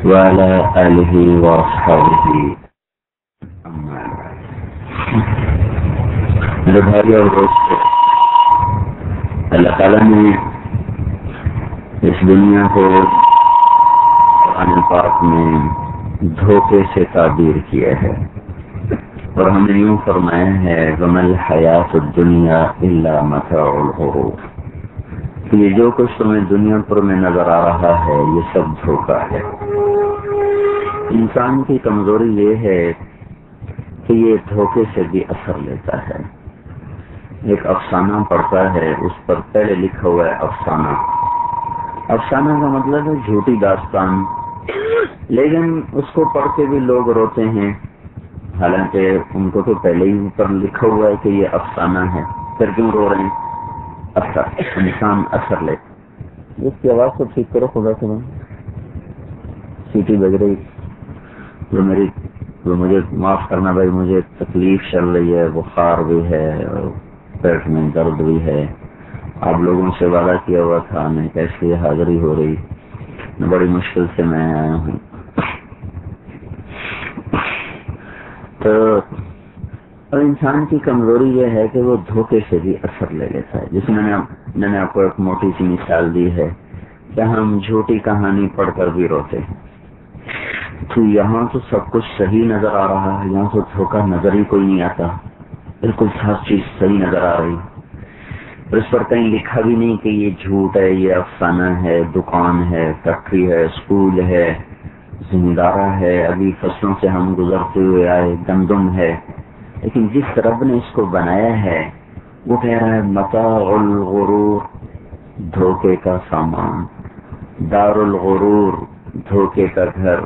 وعلى آله وأصحابه میرے بھائی اور دوستو، اللہ تعالیٰ نے اس دنیا کو قرآن پاک میں دھوکے سے تعبیر کیا ہے اور ہمیں یوں فرمایا ہے وَمَا الْحَيَاةُ الدُّنْيَا إِلَّا مَتَاعُ الْغُرُورِ، کہ یہ جو کچھ تمہیں دنیا پر میں نظر آ رہا ہے یہ سب دھوکہ ہے۔ انسان کی کمزوری یہ ہے کہ یہ دھوکے سے بھی اثر لیتا ہے۔ ایک افسانہ پڑھتا ہے، اس پر پہلے لکھا ہوا ہے افسانہ۔ افسانہ کا مطلب ہے جھوٹی داستان، لیکن اس کو پڑھ کے بھی لوگ روتے ہیں، حالانکہ ان کو تو پہلے ہی اوپر لکھا ہوا ہے کہ یہ افسانہ ہے، پھر کیوں رو رہے ہیں؟ انسان اثر لے۔ اس کی آواز کو ٹھیک کرو خدا سے، سیٹی بج رہی تو مجھے معاف کرنا بھائی، مجھے تکلیف چل رہی ہے، بخار بھی ہے اور پیٹ میں درد بھی ہے۔ آپ لوگوں سے وعدہ کیا ہوا تھا، میں کیسے حاضری ہو رہی، بڑی مشکل سے میں آیا ہوں۔ تو اور انسان کی کمزوری یہ ہے کہ وہ دھوکے سے بھی اثر لے لیتا ہے۔ جس میں میں نے آپ کو ایک موٹی سی مثال دی ہے کہ ہم جھوٹی کہانی پڑھ کر بھی روتے ہیں، تو یہاں تو سب کچھ صحیح نظر آ رہا ہے، یہاں تو دھوکہ نظر ہی کوئی نہیں آتا، بالکل ہر چیز صحیح نظر آ رہی، اور اس پر کہیں لکھا بھی نہیں کہ یہ جھوٹ ہے، یہ افسانہ ہے، دکان ہے، فیکٹری ہے، اسکول ہے، زمیندارہ ہے، ابھی فصلوں سے ہم گزرتے ہوئے آئے، گندم ہے۔ لیکن جس رب نے اس کو بنایا ہے وہ کہہ رہا ہے متاع الغرور، دھوکے کا سامان، دار الغرور، دھوکے کا گھر،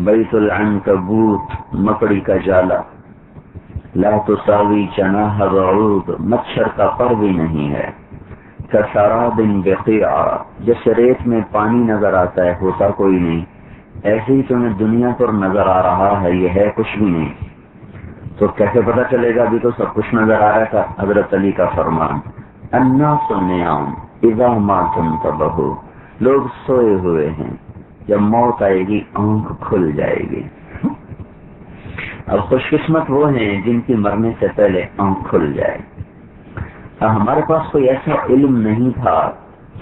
بیت العنکبوت، مکڑی کا جالا، لا تساوی جناح بعوض، مچھر کا پر بھی نہیں ہے، کسراب بقیع، جیسے ریت میں پانی نظر آتا ہے ہوتا کوئی نہیں، ایسے ہی تمہیں دنیا پر نظر آ رہا ہے، یہ ہے کچھ بھی نہیں۔ تو کیسے پتہ چلے گا؟ ابھی تو سب کچھ نظر آ رہا تھا۔ حضرت علی کا فرمان، الناس نیام اذا ما تنتبہوا، لوگ سوئے ہوئے ہیں، جب موت آئے گی آنکھ کھل جائے گی۔ اب خوش قسمت وہ ہیں جن کی مرنے سے پہلے آنکھ کھل جائے۔ اب ہمارے پاس کوئی ایسا علم نہیں تھا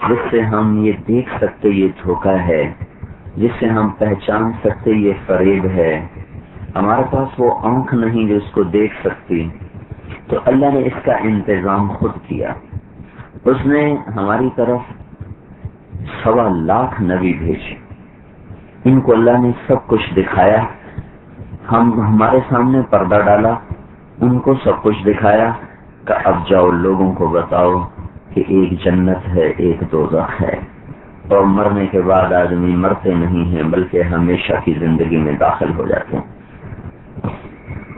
جس سے ہم یہ دیکھ سکتے یہ دھوکہ ہے، جس سے ہم پہچان سکتے یہ فریب ہے۔ ہمارے پاس وہ آنکھ نہیں جو اس کو دیکھ سکتی، تو اللہ نے اس کا انتظام خود کیا۔ اس نے ہماری طرف 1.25 لاکھ نبی بھیجے، ان کو اللہ نے سب کچھ دکھایا، ہمارے سامنے پردہ ڈالا، ان کو سب کچھ دکھایا کہ اب جاؤ لوگوں کو بتاؤ کہ ایک جنت ہے، ایک دوزخ ہے، اور مرنے کے بعد آدمی مرتے نہیں ہیں بلکہ ہمیشہ کی زندگی میں داخل ہو جاتے ہیں۔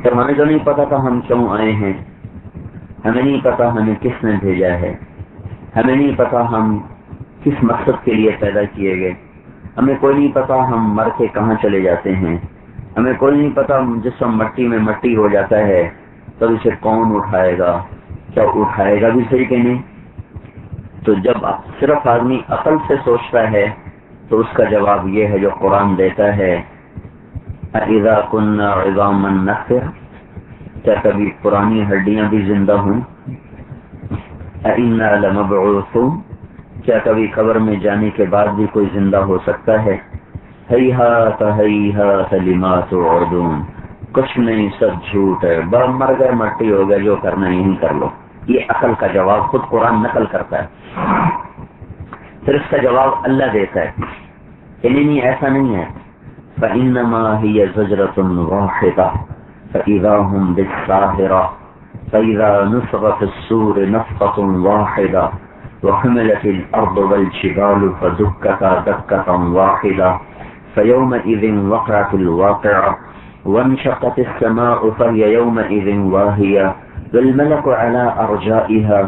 ہمیں تو نہیں پتا تھا ہم کیوں آئے ہیں، ہمیں نہیں پتا ہمیں کس نے بھیجا ہے، ہمیں نہیں پتا ہم کس مقصد کے لیے پیدا کیے گئے، ہمیں کوئی نہیں پتا ہم مر کے کہاں چلے جاتے ہیں، ہمیں کوئی نہیں پتا جسم مٹی میں مٹی ہو جاتا ہے تو اسے کون اٹھائے گا، کیا اٹھائے گا بھی صحیح کہ نہیں۔ تو جب صرف آدمی عقل سے سوچتا ہے تو اس کا جواب یہ ہے جو قرآن دیتا ہے، اذا كنا عظاما نخرة، کیا کبھی پرانی ہڈیاں بھی زندہ ہوں، انا لمبعوثون، کیا کبھی قبر میں جانے کے بعد بھی کوئی زندہ ہو سکتا ہے، ہیہات ہیہات لما توعدون، کچھ نہیں سب جھوٹ ہے، مر گئے مٹی ہو گئے، جو کرنا یہی کر لو۔ یہ عقل کا جواب خود قرآن نقل کرتا ہے، پھر اس کا جواب اللہ دیتا ہے کہ نہیں ایسا نہیں ہے، فإنما هي زجرة واحدة فإذا هم بالساهرة فإذا نفخ في الصور نفخة واحدة وحملت الأرض والجبال فدكتا دكة واحدة فيومئذ وقعت الواقعة وانشقت السماء فهي يومئذ واهية والملك على أرجائها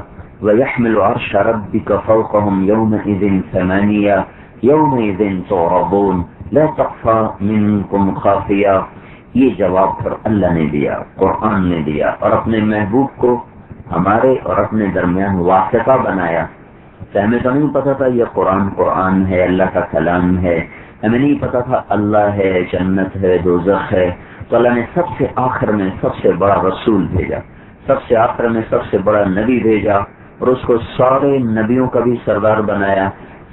ويحمل عرش ربك فوقهم يومئذ ثمانية يومئذ تعرضون لا تخفى منكم خافية۔ یہ جواب پھر اللہ نے دیا، قرآن نے دیا، اور اپنے محبوب کو ہمارے اور اپنے درمیان واسطہ بنایا تو ہمیں تو نہیں پتا تھا یہ قرآن ہے، اللہ کا کلام ہے، ہمیں نہیں پتا تھا اللہ ہے، جنت ہے، دوزخ ہے. تو اللہ نے سب سے آخر میں سب سے بڑا رسول بھیجا، سب سے آخر میں سب سے بڑا نبی بھیجا، اور اس کو سارے نبیوں کا بھی سردار بنایا،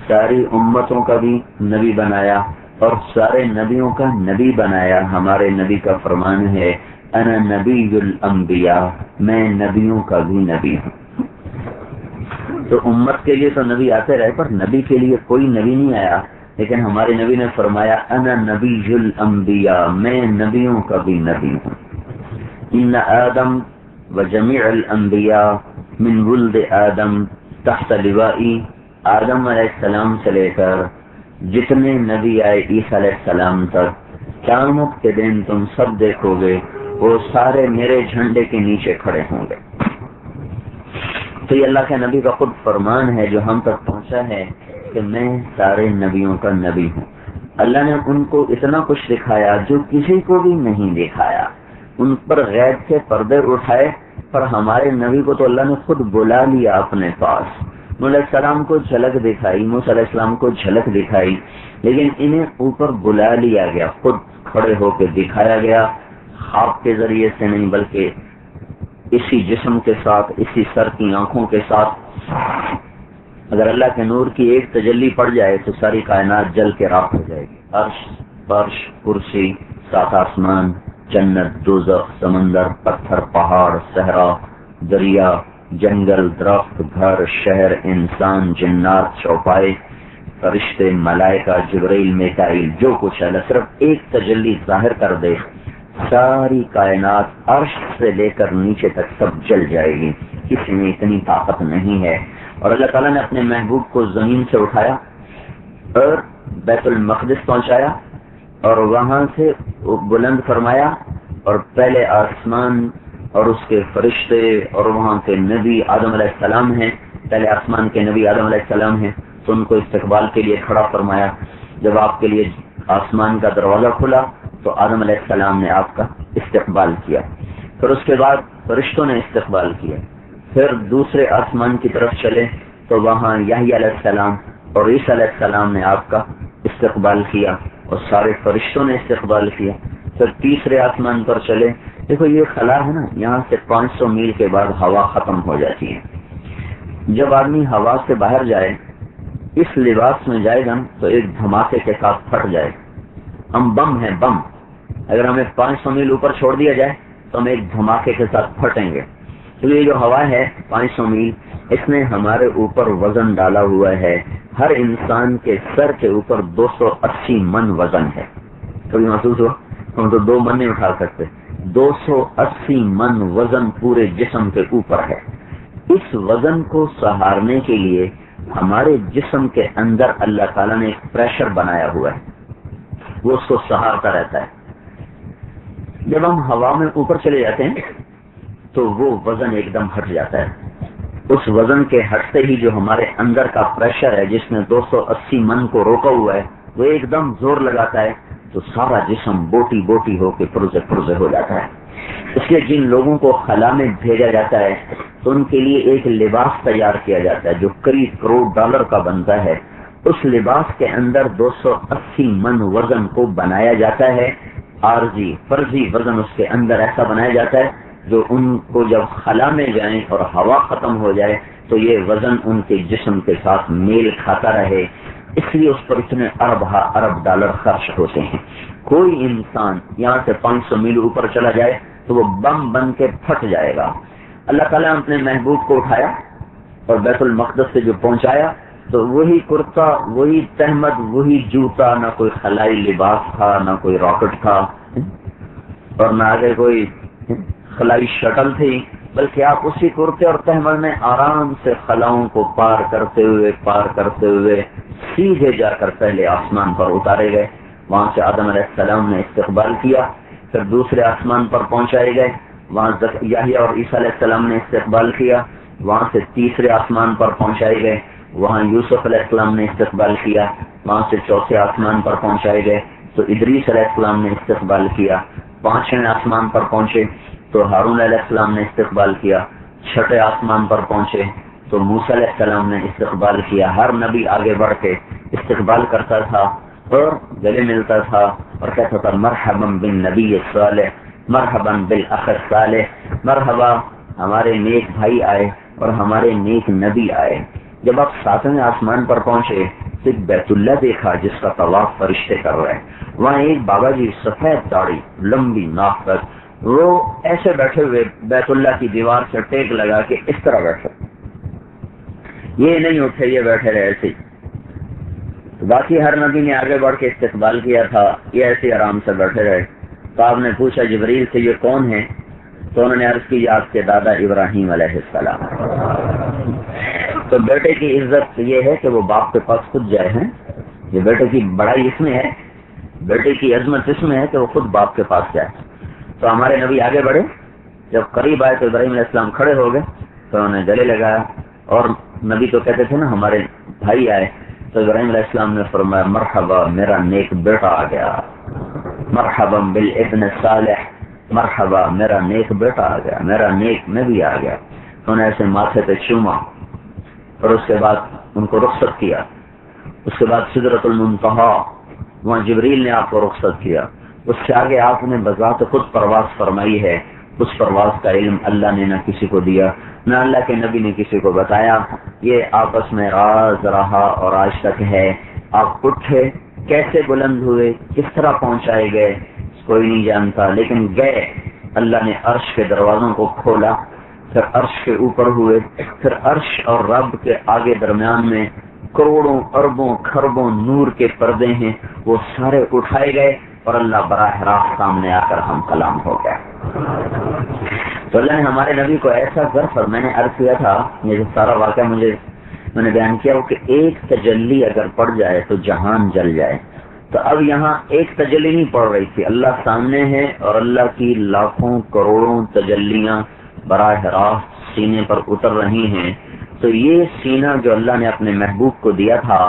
ساری امتوں کا بھی نبی بنایا، اور سارے نبیوں کا نبی بنایا. ہمارے نبی کا فرمان ہے انا نبی الانبیاء، میں نبیوں کا بھی نبی ہوں. تو امت کے لیے تو نبی آتے رہے، پر نبی کے لیے کوئی نبی نہیں آیا. لیکن ہمارے نبی نے فرمایا انا نبی الانبیاء، میں نبیوں کا بھی نبی ہوں. ان آدم وجمیع الانبیاء من ولد آدم تحت لوائی، آدم علیہ السلام سے لے کر جتنے نبی آئے عیسیٰ علیہ السلام تک، قیامت کے دن تم سب دیکھو گے وہ سارے میرے جھنڈے کے نیچے کھڑے ہوں گے. تو یہ اللہ کے نبی کا خود فرمان ہے جو ہم تک پہنچا ہے کہ میں سارے نبیوں کا نبی ہوں. اللہ نے ان کو اتنا کچھ دکھایا جو کسی کو بھی نہیں دکھایا، ان پر غیب کے پردے اٹھائے. پر ہمارے نبی کو تو اللہ نے خود بلا لیا اپنے پاس. نوح علیہ السلام کو جھلک دکھائی، موسیٰ علیہ السلام کو جھلک دکھائی، لیکن انہیں اوپر بلا لیا گیا، خود کھڑے ہو کے دکھایا گیا. خواب کے ذریعے سے نہیں بلکہ اسی جسم کے ساتھ، اسی سر کی آنکھوں کے ساتھ. اگر اللہ کے نور کی ایک تجلی پڑ جائے تو ساری کائنات جل کے راکھ ہو جائے گی. عرش، فرش، کرسی، سات آسمان، جنت، دوزخ، سمندر، پتھر، پہاڑ، صحرا، دریا، جنگل، درخت، گھر، شہر، انسان، جنات، چوپائے، فرشتے، ملائکہ، جبرائیل، میکائیل، جو کچھ ہے صرف ایک تجلی ظاہر کر دے، ساری کائنات عرش سے لے کر نیچے تک سب جل جائے گی. کسی میں اتنی طاقت نہیں ہے. اور اللہ تعالیٰ نے اپنے محبوب کو زمین سے اٹھایا اور بیت المقدس پہنچایا اور وہاں سے بلند فرمایا، اور پہلے آسمان اور اس کے فرشتے اور وہاں کے نبی آدم علیہ السلام ہیں. پہلے آسمان کے نبی آدم علیہ السلام ہیں تو ان کو استقبال کے لیے کھڑا فرمایا. جب آپ کے لیے آسمان کا دروازہ کھلا تو آدم علیہ السلام نے آپ کا استقبال کیا. پھر اس کے بعد فرشتوں نے استقبال کیا. پھر دوسرے آسمان کی طرف چلے تو وہاں یحییٰ علیہ السلام اور عیسیٰ علیہ السلام نے آپ کا استقبال کیا اور سارے فرشتوں نے استقبال کیا. پھر تیسرے آسمان پر چلے. دیکھو یہ خلا ہے نا، یہاں سے 500 میل کے بعد ہوا ختم ہو جاتی ہے. جب آدمی ہوا سے باہر جائے، اس لباس میں جائے گا تو ایک دھماکے کے ساتھ پھٹ جائے. ہم بم ہیں، بم. اگر ہمیں 500 میل اوپر چھوڑ دیا جائے تو ہم ایک دھماکے کے ساتھ پھٹیں گے. تو یہ جو ہوا ہے 500 میل، اس نے ہمارے اوپر وزن ڈالا ہوا ہے. ہر انسان کے سر کے اوپر 280 من وزن ہے. کبھی محسوس ہوا؟ ہم تو 2 من نہیں اٹھا سکتے. 280 من وزن پورے جسم کے اوپر ہے. اس وزن کو سہارنے کے لیے ہمارے جسم کے اندر اللہ تعالیٰ نے ایک پریشر بنایا ہوا ہے، وہ اس کو سہارتا رہتا ہے. جب ہم ہوا میں اوپر چلے جاتے ہیں تو وہ وزن ایک دم ہٹ جاتا ہے. اس وزن کے ہٹتے ہی جو ہمارے اندر کا پریشر ہے جس نے 280 من کو روکا ہوا ہے وہ ایک دم زور لگاتا ہے تو سارا جسم بوٹی بوٹی ہو کے پرزے پرزے ہو جاتا ہے. اس لیے جن لوگوں کو خلا میں بھیجا جاتا ہے تو ان کے لیے ایک لباس تیار کیا جاتا ہے جو قریب $1 کا بنتا ہے. اس لباس کے اندر 280 من وزن کو بنایا جاتا ہے. عارضی فرضی وزن اس کے اندر ایسا بنایا جاتا ہے جو ان کو جب خلا میں جائیں اور ہوا ختم ہو جائے تو یہ وزن ان کے جسم کے ساتھ میل کھاتا رہے. اس لیے اس پر اتنے ارب ڈالر خرچ ہوتے ہیں. کوئی انسان یہاں سے 500 میل اوپر چلا جائے تو وہ بم بن کے پھٹ جائے گا. اللہ تعالیٰ نے اپنے محبوب کو اٹھایا اور بیت المقدس سے جو پہنچایا تو وہی کرتا، وہی تہمد، وہی جوتا، نہ کوئی خلائی لباس تھا، نہ کوئی راکٹ تھا اور نہ آگے کوئی خلائی شٹل تھی، بلکہ آپ اسی کرتے اور تہمد میں آرام سے خلاؤں کو پار کرتے ہوئے سیدھے جا کر پہلے آسمان پر اتارے گئے. وہاں سے آدم علیہ السلام نے استقبال کیا. پھر دوسرے آسمان پر پہنچائے گئے، وہاں یحییٰ اور عیسیٰ علیہ السلام نے استقبال کیا. وہاں سے تیسرے آسمان پر پہنچائے گئے، وہاں یوسف علیہ السلام نے استقبال کیا. وہاں سے چوتھے آسمان پر پہنچائے گئے تو ادریس علیہ السلام نے استقبال کیا. پانچویں آسمان پر پہنچے تو ہارون علیہ السلام نے استقبال کیا. چھٹے آسمان پر پہنچے تو تو موسیٰ علیہ السلام نے استقبال کیا. ہر نبی آگے بڑھ کے استقبال کرتا تھا اور گلے ملتا تھا اور کہتا تھا مرحبا بالنبی الصالح، مرحبا بالاخ الصالح، مرحبا ہمارے نیک بھائی آئے اور ہمارے نیک نبی آئے. جب آپ 7ویں آسمان پر پہنچے تو ایک بیت اللہ دیکھا جس کا طواف فرشتے کر رہے ہیں. وہاں ایک بابا جی سفید داڑھی لمبی ناک تک، وہ ایسے بیٹھے ہوئے بیت اللہ کی دیوار سے ٹیک لگا کے اس طرح بیٹھے، یہ نہیں اٹھے، یہ بیٹھے رہے ایسے. باقی ہر نبی نے آگے بڑھ کے استقبال کیا تھا، یہ ایسے آرام سے بیٹھے رہے. تو آپ نے پوچھا جبریل سے یہ کون ہے؟ تو انہوں نے عرض کی آپ کے دادا ابراہیم علیہ السلام. تو بیٹے کی عزت یہ ہے کہ وہ باپ کے پاس خود جائے ہیں. یہ بیٹے کی بڑائی اس میں ہے، بیٹے کی عظمت اس میں ہے کہ وہ خود باپ کے پاس جائے. تو ہمارے نبی آگے بڑھے، جب قریب آئے تو ابراہیم علیہ السلام کھڑے ہو گئے تو انہوں نے گلے لگایا. اور نبی تو کہتے تھے نا ہمارے بھائی آئے، تو ابراہیم علیہ السلام نے فرمایا مرحبا میرا نیک بیٹا آ گیا، مرحبا بالابن الصالح، مرحبا میرا نیک بیٹا آ گیا، میرا نیک نبی آ گیا. انہوں نے ایسے ماتھے پہ چوما اور اس کے بعد ان کو رخصت کیا. اس کے بعد سدرۃ المنتہا، وہاں جبریل نے آپ کو رخصت کیا. اس سے آگے آپ نے بذات خود پرواز فرمائی ہے. اس پرواز کا علم اللہ نے نہ کسی کو دیا، نہ اللہ کے نبی نے کسی کو بتایا. یہ آپس میں راز رہا اور آج تک ہے. آپ اٹھے، کیسے بلند ہوئے، کس طرح پہنچائے گئے کوئی نہیں جانتا، لیکن گئے. اللہ نے عرش کے دروازوں کو کھولا، پھر عرش کے اوپر ہوئے، پھر عرش اور رب کے آگے درمیان میں کروڑوں اربوں کھربوں نور کے پردے ہیں، وہ سارے اٹھائے گئے اور اللہ براہ راست سامنے آ کر ہم کلام ہو گیا. تو اللہ نے ہمارے نبی کو ایسا ظرف، میں نے عرض کیا تھا یہ جو سارا واقعہ میں نے بیان کیا وہ کہ ایک تجلی اگر پڑ جائے تو جہان جل جائے. تو اب یہاں ایک تجلی نہیں پڑ رہی تھی، اللہ سامنے ہے اور اللہ کی لاکھوں کروڑوں تجلیاں براہ راست سینے پر اتر رہی ہیں. تو یہ سینہ جو اللہ نے اپنے محبوب کو دیا تھا،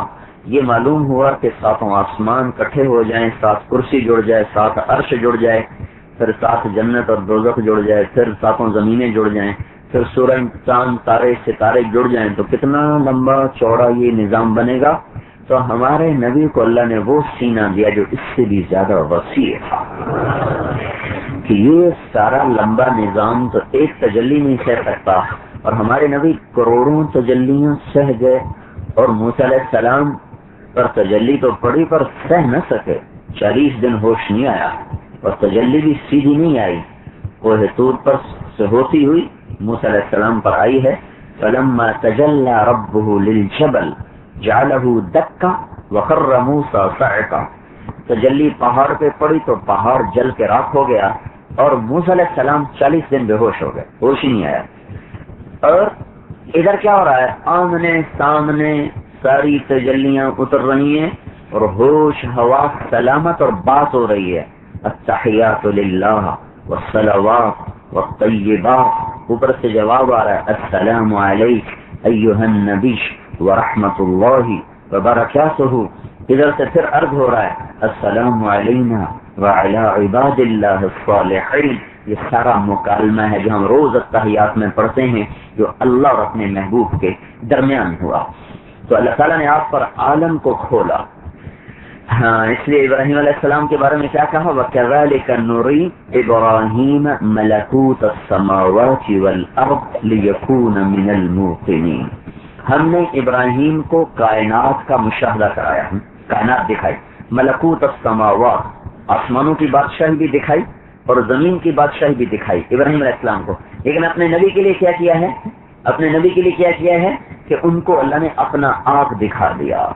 یہ معلوم ہوا کہ 7 آسمان کٹھے ہو جائیں، 7 کرسی جڑ جائے، 7 عرش جڑ جائے، پھر 7 جنت اور دوزخ جڑ جائے، پھر 7 زمینیں جڑ جائیں، پھر سورج چاند تارے ستارے جڑ جائیں، تو کتنا لمبا چوڑا یہ نظام بنے گا. تو ہمارے نبی کو اللہ نے وہ سینہ دیا جو اس سے بھی زیادہ وسیع تھا کہ یہ سارا لمبا نظام تو ایک تجلی نہیں سہ سکتا، اور ہمارے نبی کروڑوں تجلیاں سہ گئے. اور موسیٰ علیہ السلام پر تجلی تو پڑی پر سہ نہ سکے، 40 دن ہوش نہیں آیا اور تجلی بھی سیدھی نہیں آئی. کوہ طور پر سے ہوتی ہوئی موسیٰ علیہ السلام پر آئی ہے. فلما تجلی ربہ للجبل جعلہ دکا وخر موسیٰ صعقا. تجلی پہاڑ پہ پڑی تو پہاڑ جل کے راکھ ہو گیا اور موسیٰ علیہ السلام 40 دن بے ہوش ہو گئے، ہوش ہی نہیں آیا. اور ادھر کیا ہو رہا ہے؟ آمنے سامنے ساری تجلیاں اتر رہی ہیں اور ہوش حواس سلامت اور بات ہو رہی ہے. التحیات للہ والصلوات والطیبات، اوپر سے جواب آ رہا ہے السلام علیک ایھا النبی ورحمۃ اللہ وبرکاتہ. ادھر سے پھر عرض ہو رہا ہے السلام علینا وعلی عباد اللہ الصالحین. یہ سارا مکالمہ ہے جو ہم روز التحیات میں پڑھتے ہیں، جو اللہ اور اپنے محبوب کے درمیان ہوا. تو اللہ تعالیٰ نے آپ پر عالم کو کھولا. ہاں، اس لیے ابراہیم علیہ السلام کے بارے میں کیا کہا؟ وَكَذَلِكَ نُرِي إِبْرَاهِيمَ مَلَكُوتَ السَّمَاوَاتِ وَالْأَرْضِ لِيَكُونَ مِنَ الْمُوقِنِينَ. ہم نے ابراہیم کو کائنات کا مشاہدہ کرایا، کائنات دکھائی. ملکوت السماوات، آسمانوں کی بادشاہی بھی دکھائی اور زمین کی بادشاہی بھی دکھائی ابراہیم علیہ السلام کو. لیکن اپنے نبی کے لیے کیا کیا ہے؟ اپنے نبی کے لیے کیا کیا ہے کہ ان کو اللہ نے اپنا آپ دکھا دیا.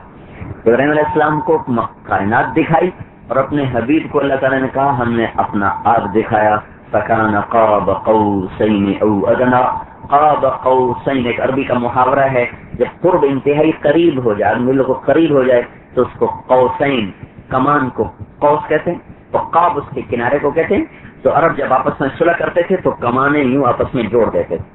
ابراہیم علیہ السلام کو کائنات دکھائی اور اپنے حبیب کو اللہ تعالیٰ نے کہا ہم نے اپنا آپ دکھایا. فَكَانَ قَابَ قَوْسَيْنِ أَوْ أَدْنَىٰ. قَابَ قَوْسَيْنِ ایک عربی کا محاورہ ہے، جب قرب انتہائی قریب ہو جائے، آدمی لوگوں کو قریب ہو جائے تو اس کو قوسین، کمان کو قوس کہتے ہیں، اور قاب اس کے کنارے کو کہتے ہیں. تو عرب جب آپس میں صلح کرتے تھے تو کمانیں یوں آپس میں جوڑ دیتے تھے.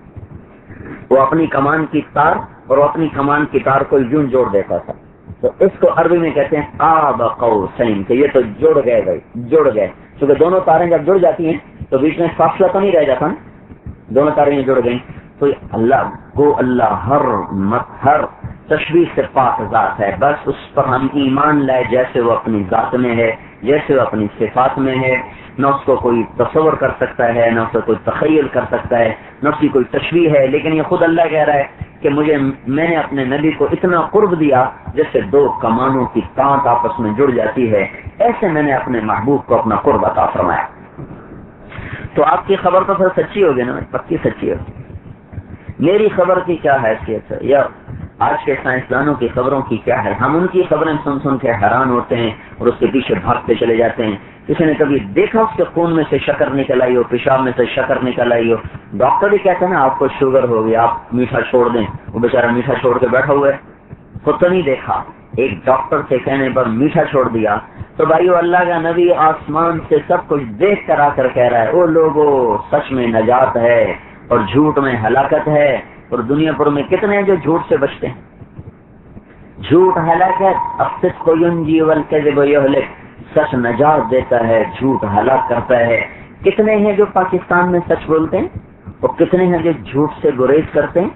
وہ اپنی کمان کی تار اور وہ اپنی کمان کی تار کو یوں جوڑ دیتا تھا. تو اس کو عربی میں کہتے ہیں قاب قوسین، کہ یہ تو جڑ گئے بھائی، جڑ گئے. کیونکہ دونوں تاریں جب جڑ جاتی ہیں تو بیچ میں فاصلہ تو نہیں رہ جاتا نا، دونوں تاریں جڑ گئیں تو اللہ کو اللہ ہر تشبیہ سے پاک ذات ہے، بس اس پر ہم ایمان لائے جیسے وہ اپنی ذات میں ہے، جیسے وہ اپنی صفات میں ہے، نہ اس کو کوئی تصور کر سکتا ہے، نہ اس کو کوئی تخیل کر سکتا ہے، نہ اس کی کوئی تشبیہ ہے، لیکن یہ خود اللہ کہہ رہا ہے کہ میں نے اپنے نبی کو اتنا قرب دیا جیسے دو کمانوں کی تانت آپس میں جڑ جاتی ہے، ایسے میں نے اپنے محبوب کو اپنا قرب عطا فرمایا۔ تو آپ کی خبر تو پھر سچی ہوگی نا، پکی سچی ہوگی۔ میری خبر کی کیا حیثیت ہے، یا آج کے سائنسدانوں کی خبروں کی کیا ہے؟ ہم ان کی خبریں سن کے حیران ہوتے ہیں اور اس کے پیچھے بھاگتے چلے جاتے ہیں۔ کسی نے کبھی دیکھا اس کے خون میں سے شکر نکل آئی ہو، پیشاب میں سے شکر نکل آئی ہو؟ ڈاکٹر بھی کہتے ہیں نا آپ کو شوگر ہو گئی، آپ میٹھا چھوڑ دیں، وہ بیچارہ میٹھا چھوڑ کے بیٹھا ہوا ہے، خود تو نہیں دیکھا، ایک ڈاکٹر کے کہنے پر میٹھا چھوڑ دیا۔ تو بھائیو، اللہ کا نبی آسمان سے سب کچھ دیکھ کر آ کر کہہ رہا ہے او لوگوں، سچ میں نجات ہے اور جھوٹ میں ہلاکت ہے۔ اور دنیا پر میں کتنے ہیں جو جھوٹ سے بچتے ہیں؟ جھوٹ ہلاکت، الصدق ینجی والکذب یہلک، سچ نجات دیتا ہے، جھوٹ ہلاک کرتا ہے۔ کتنے ہیں جو پاکستان میں سچ بولتے ہیں اور کتنے ہیں جو جھوٹ سے گریز کرتے ہیں،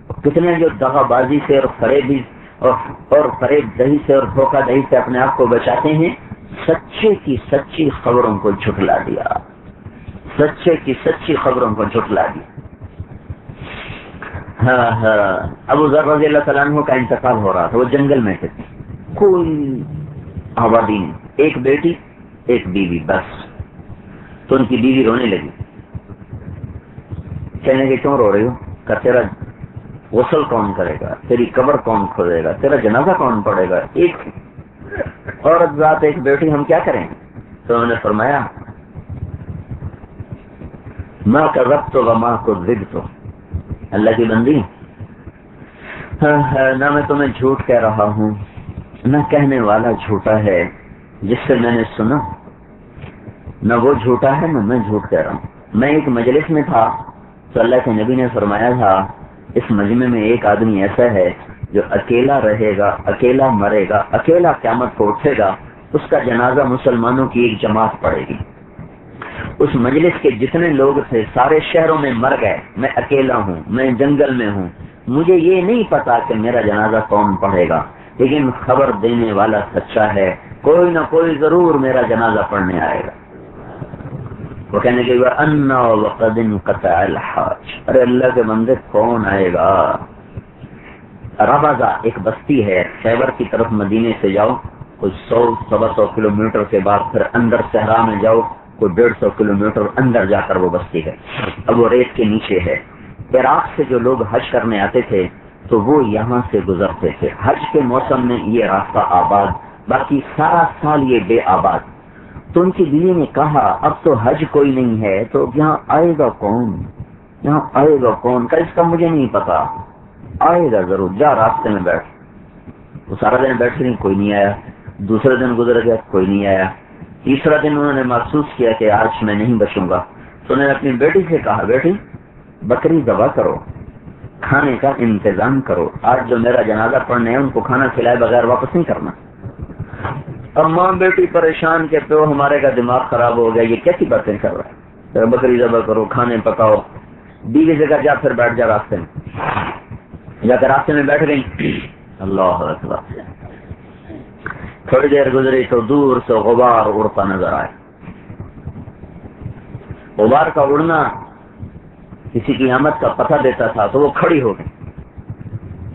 اور کتنے ہیں جو دغا بازی سے اور فریب دہی سے اور دھوکہ دہی سے اپنے آپ کو بچاتے ہیں۔ سچے کی سچی خبروں کو جھٹلا دیا، سچے کی سچی خبروں کو جھٹلا دیا۔ ابو ذر رضی اللہ تعالیٰ عنہ کا انتقال ہو رہا تھا، وہ جنگل میں تھے، کوئی آبادی نہیں، ایک بیٹی ایک بیوی بس۔ تو ان کی بیوی رونے لگی، کہنے کہ کیوں رو رہی ہو؟ کہ تیرا غسل کون کرے گا، تیری قبر کون کھودے گا، تیرا جنازہ کون پڑے گا؟ ایک عورت ذات ایک بیٹی، ہم کیا کریں؟ تو انہوں نے فرمایا ما کذبت وما کذبت، اللہ کی بندی، نہ میں تمہیں جھوٹ کہہ رہا ہوں، نہ کہنے والا جھوٹا ہے جس سے میں نے سنا، نہ وہ جھوٹا ہے نہ میں جھوٹ کہہ رہا ہوں۔ میں ایک مجلس میں تھا تو اللہ کے نبی نے فرمایا تھا اس مجمع میں ایک آدمی ایسا ہے جو اکیلا رہے گا، اکیلا مرے گا، اکیلا قیامت کو اٹھے گا، اس کا جنازہ مسلمانوں کی ایک جماعت پڑے گی۔ اس مجلس کے جتنے لوگ تھے سارے شہروں میں مر گئے، میں اکیلا ہوں، میں جنگل میں ہوں، مجھے یہ نہیں پتا کہ میرا جنازہ کون پڑھے گا، لیکن خبر دینے والا سچا ہے، کوئی نہ کوئی ضرور میرا جنازہ پڑھنے آئے گا۔ وہ کہنے کے بعد انا وقد انقطع الحاج، ارے اللہ کے بندے کون آئے گا؟ ربضہ ایک بستی ہے، خیبر کی طرف مدینے سے جاؤ کوئی 100-125 کلومیٹر کے بعد پھر اندر صحرا میں جاؤ کوئی 150 کلومیٹر اندر جا کر وہ بستی ہے، اب وہ ریت کے نیچے ہے۔ عراق سے جو لوگ حج کرنے آتے تھے تو وہ یہاں سے گزرتے تھے، حج کے موسم میں یہ راستہ آباد، باقی سارا سال یہ بے آباد۔ تو ان کی بیوی نے کہا اب تو حج کوئی نہیں ہے تو یہاں آئے گا کون، یہاں آئے گا کون؟ کہ اس کا مجھے نہیں پتا، آئے گا ضرور، جا راستے میں بیٹھ۔ وہ سارا دن بیٹھ رہی، کوئی نہیں آیا، دوسرے دن گزر گیا، کوئی نہیں آیا، تیسرا دن انہوں نے محسوس کیا کہ آج میں نہیں بچوں گا، تو انہوں نے اپنی بیٹی سے کہا بیٹی بکری ذبح کرو، کھانے کا انتظام کرو، آج جو میرا جنازہ پڑھنے ہیں ان کو کھانا کھلائے بغیر واپس نہیں کرنا۔ اب ماں بیٹی پریشان کہ پیو ہمارے کا دماغ خراب ہو گیا، یہ کیسی باتیں کر رہا ہے، بکری ذبح کرو، کھانے پکاؤ۔ بیوی سے کہا جا پھر بیٹھ جا راستے میں، جا کر راستے میں بیٹھ گئی۔ اللہ اکبر، تھوڑی دیر گزری تو دور سے غبار اڑتا نظر آئے۔ غبار کا اڑنا کسی کی آمد کا پتہ دیتا تھا، تو وہ کھڑی ہو گئی۔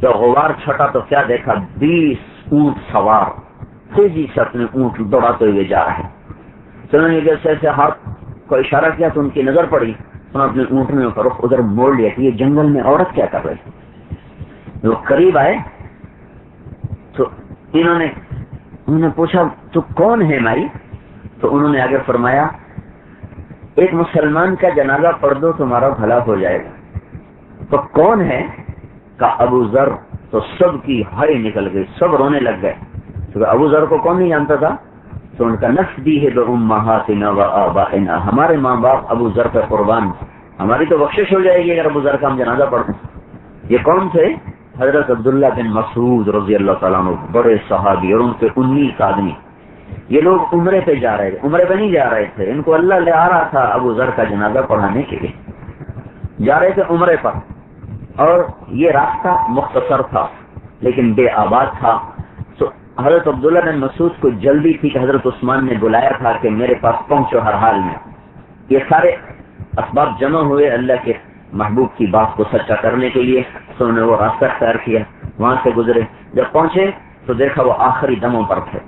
جب غبار چھٹا تو کیا دیکھا، 20 اونٹ سوار تیزی سے اپنے اونٹ دوڑاتے ہوئے جا رہے ہیں۔ چلو نے جیسے ایسے ہاتھ کو اشارہ کیا تو ان کی نظر پڑی، انہوں نے اپنے اونٹ میں رخ ادھر موڑ لیا کہ یہ جنگل میں عورت کیا کر رہی تھی۔ وہ قریب آئے تو انہوں نے پوچھا تو کون ہے مائی؟ تو انہوں نے آگے فرمایا ایک مسلمان کا جنازہ پڑھ دو تمہارا بھلا ہو جائے گا۔ تو کون ہے؟ کہ ابو ذر۔ تو سب کی ہائے نکل گئی، سب رونے لگ گئے۔ تو ابو ذر کو کون نہیں جانتا تھا؟ تو ان کا نفس بھی ہے بأمہاتنا وآبائنا، ہمارے ماں باپ ابو ذر پہ قربان، ہماری تو بخشش ہو جائے گی اگر ابو ذر کا ہم جنازہ پڑھ دیں۔ یہ کون تھے؟ حضرت عبداللہ بن مسعود رضی اللہ تعالیٰ عنہ، بڑے صحابی اور ان کے 19 آدمی۔ یہ لوگ عمرے پہ جا رہے تھے، عمرے پہ نہیں جا رہے تھے، ان کو اللہ لے آ رہا تھا ابو ذر کا جنازہ پڑھانے کے لیے، جا رہے تھے عمرے پر۔ اور یہ راستہ مختصر تھا لیکن بے آباد تھا. تو حضرت عبداللہ بن مسعود کو جلدی تھی کہ حضرت عثمان نے بلایا تھا کہ میرے پاس پہنچو ہر حال میں. یہ سارے اسباب جمع ہوئے اللہ کے محبوب کی بات کو سچا کرنے کے لیے. تو انہوں نے وہ راستہ اختیار کیا, وہاں سے گزرے. جب پہنچے تو دیکھا وہ آخری دموں پر تھے.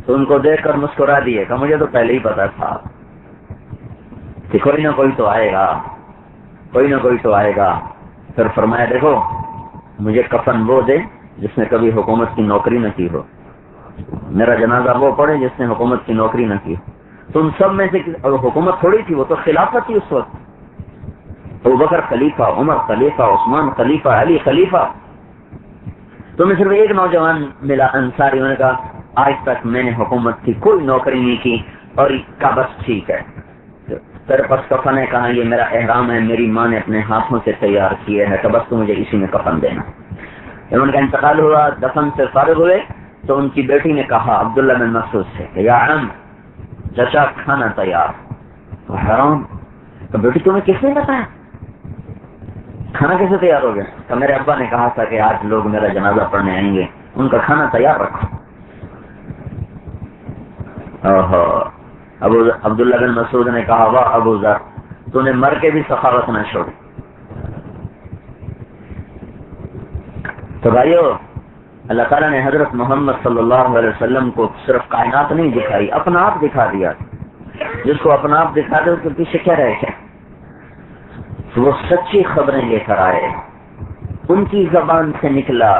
تو ان کو دیکھ کر مسکرا دیے کہ مجھے تو پہلے ہی پتا تھا کہ کوئی نہ کوئی تو آئے گا, کوئی نہ کوئی تو آئے گا. پھر فرمایا دیکھو مجھے کفن وہ دے جس نے کبھی حکومت کی نوکری نہ کی ہو, میرا جنازہ وہ پڑھے جس نے حکومت کی نوکری نہ کی. تو ان سب میں سے حکومت تھوڑی تھی, وہ تو خلافت تھی اس وقت. ابوبکر خلیفہ, عمر خلیفہ, عثمان خلیفہ, علی خلیفہ. تو میں صرف ایک نوجوان ملا انصاری, انہوں نے کہا آج تک میں نے حکومت کی کوئی نوکری نہیں کی اور کا بس ٹھیک ہے. تیرے پاس کفن ہے؟ کہا یہ میرا احرام ہے, میری ماں نے اپنے ہاتھوں سے تیار کیے ہے, تو بس تو مجھے اسی میں کفن دینا. جب ان کا انتقال ہوا, دفن سے فارغ ہوئے, تو ان کی بیٹی نے کہا عبداللہ بن مسعود سے کہ یا عم چچا کھانا تیار. تو حیران, تو بیٹی تمہیں کس نے بتایا کھانا کیسے تیار ہو گیا؟ تو میرے ابا نے کہا تھا کہ آج لوگ میرا جنازہ پڑھنے آئیں گے, ان کا کھانا تیار رکھو. ابو عبداللہ بن مسعود نے کہا واہ ابو ذر, تو نے مر کے بھی سخاوت نہ چھوڑی. تو بھائیو, اللہ تعالیٰ نے حضرت محمد صلی اللہ علیہ وسلم کو صرف کائنات نہیں دکھائی, اپنا آپ دکھا دیا. جس کو اپنا آپ دکھا دے اس کے پیچھے کیا رہے گا؟ وہ سچی خبریں لے کر آئے, ان کی زبان سے نکلا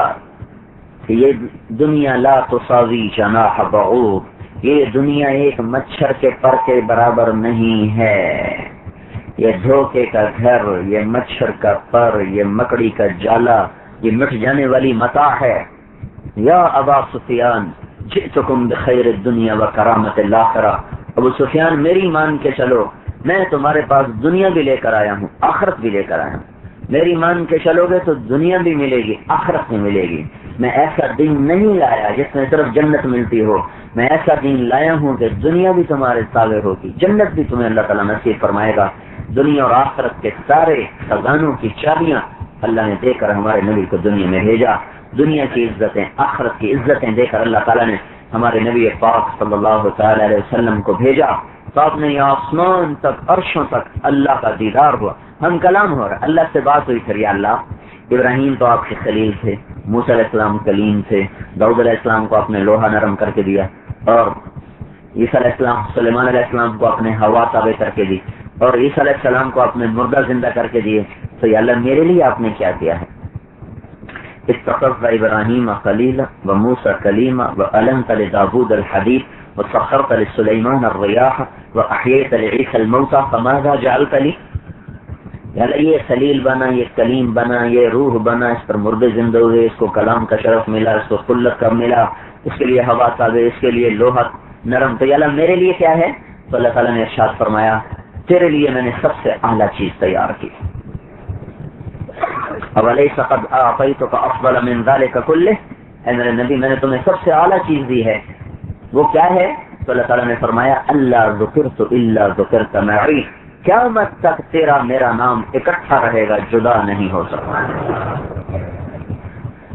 کہ یہ دنیا لا تساوی جناح بعوض, یہ دنیا ایک مچھر کے پر کے برابر نہیں ہے. یہ دھوکے کا گھر, یہ مچھر کا پر, یہ مکڑی کا جالا, یہ مٹ جانے والی متاع ہے. یا ابا سفیان جئتکم بخیر الدنیا و کرامت الاخرہ. ابو سفیان میری مان کے چلو, میں تمہارے پاس دنیا بھی لے کر آیا ہوں, آخرت بھی لے کر آیا ہوں. میری مان کے چلو گے تو دنیا بھی ملے گی, آخرت بھی ملے گی. میں ایسا دین نہیں لایا جس میں صرف جنت ملتی ہو, میں ایسا دین لایا ہوں کہ دنیا بھی تمہارے تابع ہوگی, جنت بھی تمہیں اللہ تعالیٰ نصیب فرمائے گا. دنیا اور آخرت کے سارے خزانوں کی چابیاں اللہ نے دے کر ہمارے نبی کو دنیا میں بھیجا. دنیا کی عزتیں, آخرت کی عزتیں دے کر اللہ تعالیٰ نے ہمارے نبی پاک صلی اللہ تعالی علیہ وسلم کو بھیجا. تو آپ نے آسمان تک, عرشوں تک اللہ کا دیدار ہوا, ہم کلام ہو رہا, اللہ سے بات ہوئی. پھر یا اللہ, ابراہیم تو آپ کے خلیل تھے, موسیٰ علیہ السلام کلیم تھے, داؤد علیہ السلام کو آپ نے لوہا نرم کر کے دیا, اور عیسیٰ علیہ السلام, سلیمان علیہ السلام کو آپ نے ہوا تابع کر کے دی, اور عیسیٰ علیہ السلام کو آپ نے مردہ زندہ کر کے دیے. تو یا اللہ میرے لیے آپ نے کیا کیا ہے؟ اتخذت ابراہیم خلیلا وموسیٰ کلیما وألنت لداود الحدید وسخرت لسلیمان الریاح واحییت لعیسی الموتى فماذا جعلت لی. یہ خلیل بنا, یہ کلیم بنا, یہ روح بنا, اس پر مردے زندہ ہوئے, اس کو کلام کا شرف ملا, اس کو خلت کا ملا, اس کے لیے ہوا تابع, اس کے لیے لوہا نرم. تو یا اللہ میرے لیے کیا ہے؟ تو اللہ تعالیٰ نے ارشاد فرمایا تیرے لیے میں نے سب سے اعلیٰ چیز تیار کی. اولیس قد اعطیتک افضل من ذلک کلہ, اے میرے نبی میں نے تمہیں سب سے اعلیٰ چیز دی ہے, وہ کیا ہے؟ تو اللہ تعالیٰ نے فرمایا اللہ ذکرت الا ذکرت معی, قیامت تک تیرا میرا نام اکٹھا رہے گا, جدا نہیں ہو سکتا.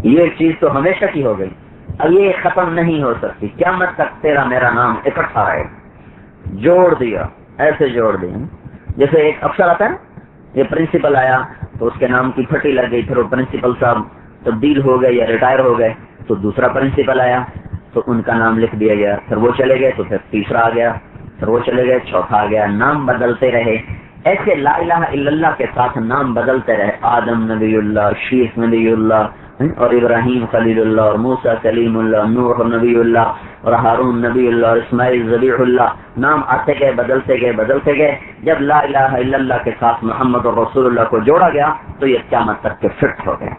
یہ چیز تو ہمیشہ کی ہو گئی, اب یہ ختم نہیں ہو سکتی. قیامت تک تیرا میرا نام اکٹھا رہے گا. جوڑ دیا, ایسے جوڑ دیا جیسے ایک افسر آتا ہے, یہ پرنسپل آیا تو اس کے نام کی پھٹی لگ گئی, پھر وہ پرنسپل صاحب تبدیل ہو گئے یا ریٹائر ہو گئے, تو دوسرا پرنسپل آیا تو ان کا نام لکھ دیا گیا, پھر وہ چلے گئے تو پھر تیسرا آ گیا, پھر وہ چلے گئے, چوتھا آ گیا. نام بدلتے رہے. ایسے لا الہ الا اللہ کے ساتھ نام بدلتے رہے. آدم نبی اللہ, شیخ نبی اللہ, اور ابراہیم خلیل اللہ, اور موسیٰ کلیم اللہ, نوح نبی اللہ, اور ہارون نبی اللہ, اور اسماعیل ذبیح اللہ. نام آتے گئے, بدلتے گئے, بدلتے گئے. جب لا الہ الا اللہ کے ساتھ محمد رسول اللہ کو جوڑا گیا تو یہ قیامت تک کے فٹ ہو گئے.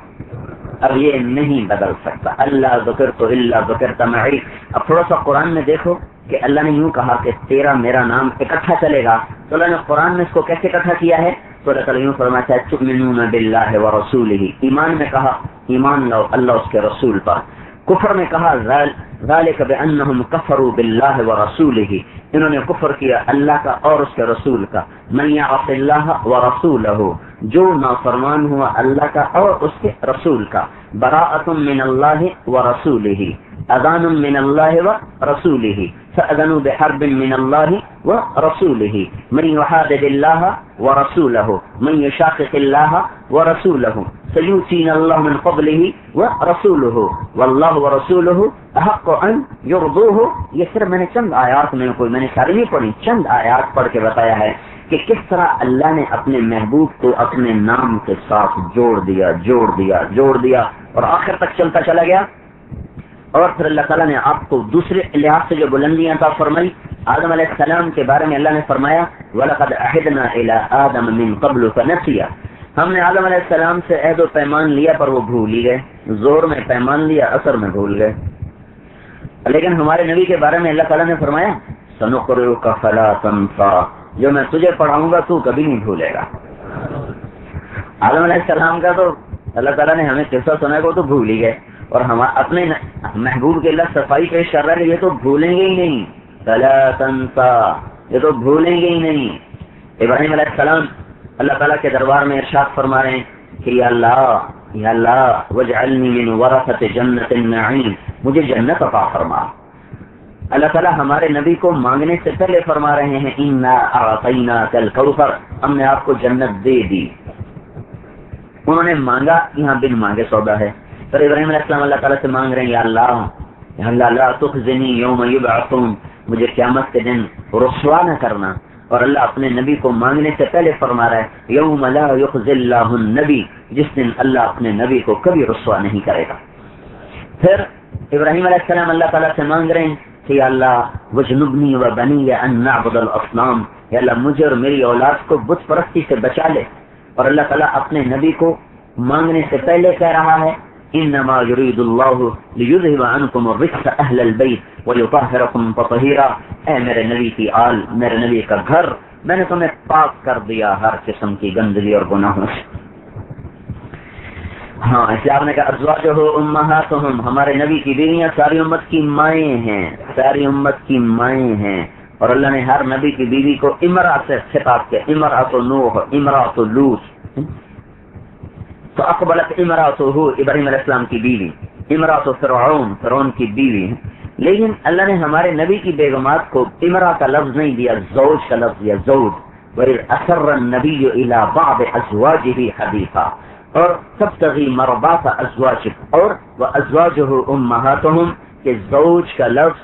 اب یہ نہیں بدل سکتا. اللہ ذکرت الا ذکرت معی. اب تھوڑا سا قرآن میں دیکھو کہ اللہ نے یوں کہا کہ تیرا میرا نام اکٹھا چلے گا, تو اللہ نے قرآن میں اس کو کیسے اکٹھا کیا ہے؟ تو اللہ تعالیٰ یوں فرماتا ہے تؤمنون باللہ ورسولہ, ایمان میں کہا ایمان لاؤ اللہ اس کے رسول پر. کفر میں کہا ذالک بانہم کفروا باللہ ورسولہ, انہوں نے کفر کیا اللہ کا اور اس کے رسول کا. من یعص اللہ ورسولہ, جو نافرمان ہوا اللہ کا اور اس کے رسول کا. براءۃ من اللہ ورسولہ، اذان من اللہ ورسولہ، فأذنوا بحرب من اللہ ورسولہ، من يحادد اللہ ورسولہ، من يشاقق اللہ ورسولہ سيؤتينا اللہ من فضلہ ورسولہ واللہ ورسولہ احق ان يرضوہ. یہ صرف میں نے چند آیات میں نے ساری نہیں پڑھی، چند آیات پڑھ کے بتایا ہے کہ کس طرح اللہ نے اپنے محبوب کو اپنے نام کے ساتھ جوڑ دیا اور آخر تک چلتا چلا گیا. اور پھر اللہ تعالیٰ نے آپ کو دوسرے لحاظ سے جو بلندیاں عطا فرمائی. آدم علیہ السلام کے بارے میں اللہ نے فرمایا وَلَقَدْ عَهِدْنَا إِلَىٰ آدَمَ مِن قَبْلُ فَنَسِيَ، ہم نے آدم علیہ السلام سے عہد و پیمان لیا پر وہ بھول ہی گئے. زور میں پیمان لیا، اثر میں بھول گئے. لیکن ہمارے نبی کے بارے میں اللہ تعالیٰ نے فرمایا سَنُقْرِئُكَ فَلَا تَنسَىٰ، جو میں تجھے پڑھاؤں گا تو کبھی نہیں بھولے گا. آدم علیہ السلام کا تو اللہ تعالیٰ نے ہمیں قصہ سنا کو تو بھول ہی گئے، اور ہم اپنے محبوب کے اللہ صفائی پیش کر رہا ہے کہ یہ تو بھولیں گے ہی نہیں. فَلَا تَنسَىٰ، یہ تو بھولیں گے ہی نہیں. ابراہیم علیہ السلام اللہ تعالیٰ کے دربار میں ارشاد فرما رہے ہیں کہ یا اللہ وَاجْعَلْنِي مِنْ وَرَثَةِ جَنَّةِ النَّعِيمِ، مجھے جنت عطا فرما. اللہ تعالیٰ ہمارے نبی کو مانگنے سے پہلے فرما رہے ہیں اِنَّا أَعْطَيْنَاكَ الْكَوْثَرَ، ہم نے آپ کو جنت دے دی. انہوں نے مانگا، یہاں بن مانگے سودا ہے. پھر ابراہیم علیہ السلام اللہ تعالیٰ سے مانگ رہے ہیں یا اللہ لا تخزنی یوم یبعثون، مجھے قیامت کے دن رسوا نہ کرنا. اور اللہ اپنے نبی کو مانگنے سے پہلے فرما رہا ہے یوم لا یخزی اللہ النبی، جس دن اللہ اپنے نبی کو کبھی رسوا نہیں کرے گا. پھر ابراہیم علیہ السلام اللہ تعالیٰ سے مانگ رہے ہیں کہ یا اللہ وجنبنی وبنی ان نعبد الاصنام، یا اللہ مجھے اور میری اولاد کو بت پرستی سے بچا لے. اور اللہ تعالیٰ اپنے نبی کو مانگنے سے پہلے کہہ رہا ہے انما یرید اللہ لیذہب عنکم الرجس اہل البیت ویطہرکم تطہیرا، اے میرے نبی کی آل، میرے نبی کا گھر، میں نے تمہیں پاک کر دیا ہر قسم کی گندگی اور گناہوں سے. ہاں اس لیے آپ نے کہا ازواجہ امہاتہم، ہمارے نبی کی بیویاں ساری امت کی مائیں ہیں، ساری امت کی مائیں ہیں. اور اللہ نے ہر نبی کی بیوی کو امرأ سے خطاب کیا، امرأۃ نوح، امرأۃ لوط. تو اقبلت امرأتہ، ابراہیم علیہ السلام کی بیوی، امرأۃ فرعون کی بیوی. لیکن اللہ نے ہمارے نبی کی بیگمات کو امرأ کا لفظ نہیں دیا، زوج کا لفظ دیا، زوج. وَإِذْ أَسَرَّ النَّبِيُّ إِلَىٰ بَعْضِ أَزْوَاجِهِ حَدِيثًا، اور تبتغي مرضات ازواجک، اور وازواجہ امہاتہم، کہ زوج کا لفظ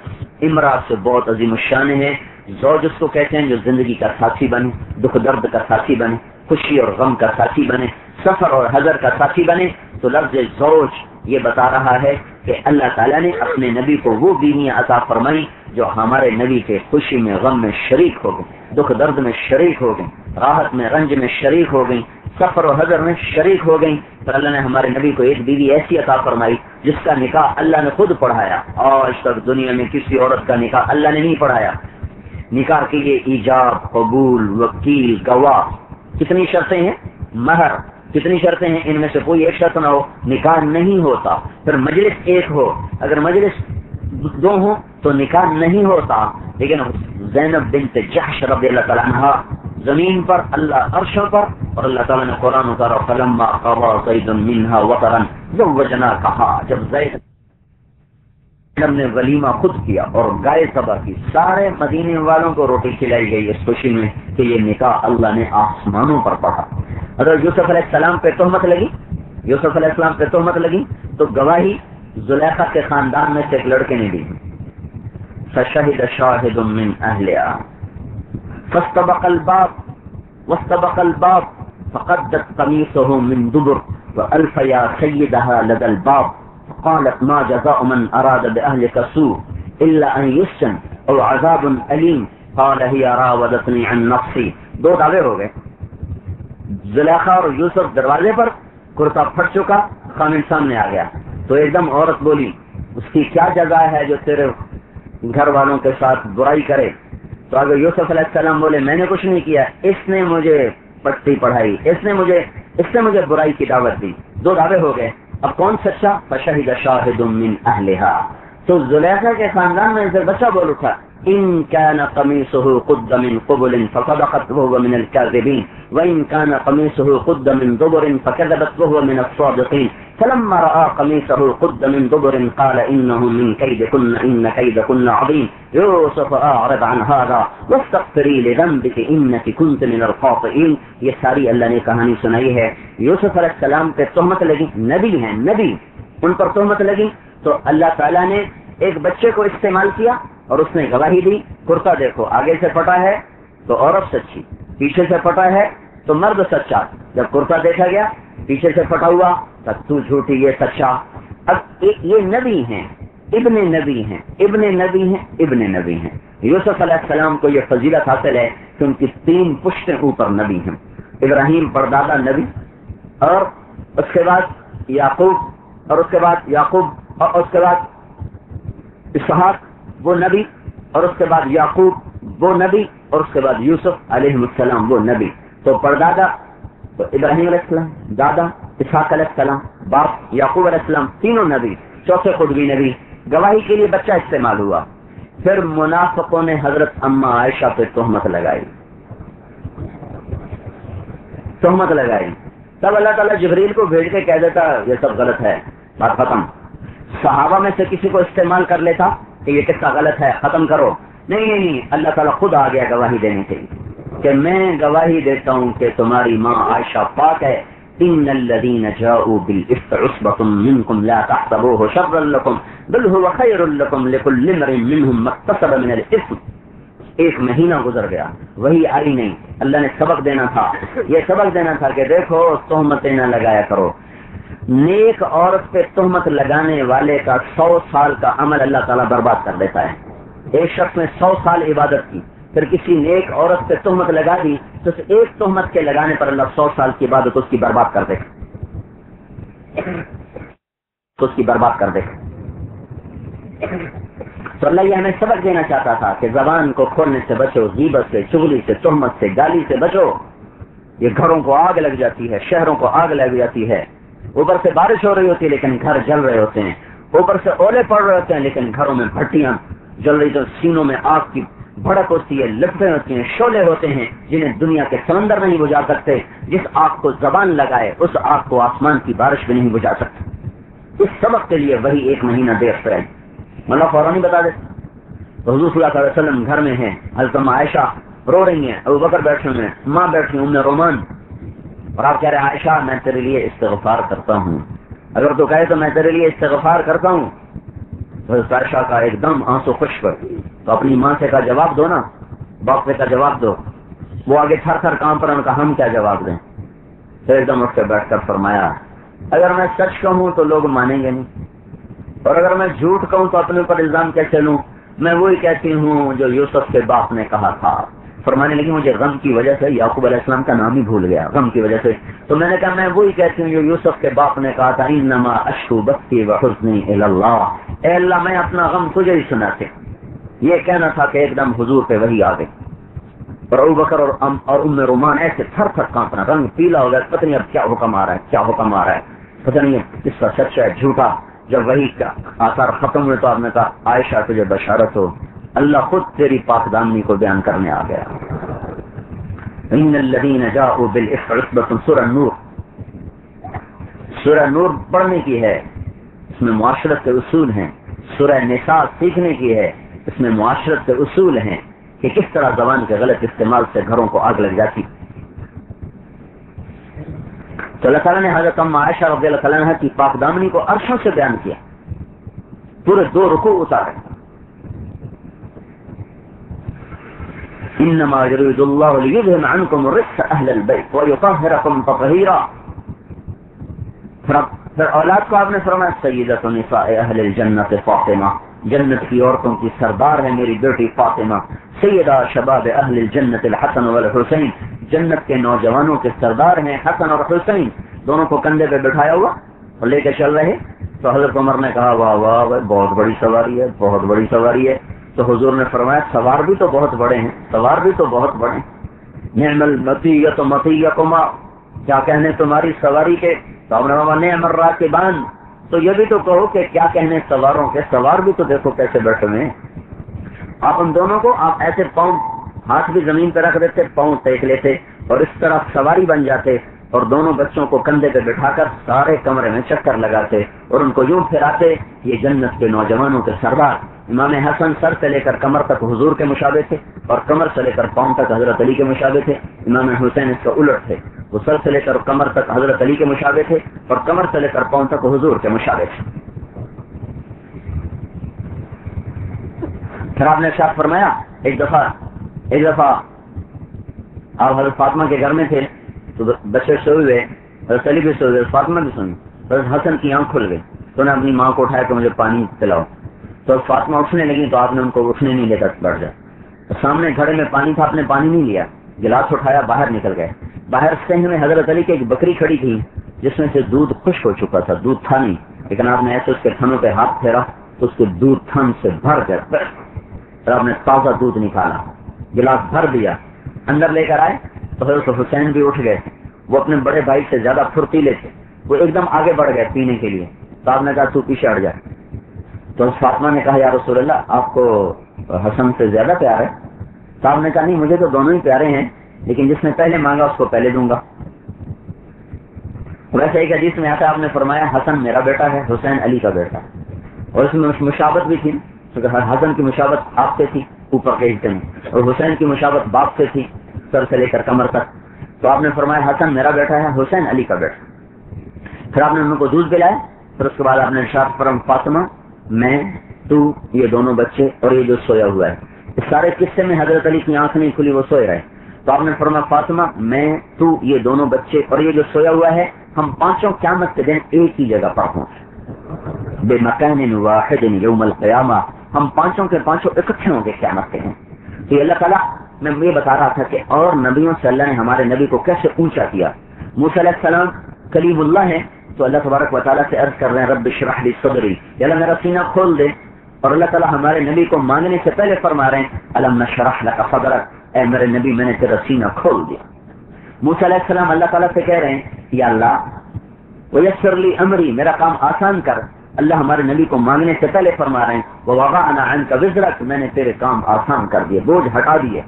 امرأ سے بہت عظیم الشان ہے. زوج اس کو کہتے ہیں جو زندگی کا ساتھی بنے، دکھ درد کا ساتھی بنے، خوشی اور غم کا ساتھی بنے، سفر اور حضر کا ساتھی بنے. تو لفظ زوج یہ بتا رہا ہے کہ اللہ تعالیٰ نے اپنے نبی کو وہ بیویاں عطا فرمائی جو ہمارے نبی کے خوشی میں غم میں شریک ہو گئیں، دکھ درد میں شریک ہو گئیں، راحت میں رنج میں شریک ہو گئیں، سفر و حضر میں شریک ہو گئیں. تو اللہ نے ہمارے نبی کو ایک بیوی ایسی عطا فرمائی جس کا نکاح اللہ نے خود پڑھایا. آج تک دنیا میں کسی عورت کا نکاح اللہ نے نہیں پڑھایا. نکاح کے لیے ایجاب، قبول، وکیل، گواہ، کتنی شرطیں ہیں، مہر، کتنی شرطیں ہیں، ان میں سے کوئی ایک شرط نہ ہو نکاح نہیں ہوتا. پھر مجلس ایک ہو، اگر مجلس دو ہوں تو نکاح نہیں ہوتا. لیکن زینب بنت جحش رضی اللہ تعالیٰ عنہ زمین پر، اللہ عرشوں پر، اور اللہ تعالیٰ نے قرآن اتارا فلما قضى زید منها وطرا زوجناکہا. جب زید نے ولیمہ خود کیا اور گائے ذبح کی، سارے مدینے والوں کو روٹی کھلائی گئی اس خوشی میں کہ یہ نکاح اللہ نے آسمانوں پر پڑھا. اگر یوسف علیہ السلام پہ تہمت لگی تو گواہی زلیخا کے خاندان میں سے ایک لڑکے نے دی. فشہد شاہد من اہلہا واستبق الباب فقدت قمیصه من دبر والف یا سیدها لدى الباب قالت ما جزاء من اراد باهلك سوء الا ان يسجن او عذاب الیم قال هي راودتنی عن نفسی. دو دعوے ہو گئے. زلیخا اور یوسف دروازے پر، کرتا پھٹ چکا، خامن سامنے آ گیا. تو ایک دم عورت بولی اس کی کیا جزا ہے جو تیرے گھر والوں کے ساتھ برائی کرے. تو اگر یوسف علیہ السلام بولے میں نے کچھ نہیں کیا، اس نے مجھے پٹی پڑھائی، اس نے مجھے برائی کی دعوت دی. دو دعوے ہو گئے. اب کون سچا؟ فشہد شاہد من اہلہا. تو زلیخا کے خاندان میں سے بچہ بول اٹھا ان كان قميصه قد من قبل فصدقت وهو من الكاذبين وان كان قميصه قد من دبر فكذبت وهو من الصادقين فلما راى قميصه قد من دبر قال انه من كيدكن ان كيدكن عظيم يوسف اعرض عن هذا واستغفري لذنبك انك كنت من الخاطئين. یہ ساری اللہ نے کہانی سنائی ہے. یوسف علیہ السلام پہ تہمت لگی, نبی ہیں, نبی, ان پر تہمت لگی تو اللہ تعالیٰ نے ایک بچے کو استعمال کیا اور اس نے گواہی دی. کرتا دیکھو, آگے سے پھٹا ہے تو عورت سچی, پیچھے سے پھٹا ہے تو مرد سچا. جب کرتا دیکھا گیا پیچھے سے پھٹا ہوا تب تو جھوٹی یہ سچا. اب یہ نبی ہیں, ابن نبی ہیں, ابن نبی ہیں, ابن نبی ہیں. یوسف علیہ السلام کو یہ فضیلت حاصل ہے کہ ان کی 3 پشتیں اوپر نبی ہیں. ابراہیم پردادا نبی, اور اس کے بعد یعقوب, اور اس کے بعد یعقوب, اور اس کے بعد اسحاق وہ نبی, اور اس کے بعد یعقوب وہ نبی, اور اس کے بعد یوسف علیہ السلام وہ نبی. تو پردادا تو ابراہیم علیہ السلام, دادا اسحاق علیہ السلام, باپ یعقوب علیہ السلام, تینوں نبی, چوتھے خود بھی نبی. گواہی کے لیے بچہ استعمال ہوا. پھر منافقوں نے حضرت اما عائشہ پہ تہمت لگائی, تہمت لگائی. تب اللہ تعالیٰ جبریل کو بھیج کے کہہ دیتا یہ سب غلط ہے, بات ختم. صحابہ میں سے کسی کو استعمال کر لیتا کہ یہ قصہ غلط ہے, ختم کرو. نہیں, اللہ تعالیٰ خود آ گیا گواہی دینے کے لیے کہ میں گواہی دیتا ہوں کہ تمہاری ماں عائشہ پاک ہے. ان الذين جاءوا بالافك عصبة منكم لا تحسبوه شرا لكم بل هو خير لكم لكل امرئ منهم ما اكتسب من الاثم. 1 مہینہ گزر گیا, وہی آئی نہیں. اللہ نے سبق دینا تھا, یہ سبق دینا تھا کہ دیکھو تہمتیں نہ لگایا کرو. نیک عورت پہ تہمت لگانے والے کا 100 سال کا عمل اللہ تعالیٰ برباد کر دیتا ہے. ایک شخص نے 100 سال عبادت کی, پھر کسی نیک عورت پہ تہمت لگا دی تو اس ایک تہمت کے لگانے پر اللہ 100 سال کی عبادت اس کی برباد کر دے, تو اس کی برباد کر دے. تو اللہ یہ ہمیں سبق دینا چاہتا تھا کہ زبان کو کھولنے سے بچو, غیبت سے, چغلی سے, تہمت سے, گالی سے بچو. یہ گھروں کو آگ لگ جاتی ہے, شہروں کو آگ لگ جاتی ہے. اوپر سے بارش ہو رہی ہوتی ہے لیکن گھر جل رہے ہوتے ہیں, اوپر سے اولے پڑ رہے ہوتے ہیں لیکن گھروں میں بھٹیاں جل رہی, تو سینوں میں آگ کی بھڑک ہوتی ہے, لپٹیں ہوتی ہیں, شعلے ہوتے ہیں جنہیں دنیا کے سمندر نہیں بجھا سکتے. جس آگ کو زبان لگائے اس آگ کو آسمان کی بارش بھی نہیں بجھا سکتے. اس سبق کے لیے وہی 1 مہینہ دیر سے آئی. مطلب فوراً ہی بتا دے. حضور صلی اللہ علیہ وسلم گھر میں ہیں, حضرت عائشہ رو رہی ہیں, ابو بکر بیٹھے ہوئے ہیں, ماں بیٹھی ام رومان, اور آپ کہہ رہے ہیں عائشہ میں تیرے لیے استغفار کرتا ہوں. اگر تو کہے تو میں تیرے لیے استغفار کرتا ہوں تو عائشہ کا ایک دم آنسو خشک پر, تو اپنی ماں سے کا جواب دو نا, باپ سے کا جواب دو. وہ آگے تھر تھر کام پر ان کا ہم کیا جواب دیں. پھر ایک دم اٹھ کے بیٹھ کر فرمایا اگر میں سچ کہوں تو لوگ مانیں گے نہیں, اور اگر میں جھوٹ کہوں تو اپنے اوپر الزام کیسے لوں. میں وہی کہتی ہوں جو یوسف کے باپ نے کہا تھا. فرمانے لگی مجھے غم کی وجہ سے یعقوب علیہ السلام کا نام ہی بھول گیا, غم کی وجہ سے. تو میں نے کہا میں وہی کہتی ہوں جو یوسف کے باپ نے کہا تھا انما اشکو بثی وحزنی الی اللہ, اے اللہ میں اپنا غم تجھے ہی سناتے. یہ کہنا تھا کہ ایک دم حضور پہ وہی آ گئی. اور ابو بکر اور ام رومان ایسے تھر تھر کانپنا, رنگ پیلا ہو گیا, پتہ نہیں اب کیا حکم آ رہا ہے, کیا حکم آ رہا ہے, پتہ نہیں اس کا سچا ہے جھوٹا. جب وہی کا آثار ختم ہوئے تو آپ نے کہا عائشہ تجھے بشارت ہو, اللہ خود تیری پاک دامنی کو بیان کرنے آ گیا. ان الذين جاءوا بالافك عصبة, سورہ نور, سورہ نور پڑھنے کی ہے, اس میں معاشرت کے اصول ہیں. سورہ نساء سیکھنے کی ہے, اس میں معاشرت کے اصول ہیں کہ کس طرح زبان کے غلط استعمال سے گھروں کو آگ لگ جاتی. تو اللہ تعالیٰ نے حضرت ام عائشہ رضی اللہ تعالیٰ عنہا کی پاک دامنی کو عرشوں سے بیان کیا, پورے 2 رکوع اتارے. انما يريد الله ليذهب عنكم الرجس اهل البيت ويطهركم تطهيرا. پھر اولاد کو آپ نے فرمایا سیدۃ نساء اہل الجنت فاطمہ, جنت کی عورتوں کی سردار ہے میری بیٹی فاطمہ. سیدہ شباب اہل الجنت الحسن والحسین, جنت کے نوجوانوں کے سردار ہیں حسن اور حسین. دونوں کو کندھے پہ بٹھایا ہوا اور لے کے چل رہے. تو حضرت عمر نے کہا واہ واہ بہت بڑی سواری ہے, بہت بڑی سواری ہے. تو حضور نے فرمایا سوار بھی تو بہت بڑے ہیں, سوار بھی تو بہت بڑے ہیں. نعم المطیۃ مطیۃکما, کیا کہنے تمہاری سواری کے. تو آپ نے فرمایا نعم الراکبان, تو یہ بھی تو کہو کہ کیا کہنے سواروں کے، سوار بھی تو دیکھو کیسے بیٹھے ہوئے ہیں. آپ ان دونوں کو آپ ایسے پاؤں، ہاتھ بھی زمین پہ رکھ دیتے، پاؤں ٹیک لیتے اور اس طرح سواری بن جاتے اور دونوں بچوں کو کندھے پہ بٹھا کر سارے کمرے میں چکر لگاتے اور ان کو یوں پھراتے. یہ جنت کے نوجوانوں کے سردار. امام حسن سر سے لے کر کمر تک حضور کے مشابہ تھے اور کمر سے لے کر پاؤں تک حضرت علی کے مشابہ تھے. امام حسین اس کا الٹ تھے، وہ سر سے لے کر کمر تک حضرت علی کے مشابہ تھے اور کمر سے لے کر پاؤں تک حضور کے مشابہ تھے. پھر آپ نے ارشاد فرمایا ایک دفعہ آپ حضرت فاطمہ کے گھر میں تھے تو بچے سوئے ہوئے، حضرت علی بھی سوئے ہوئے، فاطمہ بھی سوئی. حضرت حسن کی آنکھ کھل گئی تو نے اپنی ماں کو اٹھایا کہ مجھے پانی پلاؤ. تو فاطمہ اٹھنے لگی تو آپ نے ان کو اٹھنے نہیں لے کر بیٹھ جائے. سامنے گھڑے میں پانی تھا، آپ نے پانی نہیں لیا، گلاس اٹھایا، باہر نکل گئے. باہر سنگ میں حضرت علی کی ایک بکری کھڑی تھی جس میں سے دودھ خشک ہو چکا تھا، دودھ تھا نہیں، لیکن آپ نے ایسے اس کے تھنوں پہ ہاتھ پھیرا تو اس کے دودھ تھن سے بھر گئے اور آپ نے تازہ دودھ نکالا، گلاس بھر دیا، اندر لے کر آئے تو حضرت حسین بھی اٹھ گئے. وہ اپنے بڑے بھائی سے زیادہ پھرتیلے تھے، وہ ایک دم آگے بڑھ گئے پینے کے لیے. تو آپ نے کہا تو پیچھے ہٹ جائے. تو فاطمہ نے کہا یا رسول اللہ آپ کو حسن سے زیادہ پیار ہے؟ تو آپ نے کہا نہیں، مجھے تو دونوں ہی پیارے ہیں، لیکن جس نے پہلے مانگا اس کو پہلے دوں گا. ویسے ایک حدیث میں آتا ہے آپ نے فرمایا حسن میرا بیٹا ہے، حسین علی کا بیٹا، اور اس میں مشابت بھی تھی. حسن کی مشابت آپ سے تھی اوپر کے حصے میں اور حسین کی مشابت باپ سے تھی سر سے لے کر کمر تک. تو آپ نے فرمایا حسن میرا بیٹا ہے، حسین علی کا بیٹا. پھر آپ نے ان کو دودھ پلایا. پھر اس کے بعد آپ نے ارشاد فرمایا فاطمہ میں تو یہ دونوں بچے اور یہ جو سویا ہوا ہے. اس سارے قصے میں حضرت علی کی آنکھ نہیں کھلی، وہ سوئے رہے. تو آپ نے فرمایا فاطمہ میں تو یہ دونوں بچے اور یہ جو سویا ہوا ہے ہم پانچوں قیامت کے دن ایک ہی جگہ پر ہوں بے مکان واحد یوم القیامہ. ہم پانچوں کے پانچوں اکٹھے ہوں گے قیامت کے دن. تو یہ اللہ تعالیٰ میں یہ بتا رہا تھا کہ اور نبیوں سے اللہ نے ہمارے نبی کو کیسے اونچا کیا. موسیٰ علیہ السلام کلیم اللہ ہے تو اللہ تبارک و تعالیٰ سے عرض کر رہے ہیں رب اشرح لی صدری، یا اللہ میرا سینہ کھول دے. اور اللہ تعالیٰ ہمارے نبی کو مانگنے سے پہلے فرما رہے ہیں الم نشرح لک صدرک، اے میرے نبی میں نے تیرا سینہ کھول دیا. موسیٰ علیہ السلام اللہ تعالیٰ سے کہہ رہے ہیں یا اللہ ویسر لی امری، میرا کام آسان کر. اللہ ہمارے نبی کو مانگنے سے پہلے فرما رہے ہیں ووضعنا عنک وزرک، میں نے تیرے کام آسان کر دیے، بوجھ ہٹا دیے.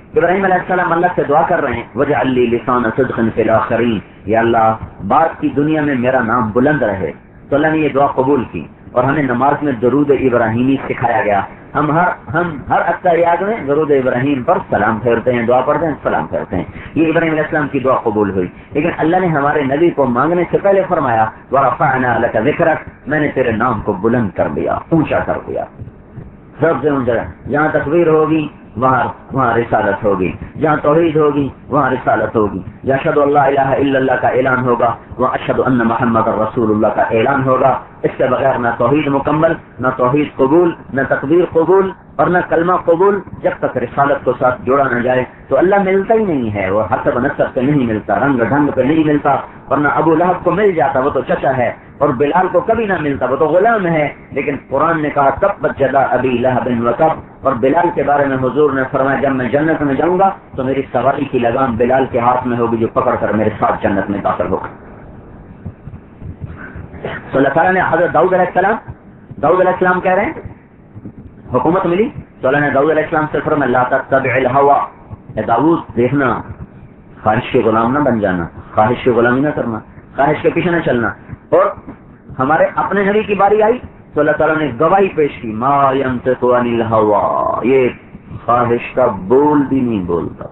ابراہیم علیہ السلام اللہ سے دعا کر رہے ہیں وجعل لی لسان صدق فی الاخرین، یا اللہ بات کی دنیا میں میرا نام بلند رہے. تو اللہ نے یہ دعا قبول کی اور ہمیں نماز میں درود ابراہیمی سکھایا گیا. ہم ہر اتحیات میں درود ابراہیم پر سلام پھیرتے ہیں، دعا پڑھتے ہیں، سلام پھیرتے ہیں. یہ ابراہیم علیہ السلام کی دعا قبول ہوئی. لیکن اللہ نے ہمارے نبی کو مانگنے سے پہلے فرمایا ورفعنا لک ذکرک، میں نے تیرے نام کو بلند کر دیا، اونچا کر دیا. سب سے اونچا، جہاں تکبیر ہوگی وہاں رسالت ہوگی، جہاں توحید ہوگی وہاں رسالت ہوگی، جہاں اشہد ان لا الہ الا اللہ کا اعلان ہوگا وہاں اشہد ان محمد رسول اللہ کا اعلان ہوگا. اس کے بغیر نہ توحید مکمل، نہ توحید قبول، نہ تکبیر قبول اور نہ کلمہ قبول. جب تک رسالت کو ساتھ جوڑا نہ جائے تو اللہ ملتا ہی نہیں ہے. وہ حسب نسب پہ نہیں ملتا، رنگ ڈھنگ پہ نہیں ملتا. ورنہ ابو لہب کو مل جاتا، وہ تو چچا ہے، اور بلال کو کبھی نہ ملتا، وہ تو غلام ہے. لیکن قرآن نے کہا تبت یدا ابی لہب وتب، اور بلال کے بارے میں حضور نے فرمایا جب میں جنت میں جاؤں گا تو میری سواری کی لگام بلال کے ہاتھ میں ہوگی جو پکڑ کر میرے ساتھ جنت میں داخل ہوگا. تو اللہ تعالیٰ نے حضرت داؤد علیہ السلام کہہ رہے ہیں حکومت ملی تو اللہ نے داؤد علیہ السلام سے فرمایا لا تتبع الہوا، اے داؤد دیکھنا خواہش کے غلام نہ بن جانا، خواہش کی غلامی نہ کرنا، خواہش کے پیچھے نہ چلنا. اور ہمارے اپنے نبی کی باری آئی تو اللہ تعالیٰ نے گواہی پیش کی ما ینطق عن الہوا، یہ خواہش کا بول بھی نہیں بولتا.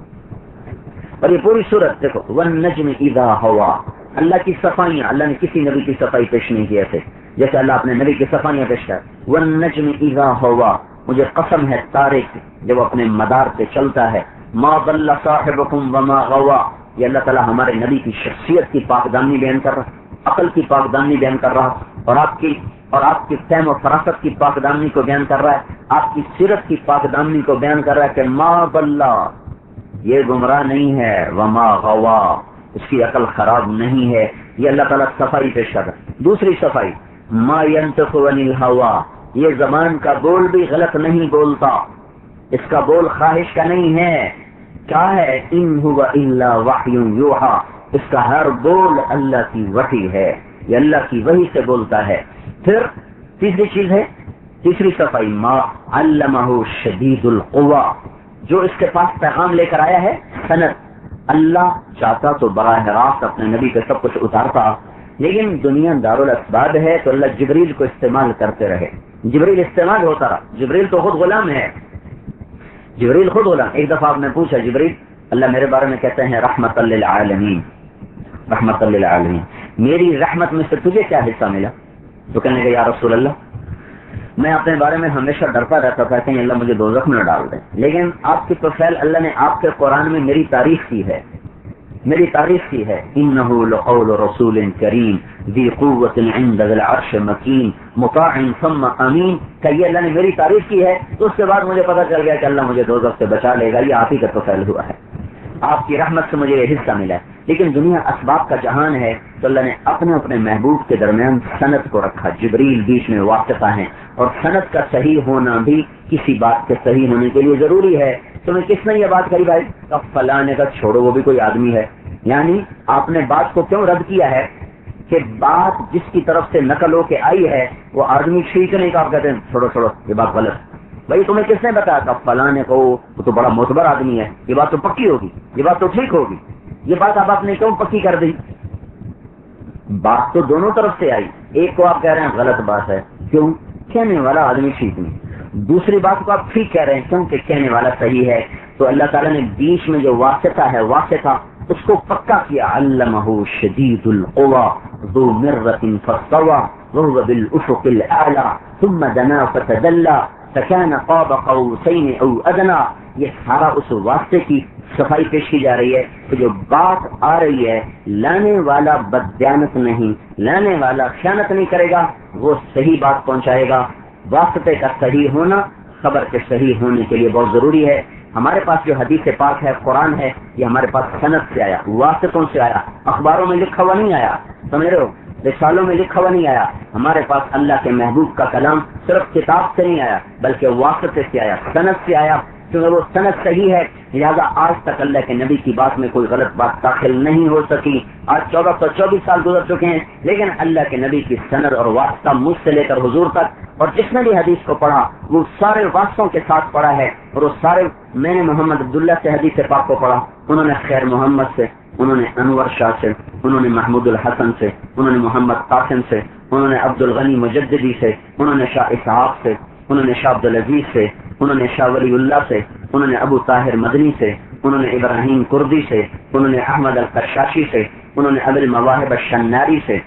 اور یہ پوری صورت دیکھو والنجم اذا ہوا، اللہ کی صفائیاں، اللہ نے کسی نبی کی صفائی پیش نہیں کی ایسے جیسے اللہ اپنے نبی کی صفائیاں پیش کر. والنجم اذا ہوا، مجھے قسم ہے تارے کی جب اپنے مدار پہ چلتا ہے. ما ضل صاحبکم وما غوا، یہ اللہ تعالیٰ ہمارے نبی کی شخصیت کی پاکدامنی بیان کر رہا، عقل کی پاکدامنی بیان کر رہا، اور آپ کی فہم و فراست کی پاکدامنی کو بیان کر رہا ہے، آپ کی سیرت کی پاکدامنی کو بیان کر رہا ہے کہ ما ضل، یہ گمراہ نہیں ہے، وما غوا، اس کی عقل خراب نہیں ہے. یہ اللہ تعالیٰ صفائی پیش کر رہا ہے. دوسری صفائی ما ینطق عن الہوا، یہ زبان کا بول بھی غلط نہیں بولتا، اس کا بول خواہش کا نہیں ہے. کیا ہے ان هو الا وحی یوحی، اس کا ہر بول اللہ کی وحی ہے، یہ اللہ کی وحی سے بولتا ہے. پھر تیسری چیز ہے، تیسری صفائی، ما علمہ شدید القوا، جو اس کے پاس پیغام لے کر آیا ہے سند۔ اللہ چاہتا تو براہ راست اپنے نبی پہ سب کچھ اتارتا، لیکن دنیا دارالاسباب ہے تو اللہ جبریل کو استعمال کرتے رہے، جبریل استعمال ہوتا رہا۔ جبریل تو خود غلام ہے، جبریل خود غلام۔ ایک دفعہ آپ نے پوچھا جبریل اللہ میرے بارے میں کہتے ہیں رحمت للعالمین، رحمت للعالمین، میری رحمت میں سے تجھے کیا حصہ ملا؟ تو کہنے لگا یا رسول اللہ میں اپنے بارے میں ہمیشہ ڈرتا رہتا تھا کہ اللہ مجھے دوزخ میں ڈال دے، لیکن آپ کی توفیل اللہ نے آپ کے قرآن میں میری تعریف کی ہے، میری تعریف کی ہے، انہ لقول رسول کریم ذی قوت عند ذی العرش مکین مطاع ثم امین، کہ یہ اللہ نے میری تعریف کی ہے، تو اس کے بعد مجھے پتا چل گیا کہ اللہ مجھے دوزخ سے بچا لے گا، یہ آپ ہی کا توفیل ہوا ہے، آپ کی رحمت سے مجھے یہ حصہ ملا ہے۔ لیکن دنیا اسباب کا جہان ہے تو اللہ نے اپنے اپنے محبوب کے درمیان سند کو رکھا، جبریل بیچ میں واسطہ ہیں، اور سند کا صحیح ہونا بھی کسی بات کے صحیح ہونے کے لیے ضروری ہے۔ تمہیں کس نے یہ بات کہی بھائی؟ اب فلاں نے کہا چھوڑو وہ بھی کوئی آدمی ہے، یعنی آپ نے بات کو کیوں رد کیا ہے کہ بات جس کی طرف سے نقل ہو کے آئی ہے وہ آدمی ٹھیک نہیں کہا، آپ کہتے ہیں چھوڑو چھوڑو یہ بات غلط۔ بھائی تمہیں کس نے بتایا تھا؟ فلاں نے کہو وہ تو بڑا معتبر آدمی ہے، یہ بات تو پکی ہوگی، یہ بات تو ٹھیک ہوگی، یہ بات اب آپ نے کیوں پکی کر دی؟ بات تو دونوں طرف سے آئی، ایک کو آپ کہہ رہے ہیں غلط بات ہے، کیوں؟ کہنے والا آدمی ٹھیک نہیں، دوسری بات کو آپ ٹھیک کہہ رہے ہیں کیونکہ کہنے والا صحیح ہے۔ تو اللہ تعالیٰ نے بیچ میں جو واسطہ ہے واسطہ اس کو پکا کیا، علمہ شدید القوا ذو مرۃ فاستوى وهو بالافق الاعلى ثم دنا فتدلى فكان قاب قوسين او ادنى۔ یہ سارا اس واسطے کی صفائی پیش کی جا رہی ہے کہ جو بات آ رہی ہے لانے والا بددیانت نہیں، لانے والا خیانت نہیں کرے گا، وہ صحیح بات پہنچائے گا۔ واسطے کا صحیح ہونا خبر کے صحیح ہونے کے لیے بہت ضروری ہے۔ ہمارے پاس جو حدیث پاک ہے قرآن ہے، یہ ہمارے پاس سند سے آیا، واسطوں سے آیا، اخباروں میں لکھا ہوا نہیں آیا، سمجھ رہے ہو، رسالوں میں لکھا ہوا نہیں آیا۔ ہمارے پاس اللہ کے محبوب کا کلام صرف کتاب سے نہیں آیا بلکہ واسطے سے آیا، سند سے آیا، کیونکہ وہ سند صحیح ہے، لہٰذا آج تک اللہ کے نبی کی بات میں کوئی غلط بات داخل نہیں ہو سکی۔ آج 1424 سال گزر چکے ہیں، لیکن اللہ کے نبی کی سند اور واسطہ مجھ سے لے کر حضور تک، اور جس نے بھی حدیث کو پڑھا وہ سارے واسطوں کے ساتھ پڑھا ہے، اور وہ سارے، میں نے محمد عبداللہ سے حدیث پاک کو پڑھا، انہوں نے خیر محمد سے، انہوں نے انور شاہ سے، انہوں نے محمود الحسن سے، انہوں نے محمد قاسم سے، انہوں نے عبد الغنی مجددی سے، انہوں نے شاہ اسحاق سے، انہوں نے شاہ عبد العزیز سے، انہوں نے شاہ ولی اللہ سے، انہوں نے ابو طاہر مدنی سے، انہوں نے ابراہیم کردی سے، انہوں نے احمد القشاشی سے، انہوں نے ابو المواہب الشناری سے،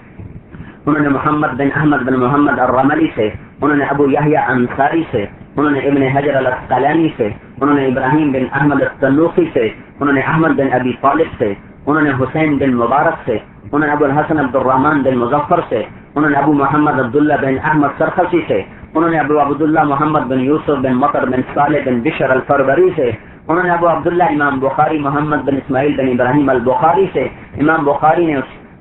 انہوں نے محمد بن احمد بن محمد الرملی سے، انہوں نے ابو یحییٰ انصاری سے، انہوں نے ابن حجر الاسقلانی سے، انہوں نے ابراہیم بن احمد التنوخی سے، انہوں نے احمد بن ابی طالب سے، انہوں نے حسین بن مبارک سے، انہوں نے ابو الحسن عبد الرحمن بن مظفر سے، انہوں نے ابو محمد عبداللہ بن احمد سرخسی سے، انہوں نے ابو عبداللہ محمد بن یوسف بن مطر بن صالح بن بشر الفربری سے، انہوں نے ابو عبداللہ امام بخاری محمد بن اسماعیل بن ابراہیم البخاری سے۔ امام بخاری نے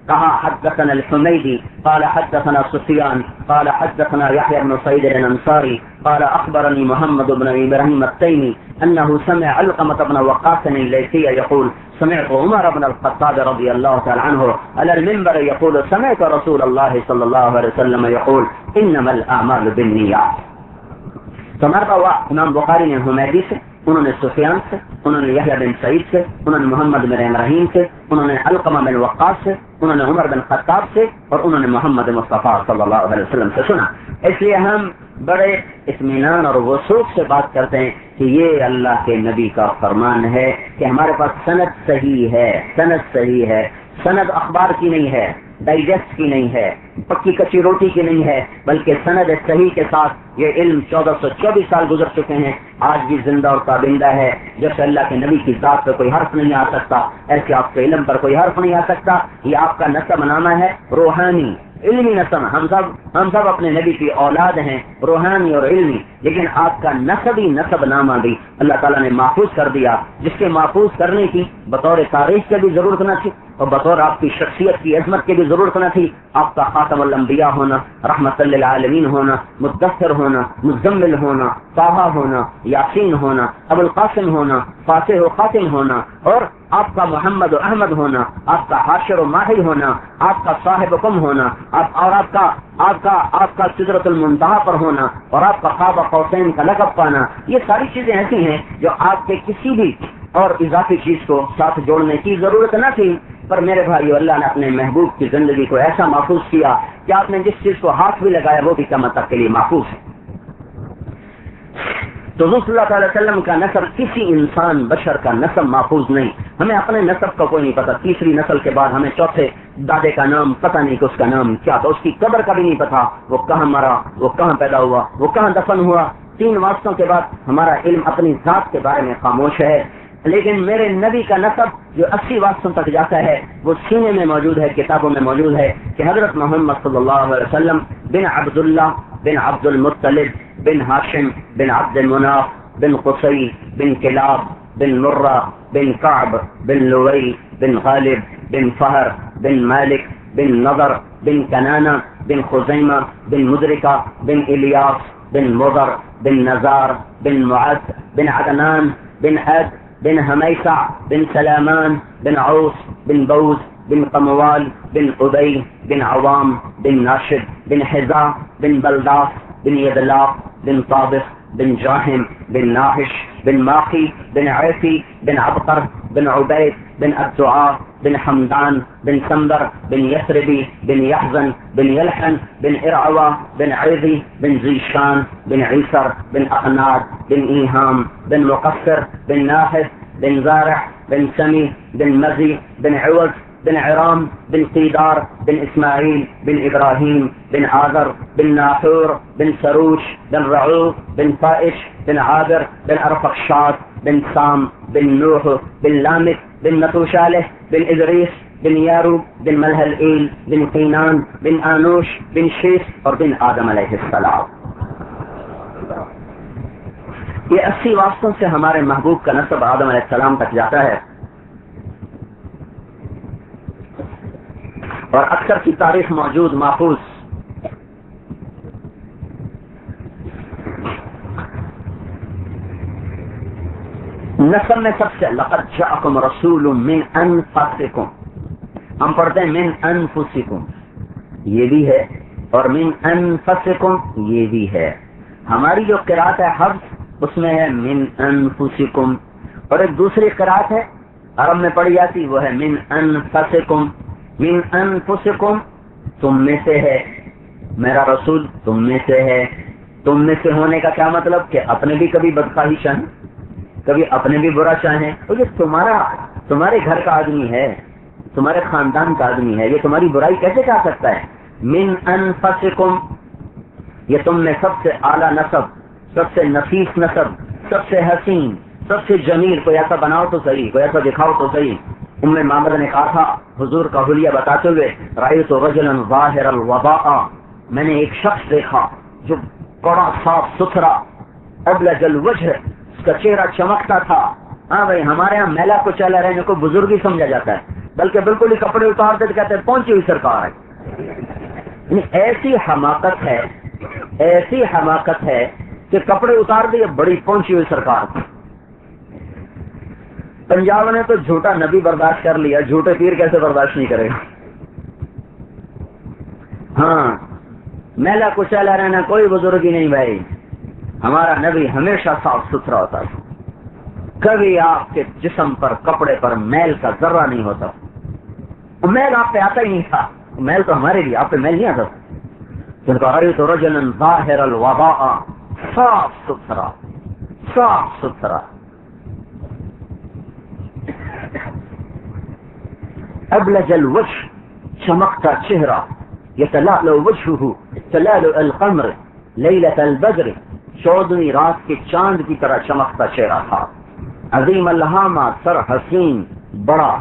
کہا حدثنا الحمیدی قال حدثنا سفیان قال حدثنا یحییٰ بن سعید الانصاری قال اخبرنی محمد بن ابراہیم التیمی انه سمع علقمة بن وقاص الليثي يقول سمعت عمر بن الخطاب رضی اللہ تعالی عنہ على المنبر يقول سمعت رسول الله صلی اللہ علیہ وسلم يقول انما الاعمال بالنیات۔ تو مرتبہ ہوا امام بخاری نے حمیدی سے، انہوں نے سفیان سے، انہوں نے یحییٰ بن سعید سے، انہوں نے محمد بن ابراہیم سے، انہوں نے علقمہ بن وقاص سے، انہوں نے عمر بن خطاب سے، اور انہوں نے محمد مصطفیٰ صلی اللہ علیہ وسلم سے سنا۔ اس لیے ہم بڑے اطمینان اور وثوق سے بات کرتے ہیں کہ یہ اللہ کے نبی کا فرمان ہے کہ ہمارے پاس سند صحیح ہے، سند صحیح ہے، سند اخبار کی نہیں ہے، ڈائجسٹ کی نہیں ہے، پکی کچی روٹی کی نہیں ہے، بلکہ سند صحیح کے ساتھ یہ علم 1424 سال گزر چکے ہیں، آج بھی زندہ اور تابندہ ہے۔ جیسے اللہ کے نبی کی ذات پہ کوئی حرف نہیں آ سکتا، ایسے آپ کے علم پر کوئی حرف نہیں آ سکتا۔ یہ آپ کا نسب نامہ ہے روحانی علمی نسب، ہم سب اپنے نبی کی اولاد ہیں، روحانی اور علمی، لیکن آپ کا نسبی نسب نامہ بھی اللہ تعالیٰ نے محفوظ کر دیا، جس کے محفوظ کرنے کی بطور تاریخ کی بھی ضرورت نہ تھی۔ اور بطور آپ کی شخصیت کی عظمت کی بھی ضرورت نہ تھی. آپ کا خاتم الانبیاء ہونا، رحمت للعالمین ہونا، مدثر ہونا، مزمل ہونا، طٰہٰ ہونا، یاسین ہونا، ابو القاسم ہونا، فاتح و خاتم ہونا، اور آپ کا محمد و احمد ہونا، آپ کا حاشر و ماہی ہونا، آپ کا صاحب کم ہونا، آپ کا سدرۃ المنتہا پر ہونا، اور آپ کا قاب قوسین کا لقب پانا، یہ ساری چیزیں ایسی ہیں جو آپ کے کسی بھی اور اضافی چیز کو ساتھ جوڑنے کی ضرورت نہ تھی. پر میرے بھائی، اللہ نے اپنے محبوب کی زندگی کو ایسا محفوظ کیا کہ آپ نے جس چیز کو ہاتھ بھی لگایا وہ بھی قیامت تک کے لیے محفوظ ہے. تو حضور صلی اللہ علیہ وسلم کا نسب کسی انسان بشر کا نسب محفوظ نہیں. ہمیں اپنے نسب کا کوئی نہیں پتا. تیسری نسل کے بعد ہمیں چوتھے دادے کا نام پتہ نہیں کہ اس کا نام کیا تھا، اس کی قبر کا بھی نہیں پتا، وہ کہاں مرا، وہ کہاں پیدا ہوا، وہ کہاں دفن ہوا. 3 واسطوں کے بعد ہمارا علم اپنی ذات کے بارے میں خاموش ہے. لیکن میرے نبی کا نسب جو 80 واسطوں تک جاتا ہے وہ سینے میں موجود ہے، کتابوں میں موجود ہے کہ حضرت محمد صلی اللہ علیہ وسلم بن عبداللہ بن عبد المطلب بن ہاشم بن عبد مناف بن قصی بن کلاب بن مرہ بن کعب بن لوئی بن غالب بن فہر بن مالک بن نضر بن کنانہ بن خزیمہ بن مدرکہ بن الیاس بن مضر بن نزار بن معد بن عدنان بن عد بن حمیسع بن سلامان بن عوس بن بوز بن قموال بن ابی بن عوام بن ناشد بن حذا بن بلداس بن یدلاق بن طابخ بن جاہم بن ناحش بن ماخی بن عیفی بن عبقر بن عبید بن الدعاء بن حمدان بن سمبر بن یثربی بن یحزن بن یلحن بن ارعوى بن عیضی بن زیشان بن عیسر بن اقناد بن ایہام بن مقصر بن ناحس بن زارع بن سمی بن مزی بن عوض بن عرام بن قیدار بن اسماعیل بن ابراہیم بن آذر بن ناحور بن سروش بن رعوف بن فائش بن عابر بن ارفخشاد بن سام بن نوح بن لامک بن نتوشالح بن ادریس بن یاروب بن ملہلئیل بن قینان بن آنوش بن شیس اور بن آدم علیہ السلام. یہ 80 واسطوں سے ہمارے محبوب کا نسب آدم علیہ السلام تک جاتا ہے. اور اکثر کی تاریخ موجود محفوظ. نسب میں سب سے لقد جاءکم رسول من انفسکم، ہم پڑھتے ہیں من انفسکم، یہ بھی ہے، اور من انفسکم یہ بھی ہے. ہماری جو قرات ہے حفظ اس میں ہے من انفسکم، اور ایک دوسری قرات ہے عرب میں پڑھی جاتی وہ ہے من انفسکم. من انفسکم تم میں سے ہے، میرا رسول تم میں سے ہے. تم میں سے ہونے کا کیا مطلب کہ اپنے بھی کبھی بدخواہی چاہیں، کبھی اپنے بھی برا چاہیں. یہ تمہارے گھر کا آدمی ہے، تمہارے خاندان کا آدمی ہے، یہ تمہاری برائی کیسے کہہ سکتا ہے؟ من انفسکم، یہ تم میں سب سے اعلیٰ نسب، سب سے نفیس نسب، سب سے حسین، سب سے جمیل. کوئی ایسا بناؤ تو صحیح، کوئی ایسا دکھاؤ تو صحیح. معبد نے کہا تھا حضور کا حلیہ بتاتے ہوئے، رأیت رجلا ظاہر الوضاء، میں نے ایک شخص دیکھا جو بڑا صاف ستھرا، ابلج الوجہ، اس کا چہرہ چمکتا تھا. ہاں بھائی، ہمارے ہاں میلا کو چلا رہنے کو بزرگ ہی سمجھا جاتا ہے، بلکہ بالکل ہی کپڑے اتار دیتے کہتے ہیں پہنچی ہوئی سرکار ہے. یعنی ایسی حماقت ہے کہ کپڑے اتار دیے، بڑی پہنچی ہوئی سرکار. پنجاب نے تو جھوٹا نبی برداشت کر لیا، جھوٹے پیر کیسے برداشت نہیں کرے گا؟ ہاں، میلا کچلا رہنا کوئی بزرگ ہی نہیں بھائی. ہمارا نبی ہمیشہ صاف ستھرا ہوتا ہے، کبھی آپ کے جسم پر کپڑے پر میل کا ذرہ نہیں ہوتا. میل آپ پہ آتا ہی نہیں تھا، میل تو ہمارے لیے، آپ پہ میل نہیں آتا. تو رجلا ظاہر الوضاء، صاف ستھرا. ابلج الوجه، چمکتا چہرہ. یتلألؤ وجهه تلألؤ القمر لیلة البدر، 14ویں رات کے چاند کی طرح چمکتا چہرہ تھا. عظیم الہامہ، سر حسین بڑا.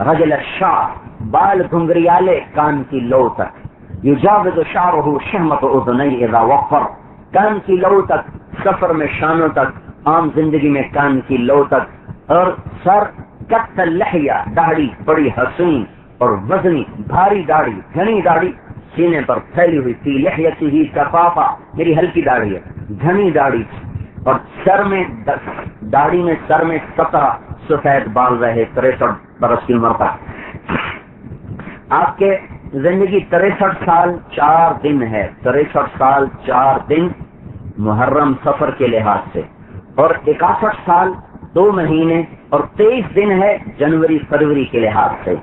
رجل الشعر، بال گھنگریالے کان کی لو تک. یجاوز شعره شہمة اذنی اذا وفر، کان کی لو تک، سفر میں شانوں تک، عام زندگی میں کان کی لو تک. اور سر کت اللحیہ، داڑھی بڑی حسین اور وزنی بھاری داڑھی، گھنی داڑھی سینے پر پھیلی ہوئی تھی، لحیتہ کفافا، میری ہلکی داڑھی ہے، گھنی داڑھی، اور سر میں داڑھی میں سر میں 17 سفید بال رہے 63 برس کی عمر پر. آپ کے زندگی 63 سال 4 دن ہے، 63 سال 4 دن محرم سفر کے لحاظ سے، اور 61 سال 2 مہینے اور 23 دن ہے جنوری فروری کے لحاظ سے،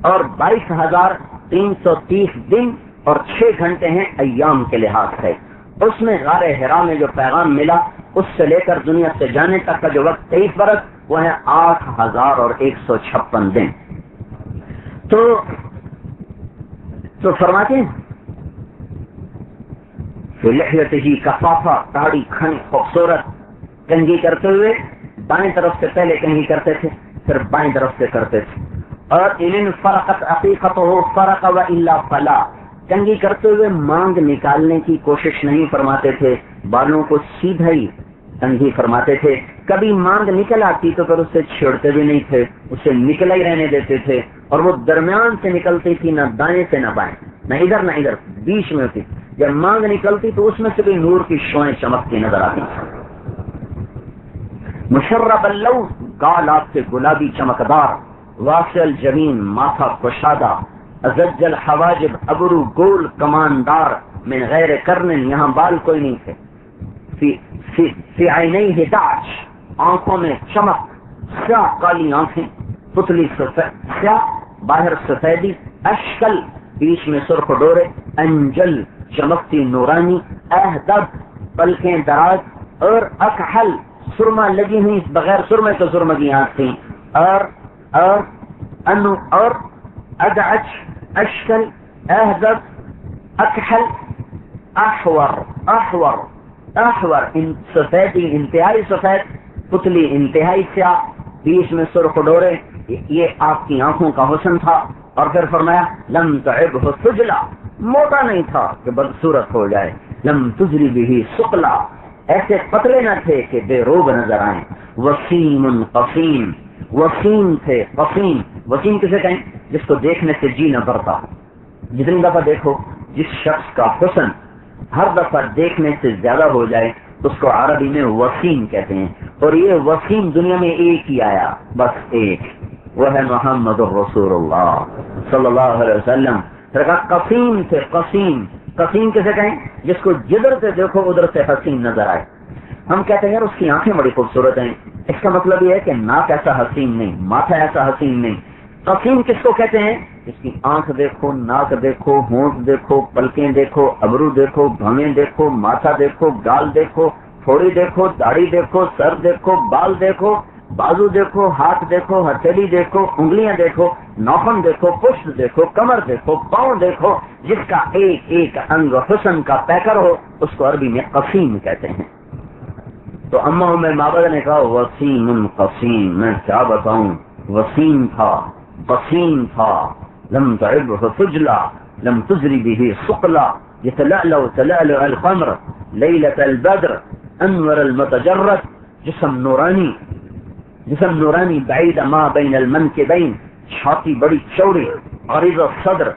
اور 22,330 دن اور 6 گھنٹے ہیں ایام کے لحاظ سے. اس میں غار حرا میں جو پیغام ملا اس سے لے کر دنیا سے جانے تک کا جو وقت 23 برس، وہ ہے 8,156 دن. تو فرماتے ہیں لحیتہ کفافا، داڑھی گھنی خوبصورت، کنگھی کرتے ہوئے دائیں طرف سے پہلے کنگھی کرتے تھے، پھر بائیں طرف سے کرتے تھے. اور ان فرقت عقیقتہ فرق و الا فلا، کنگھی کرتے ہوئے مانگ نکالنے کی کوشش نہیں فرماتے تھے، بالوں کو سیدھا ہی کنگھی فرماتے تھے. کبھی مانگ نکل آتی تو پھر اسے چھیڑتے بھی نہیں تھے، اسے نکلا ہی رہنے دیتے تھے، اور وہ درمیان سے نکلتی تھی، نہ دائیں سے نہ بائیں، نہ ادھر نہ ادھر، بیچ میں ہوتی. جب مانگ نکلتی تو اس میں سے بھی نور کی شعائیں چمکتی نظر آتی. مشرب اللون، گال آپ سے گلابی چمکدار، واسع الجبین، ماتھا کشادہ، ازج الحواجب، ابرو گول کماندار، من غیر کرن، یہاں بال کوئی نہیں تھے. فی عینیہ داج، آنکھوں میں چمک، سیاہ کالی آنکھیں، پتلی سیاہ، باہر سفیدی، اشکل، بیچ میں سرخ ڈورے، انجل، چمکتی نورانی، اہدب، پلکیں دراز، اور اکحل، سرما لگی ہوئی بغیر سرمے تو سرمگی آنکھ تھی، اور ادعج، اشکل، اہدب، اکحل، احور، سفیدی انتہائی سفید، پتلی انتہائی سیاہ، بیچ میں سرخ ڈورے. یہ آپ کی آنکھوں کا حسن تھا. اور پھر فرمایا لم تعبہ سجلا، موٹا نہیں تھا کہ بدصورت ہو جائے، لم تجری بھی سقلا، ایسے پتلے نہ تھے کہ بے روب نظر آئیں. وسیم قسیم، وسیم تھے، قسیم. وسیم کسے کہیں؟ جس کو دیکھنے سے جی نہ بھرتا. جتنی دفعہ دیکھو جس شخص کا حسن ہر دفعہ دیکھنے سے زیادہ ہو جائے اس کو عربی میں وسیم کہتے ہیں. اور یہ وسیم دنیا میں ایک ہی آیا، بس ایک، وہ ہے محمد الرسول اللہ صلی اللہ علیہ وسلم. قسیم تھے، قسیم. قسیم کسے کہیں؟ جس کو جدھر سے دیکھو ادھر سے حسین نظر آئے. ہم کہتے ہیں یار اس کی آنکھیں بڑی خوبصورت ہیں، اس کا مطلب یہ ہے کہ ناک ایسا حسین نہیں، ماتھا ایسا حسین نہیں. قسیم کس کو کہتے ہیں؟ اس کی آنکھ دیکھو، ناک دیکھو، ہونٹ دیکھو، پلکیں دیکھو، ابرو دیکھو، بھویں دیکھو، ماتھا دیکھو، گال دیکھو، تھوڑی دیکھو، داڑھی دیکھو، سر دیکھو، بال دیکھو، بازو دیکھو، ہاتھ دیکھو، ہتھیلی دیکھو، انگلیاں دیکھو، ناخن دیکھو، پشت دیکھو، کمر دیکھو، پاؤں دیکھو. جس کا ایک ایک انگ حسن کا پیکر ہو اس کو عربی میں قسیم کہتے ہیں. تو اما معبد نے کہا وسیم قسیم، میں کیا بتاؤں، وسیم تھا، قسیم تھا. لم تعبہ سجلا، لم تجری به سقلا، يتلألأ تلألؤ القمر ليلة البدر، انور المتجرد، جسم نورانی، بعید ما بین المنکبین، چھاتی بڑی چوڑی، عریض الصدر،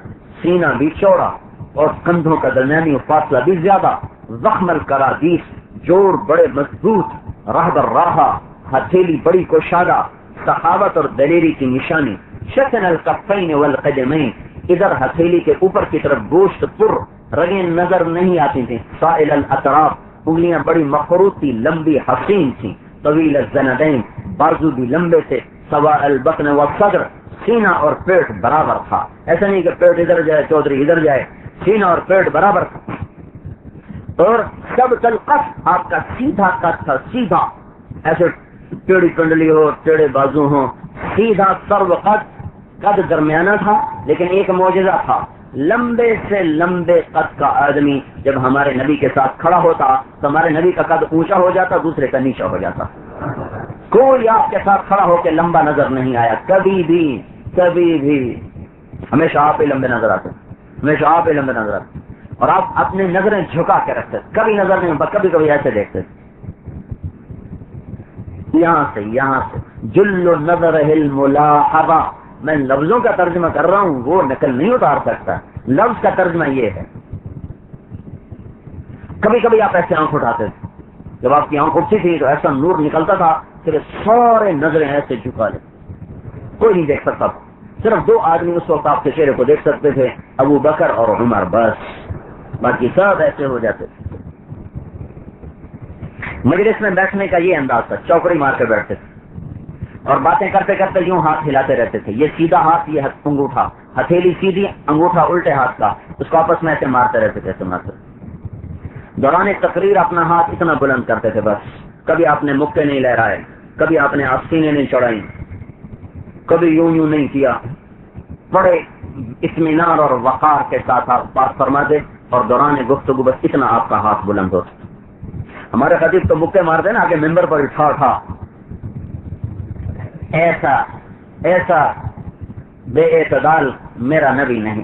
سینہ بھی چوڑا اور کندھوں کا درمیانی فاصلہ بھی زیادہ، زخم الکرادیس، جوڑ بڑے مضبوط، راہ راہا، ہتھیلی بڑی کشادہ، سخاوت اور دلیری کی نشانی، شکن الکفین والقدمین، ادھر ہتھیلی کے اوپر کی طرف گوشت پر، رگیں نظر نہیں آتی تھیں، سائل الاطراف، انگلیاں بڑی مخروط تھی، لمبی حسین تھی، طویل الزندین، بازو بھی لمبے تھے، سواء البطن والصدر، سینہ اور پیٹ برابر تھا. ایسا نہیں کہ پیٹ ادھر جائے چودھری ادھر جائے، سینہ اور پیٹ برابر تھا. اور سب تلقف، آپ کا سیدھا قد تھا، سیدھا، ایسے ٹیڑھی کنڈلی ہو، ٹیڑھے بازو ہوں، سیدھا سرو قد درمیانہ تھا. لیکن ایک معجزہ تھا، لمبے سے لمبے قد کا آدمی جب ہمارے نبی کے ساتھ کھڑا ہوتا تو ہمارے نبی کا قد اونچا ہو جاتا، دوسرے کا نیچا ہو جاتا. کوئی آپ کے ساتھ کھڑا ہو کے لمبا نظر نہیں آیا کبھی بھی. ہمیشہ آپ ہی لمبے نظر آتے، ہمیشہ آپ ہی لمبے نظر آتے. اور آپ اپنی نظریں جھکا کے رکھتے، کبھی نظر نہیں، کبھی ایسے دیکھتے، یہاں سے جل نظر الملاحظہ، میں لفظوں کا ترجمہ کر رہا ہوں، وہ نقل نہیں اتار سکتا. لفظ کا ترجمہ یہ ہے. کبھی کبھی آپ ایسے آنکھ اٹھاتے تھے، جب آپ کی آنکھ اٹھتی تھی تو ایسا نور نکلتا تھا کہ سارے نظریں ایسے جھکا لے، کوئی نہیں دیکھ سکتا. صرف 2 آدمی اس وقت آپ کے چہرے کو دیکھ سکتے تھے، ابو بکر اور عمر، بس باقی سب ایسے ہو جاتے تھے. مجلس میں بیٹھنے کا یہ انداز تھا، چوکڑی مار کے بیٹھتے تھے اور باتیں کرتے کرتے یوں ہاتھ ہلاتے رہتے تھے. یہ سیدھا ہاتھ، یہ انگوٹھا، ہتھیلی سیدھی، انگوٹھا الٹے ہاتھ کا، اس کو آپس میں ایسے مارتے رہتے تھے، ایسے مارتے. دوران تقریر اپنا ہاتھ اتنا بلند کرتے تھے، بس کبھی آپ نے مکے نہیں لہرائے، کبھی آپ نے آستینیں نہیں چڑھائی، کبھی یوں نہیں کیا. بڑے اطمینان اور وقار کے ساتھ آپ بات فرماتے اور دوران گفتگو بس اتنا آپ کا ہاتھ بلند ہوتا. ہمارے خطیب تو مکے مارتے نا، آگے ممبر پر اٹھا ایسا ایسا بے اعتدال میرا نبی نہیں.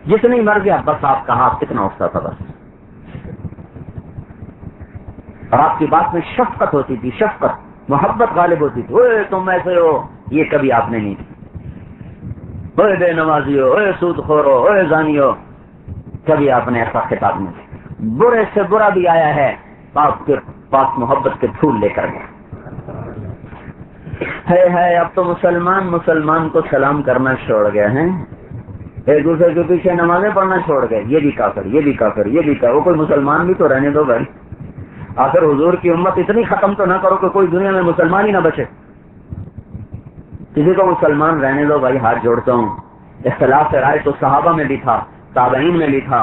جتنی مر گیا بس آپ کا ہاتھ کتنا اٹھتا تھا بس. اور آپ کی بات میں شفقت ہوتی تھی، شفقت، محبت غالب ہوتی تھی. اوے تم ایسے ہو، یہ کبھی آپ نے نہیں. اوے بے نمازی ہو، اوے سود خور ہو، اوے زانی ہو، کبھی آپ نے ایسا خطاب نہیں. برے سے برا بھی آیا ہے، آپ کے پاس محبت کے پھول لے کر گئے. ہے اب تو مسلمان کو سلام کرنا چھوڑ گئے ہیں، ایک دوسرے کے پیچھے نمازیں پڑھنا چھوڑ گئے. یہ بھی کافر، یہ بھی کافر، یہ بھی کافر. وہ کوئی مسلمان بھی تو رہنے دو بھائی. آخر حضور کی امت اتنی ختم تو نہ کرو کہ کوئی دنیا میں مسلمان ہی نہ بچے. کسی کو مسلمان رہنے دو بھائی، ہاتھ جوڑتا ہوں. اختلاف رائے تو صحابہ میں بھی تھا، تابعین میں بھی تھا.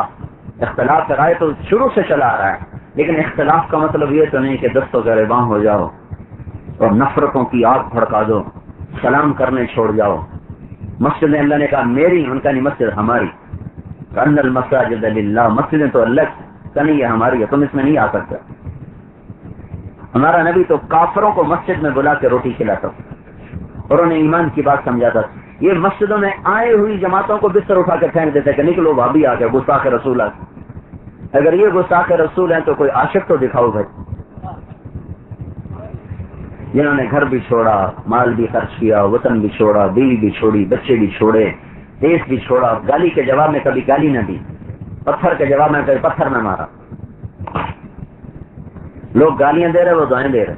اختلاف رائے تو شروع سے چلا آ رہا ہے، لیکن اختلاف کا مطلب یہ تو نہیں کہ دستوں گریباں ہو جاؤ اور نفرتوں کی آگ بھڑکا دو، سلام کرنے چھوڑ جاؤ. مسجد اللہ نے کہا میری، ان کا نہیں، مسجد ہماری. ان المساجد للہ، مسجدیں تو اللہ کا نہیں ہے، ہماری ہے، تم اس میں نہیں آ سکتے. ہمارا نبی تو کافروں کو مسجد میں بلا کے روٹی کھلاتا اور انہیں ایمان کی بات سمجھاتا. یہ مسجدوں میں آئے ہوئی جماعتوں کو بستر اٹھا کے پھینک دیتے کہ نکلو بھابھی آ گئے، گستاخ رسول آ. اگر یہ گستاخ رسول ہیں تو کوئی عاشق تو دکھاؤ بھائی، جنہوں نے گھر بھی چھوڑا، مال بھی خرچ کیا، وطن بھی چھوڑا، بیوی بھی چھوڑی، بچے بھی چھوڑے، دیش بھی چھوڑا. گالی کے جواب میں کبھی گالی نہ دی، پتھر کے جواب میں کبھی پتھر نہ مارا. لوگ گالیاں دے رہے، وہ دعائیں دے رہے.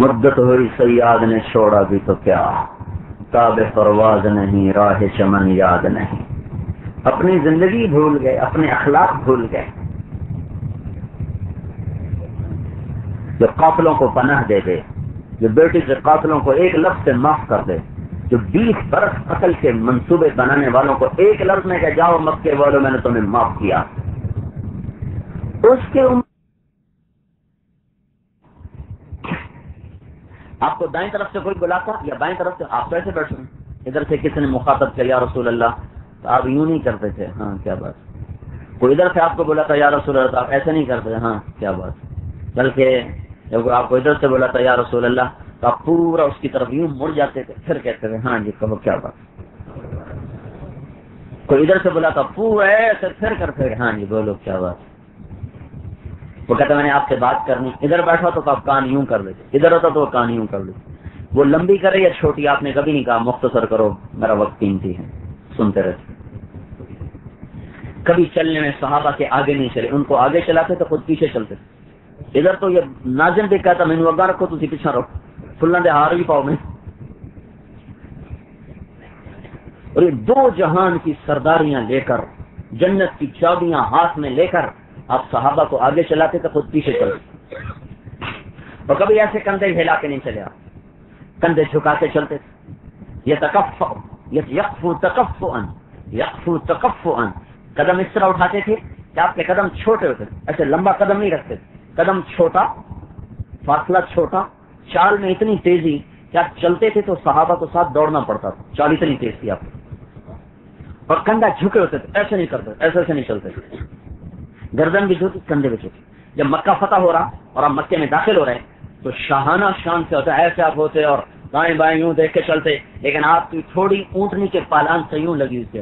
مدت ہوئی سیاد نے چھوڑا بھی تو کیا، تاب پرواز نہیں، راہ چمن یاد نہیں. اپنی زندگی بھول گئے، اپنے اخلاق بھول گئے. جو قاتلوں کو پناہ دے دے، جو بیٹی سے قاتلوں کو ایک لفظ سے معاف کر دے، جو 20 برس قتل کے منصوبے بنانے والوں کو ایک لفظ میں کہ جاؤ مکے والوں میں نے تمہیں معاف کیا، اس کے آپ کو دائیں طرف سے کوئی بلاتا یا بائیں طرف سے، آپ کیسے بیٹھے؟ ادھر سے کسی نے مخاطب کیا یا رسول اللہ، تو آپ یوں نہیں کرتے تھے، ہاں کیا بات. کوئی ادھر سے آپ کو بولا تھا یا رسول اللہ، تو آپ ایسے نہیں کرتے، ہاں کیا بات. بلکہ جب آپ کو ادھر سے بولا تھا یا رسول اللہ تو آپ پورا اس کی طرف یوں مڑ جاتے تھے، پھر کہتے تھے ہاں جی کہو کیا بات. کوئی ادھر سے بولا تھا پورا ایسے پھر کرتے، ہاں جی بولو کیا بات. وہ کہتا میں نے آپ سے بات کرنی، ادھر بیٹھا تو آپ کان یوں کر لیتے، ادھر ہوتا تو وہ کان یوں کر لیتے. وہ لمبی کرے یا چھوٹی آپ نے کبھی نہیں کہا مختصر کرو، میرا وقت قیمتی ہے، سنتے رہتے. کبھی چلنے میں صحابہ کے آگے نہیں چلے، ان کو آگے چلاتے تو خود پیچھے چلتے. ادھر تو یہ ناظم بھی کہتا میں اگا رکھو تھی پیچھا رکھو، فلاں دے ہار بھی پاؤ میں. اور یہ 2 جہان کی سرداریاں لے کر، جنت کی چابیاں ہاتھ میں لے کر آپ صحابہ کو آگے چلاتے تو خود پیچھے چلتے. اور کبھی ایسے کندھے ہلا کے نہیں چلے، آپ کندھے جھکا کے چلتے تھے. یکفو تکفؤا، قدم اس طرح اٹھاتے تھے کہ آپ کے قدم چھوٹے ہوتے تھے، ایسے لمبا قدم نہیں رکھتے تھے. قدم چھوٹا، فاصلہ چھوٹا، چال میں اتنی تیزی کہ آپ چلتے تھے تو صحابہ کو ساتھ دوڑنا پڑتا تھا، چال اتنی تیز تھی آپ. اور کندھا جھکے ہوتے تھے، ایسے نہیں کرتے، ایسے نہیں چلتے تھے. گردن بھی جھکی، کندھے بھی جھکے. جب مکہ فتح ہو رہا اور آپ مکے میں داخل ہو رہے ہیں تو شاہانہ شان سے ہوتا ہے، ایسے آپ ہوتے اور دائیں بائیں یوں دیکھ کے چلتے، لیکن آپ کی تھوڑی اونٹنی کے پالان سے یوں لگی ہوئی تھی،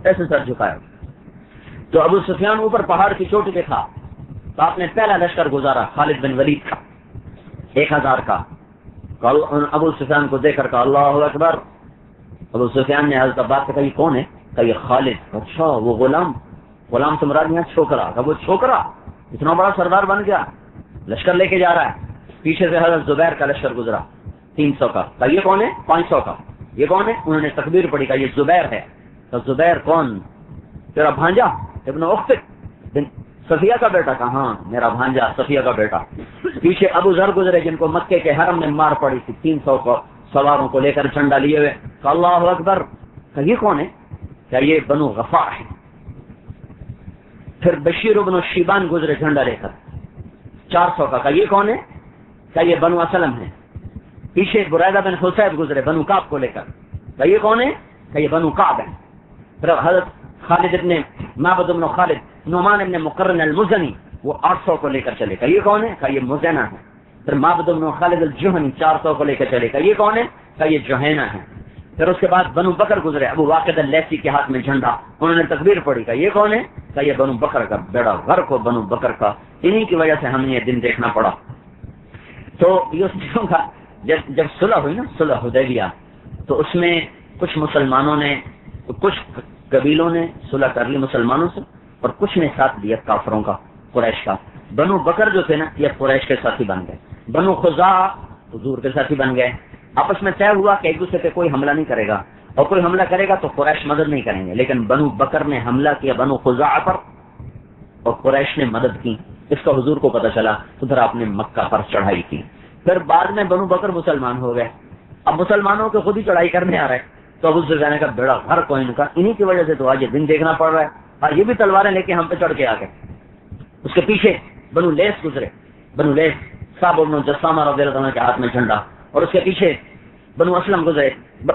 ایسے سر جھکایا۔ تو ابو سفیان اوپر پہاڑ کی چوٹی پہ تھا، تو آپ نے پہلا لشکر گزارا خالد بن ولید کا 1000 کا۔ ابو سفیان کو دیکھ کر کہا اللہ اکبر۔ ابو سفیان نے حضرت عباس سے کہا یہ کون ہے؟ کہا یہ خالد۔ اچھا وہ غلام سے مراد یہاں چھوکرا؟ کہا وہ چھوکرا اتنا بڑا سردار بن گیا، لشکر لے کے جا رہا ہے۔ پیچھے سے حضرت زبیر کا لشکر گزرا 300 کا۔ کہا یہ کون ہے؟ 500 کا۔ یہ کون ہے؟ انہوں نے تکبیر پڑھی، کہا یہ زبیر ہے۔ تو زبیر کون؟ تیرا بھانجا ابن اخت بن صفیہ کا بیٹا؟ کہا ہاں میرا بھانجا صفیہ کا بیٹا۔ پیچھے ابو ذر گزرے جن کو مکے کے حرم میں مار پڑی تھی، 300 کو سواروں کو لے کر جھنڈا لیے ہوئے۔ کہا اللہ اکبر۔ کہا یہ کون ہے؟ کہا یہ بنو غفار ہے۔ پھر بشیر بن شیبان گزرے جھنڈا لے کر 400 کا۔ کہا یہ کون ہے؟ کہا یہ بنو اسلم ہے۔ پیچھے بریدہ بن حسیب گزرے بنو کعب کو لے کر۔ کہا یہ کون ہے؟ کہا یہ بنو کعب ہے۔ پھر حضرت خالد ابن معبد بن خالد نعمان ابن مقرن المزنی وہ 800 کو لے کر چلے۔ کہا یہ کون ہے؟ کہا یہ مزینہ ہے۔ پھر معبد بن خالد الجہنی 400 کو لے کر چلے۔ کہا یہ کون ہے؟ کہا یہ جوہینہ ہے۔ پھر اس کے بعد بنو بکر گزرے، ابو واقد اللیثی کے ہاتھ میں جھنڈا، انہوں نے تکبیر پڑھی۔ کہا یہ کون ہے؟ کہا یہ بنو بکر کا بیڑا غرق ہو بنو بکر کا، انہی کی وجہ سے ہمیں یہ دن دیکھنا پڑا۔ تو یہ چیزوں کا جب صلح ہوئی نا، صلح حدیبیہ، تو اس میں کچھ مسلمانوں نے، کچھ قبیلوں نے صلح کر لی مسلمانوں سے، اور کچھ نے ساتھ دیا کافروں کا، قریش کا۔ بنو بکر جو تھے نا یہ قریش کے ساتھی بن گئے، بنو خزاعہ حضور کے ساتھی بن گئے۔ آپس میں طے ہوا کہ ایک دوسرے پہ کوئی حملہ نہیں کرے گا، اور کوئی حملہ کرے گا تو قریش مدد نہیں کریں گے۔ لیکن بنو بکر نے حملہ کیا بنو خزاعہ پر، اور قریش نے مدد کی۔ اس کا حضور کو پتہ چلا تو پھر آپ نے مکہ پر چڑھائی کی۔ پھر بعد میں بنو بکر مسلمان ہو گئے، اب مسلمانوں کے خود ہی چڑھائی کرنے آ رہے، تو ابو سفیان کا بیڑا غرق ہو ان کا، انہی کی وجہ سے تو آج یہ دن دیکھنا پڑ رہا ہے۔ اور یہ بھی تلواریں لے کے ہم پہ چڑھ کے آ گئے۔ اس کے پیچھے بنو لیث گزرے، بنو لیث صاحب بن جسامہ رضی اللہ عنہ کے ہاتھ میں جھنڈا، اور اس کے پیچھے بنو اسلم گزرے،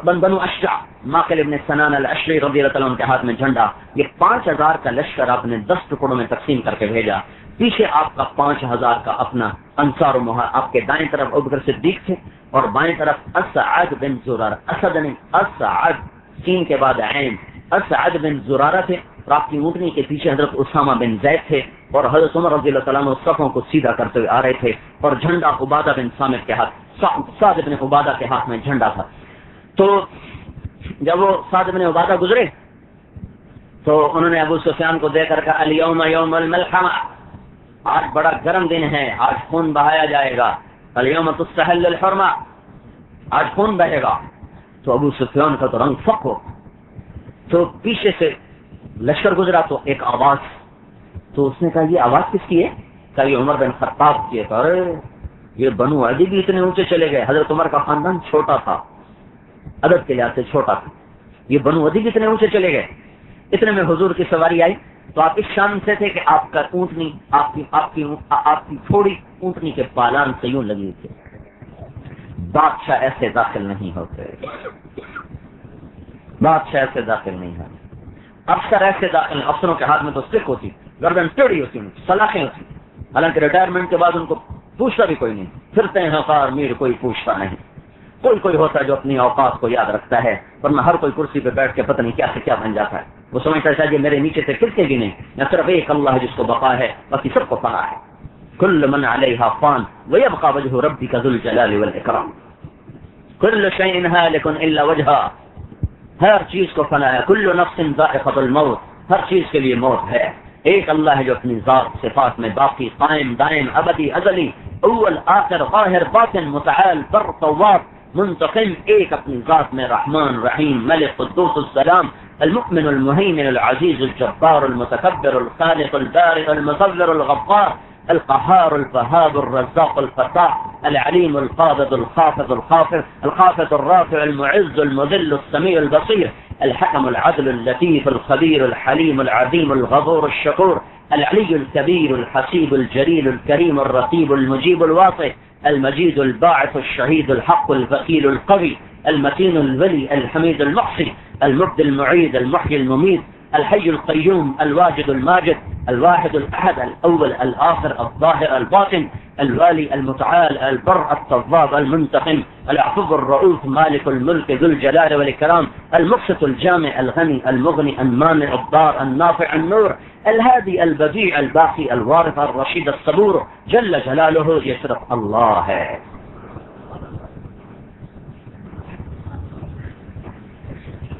بنو اشجع ماقل ابن سنان الاشری رضی اللہ عنہ کے ہاتھ میں جھنڈا۔ یہ 5000 کا لشکر آپ نے 10 ٹکڑوں میں تقسیم کر کے بھیجا۔ پیچھے آپ کا 5000 کا اپنا انصار و مہاجر، آپ کے دائیں طرف ابوبکر صدیق تھے، اور بائیں طرف اسعد بن زرارہ، اسد نے اسعد سین کے بعد عین، اسعد بن زرارہ تھے، اور آپ کی اونٹنی کے پیچھے حضرت اسامہ بن زید تھے، اور حضرت عمر رضی اللہ تعالیٰ عنہ صفوں کو سیدھا کرتے ہوئے آ رہے تھے، اور جھنڈا عبادہ بن صامت کے ہاتھ، سعد بن عبادہ کے ہاتھ میں جھنڈا تھا۔ تو جب وہ سعد بن عبادہ گزرے تو انہوں نے ابو سفیان کو دے کر کہا الیوم یوم الملحمہ، آج بڑا گرم دن ہے، آج خون بہایا جائے گا، الیوم تستحل الحرمہ، آج خون بہے گا۔ تو ابو سفیان کا تو رنگ فق ہو، تو پیچھے سے لشکر گزرا تو ایک آواز، تو اس نے کہا یہ آواز کس کی ہے؟ کہا یہ عمر بن خطاب کی ہے۔ ارے یہ بنو عدی بھی اتنے اونچے چلے گئے، حضرت عمر کا خاندان چھوٹا تھا، عدد کے لحاظ سے چھوٹا تھا، یہ بنو عدی بھی اتنے اونچے چلے گئے۔ اتنے میں حضور کی سواری آئی، تو آپ اس شان سے تھے کہ آپ کا اونٹنی آپ کی تھوڑی اونٹنی کے پالان سے یوں لگی تھی۔ بادشاہ ایسے داخل نہیں ہوتے، بادشاہ ایسے داخل نہیں ہوتے، افسر ایسے داخل، افسروں کے ہاتھ میں تو سکھ ہوتی، گردن ٹیڑھی ہوتی، سلاخیں ہوتی، حالانکہ ریٹائرمنٹ کے بعد ان کو پوچھتا بھی کوئی نہیں، پھرتے ہیں حقار میر، کوئی پوچھتا نہیں۔ کوئی ہوتا ہے جو اپنی اوقات کو یاد رکھتا ہے، ورنہ ہر کوئی کرسی پہ بیٹھ کے پتہ نہیں کیا سے کیا بن جاتا ہے۔ وہ سمجھتا ہے کہ میرے نیچے سے فرقے بھی نہیں، نہ صرف ایک اللہ ہے جس کو بقا ہے، باقی سب کو فنا ہے۔ کل من علیہا فان ویبقى وجہ ربک ذو الجلال والاکرام، کل شیء ہالک الا وجہہ، ہر چیز کو فنا ہے، کل نفس ذائقۃ الموت، ہر چیز کے لیے موت ہے۔ ایک اللہ ہے جو اپنی ذات صفات میں باقی، قائم دائم ابدی ازلی، اول آخر قاہر باطن متعال بر طواب منتقم، ایک اپنی ذات میں رحمان رحیم ملک قدوس السلام المؤمن المهيمن العزيز الجبار المتكبر الخالق البارئ المصور الغفار القهار الفهاب الرزاق الفتاح العليم القابض الخافض الخافض الرافع المعز المذل السميع البصير الحكم العدل اللطيف الخبير الحليم العظيم الغفور الشكور العلي الكبير الحسيب الجليل الكريم الرقيب المجيب الواطئ المجيد الباعث الشهيد الحق الوكيل القوي المتين الولي الحميد المحصي المبدي المعيد المحيي المميت الحي القيوم الواجد الماجد الواحد الأحد الأول الآخر الظاهر الباطن الوالي المتعال البر التواب المنتقم العفو الرؤوف مالك الملك ذو الجلال والإكرام المقسط الجامع الغني المغني المانع الضار النافع النور الهادي البديع الباقي الوارث الرشيد الصبور جل جلاله. یہ صرف اللہ ہے.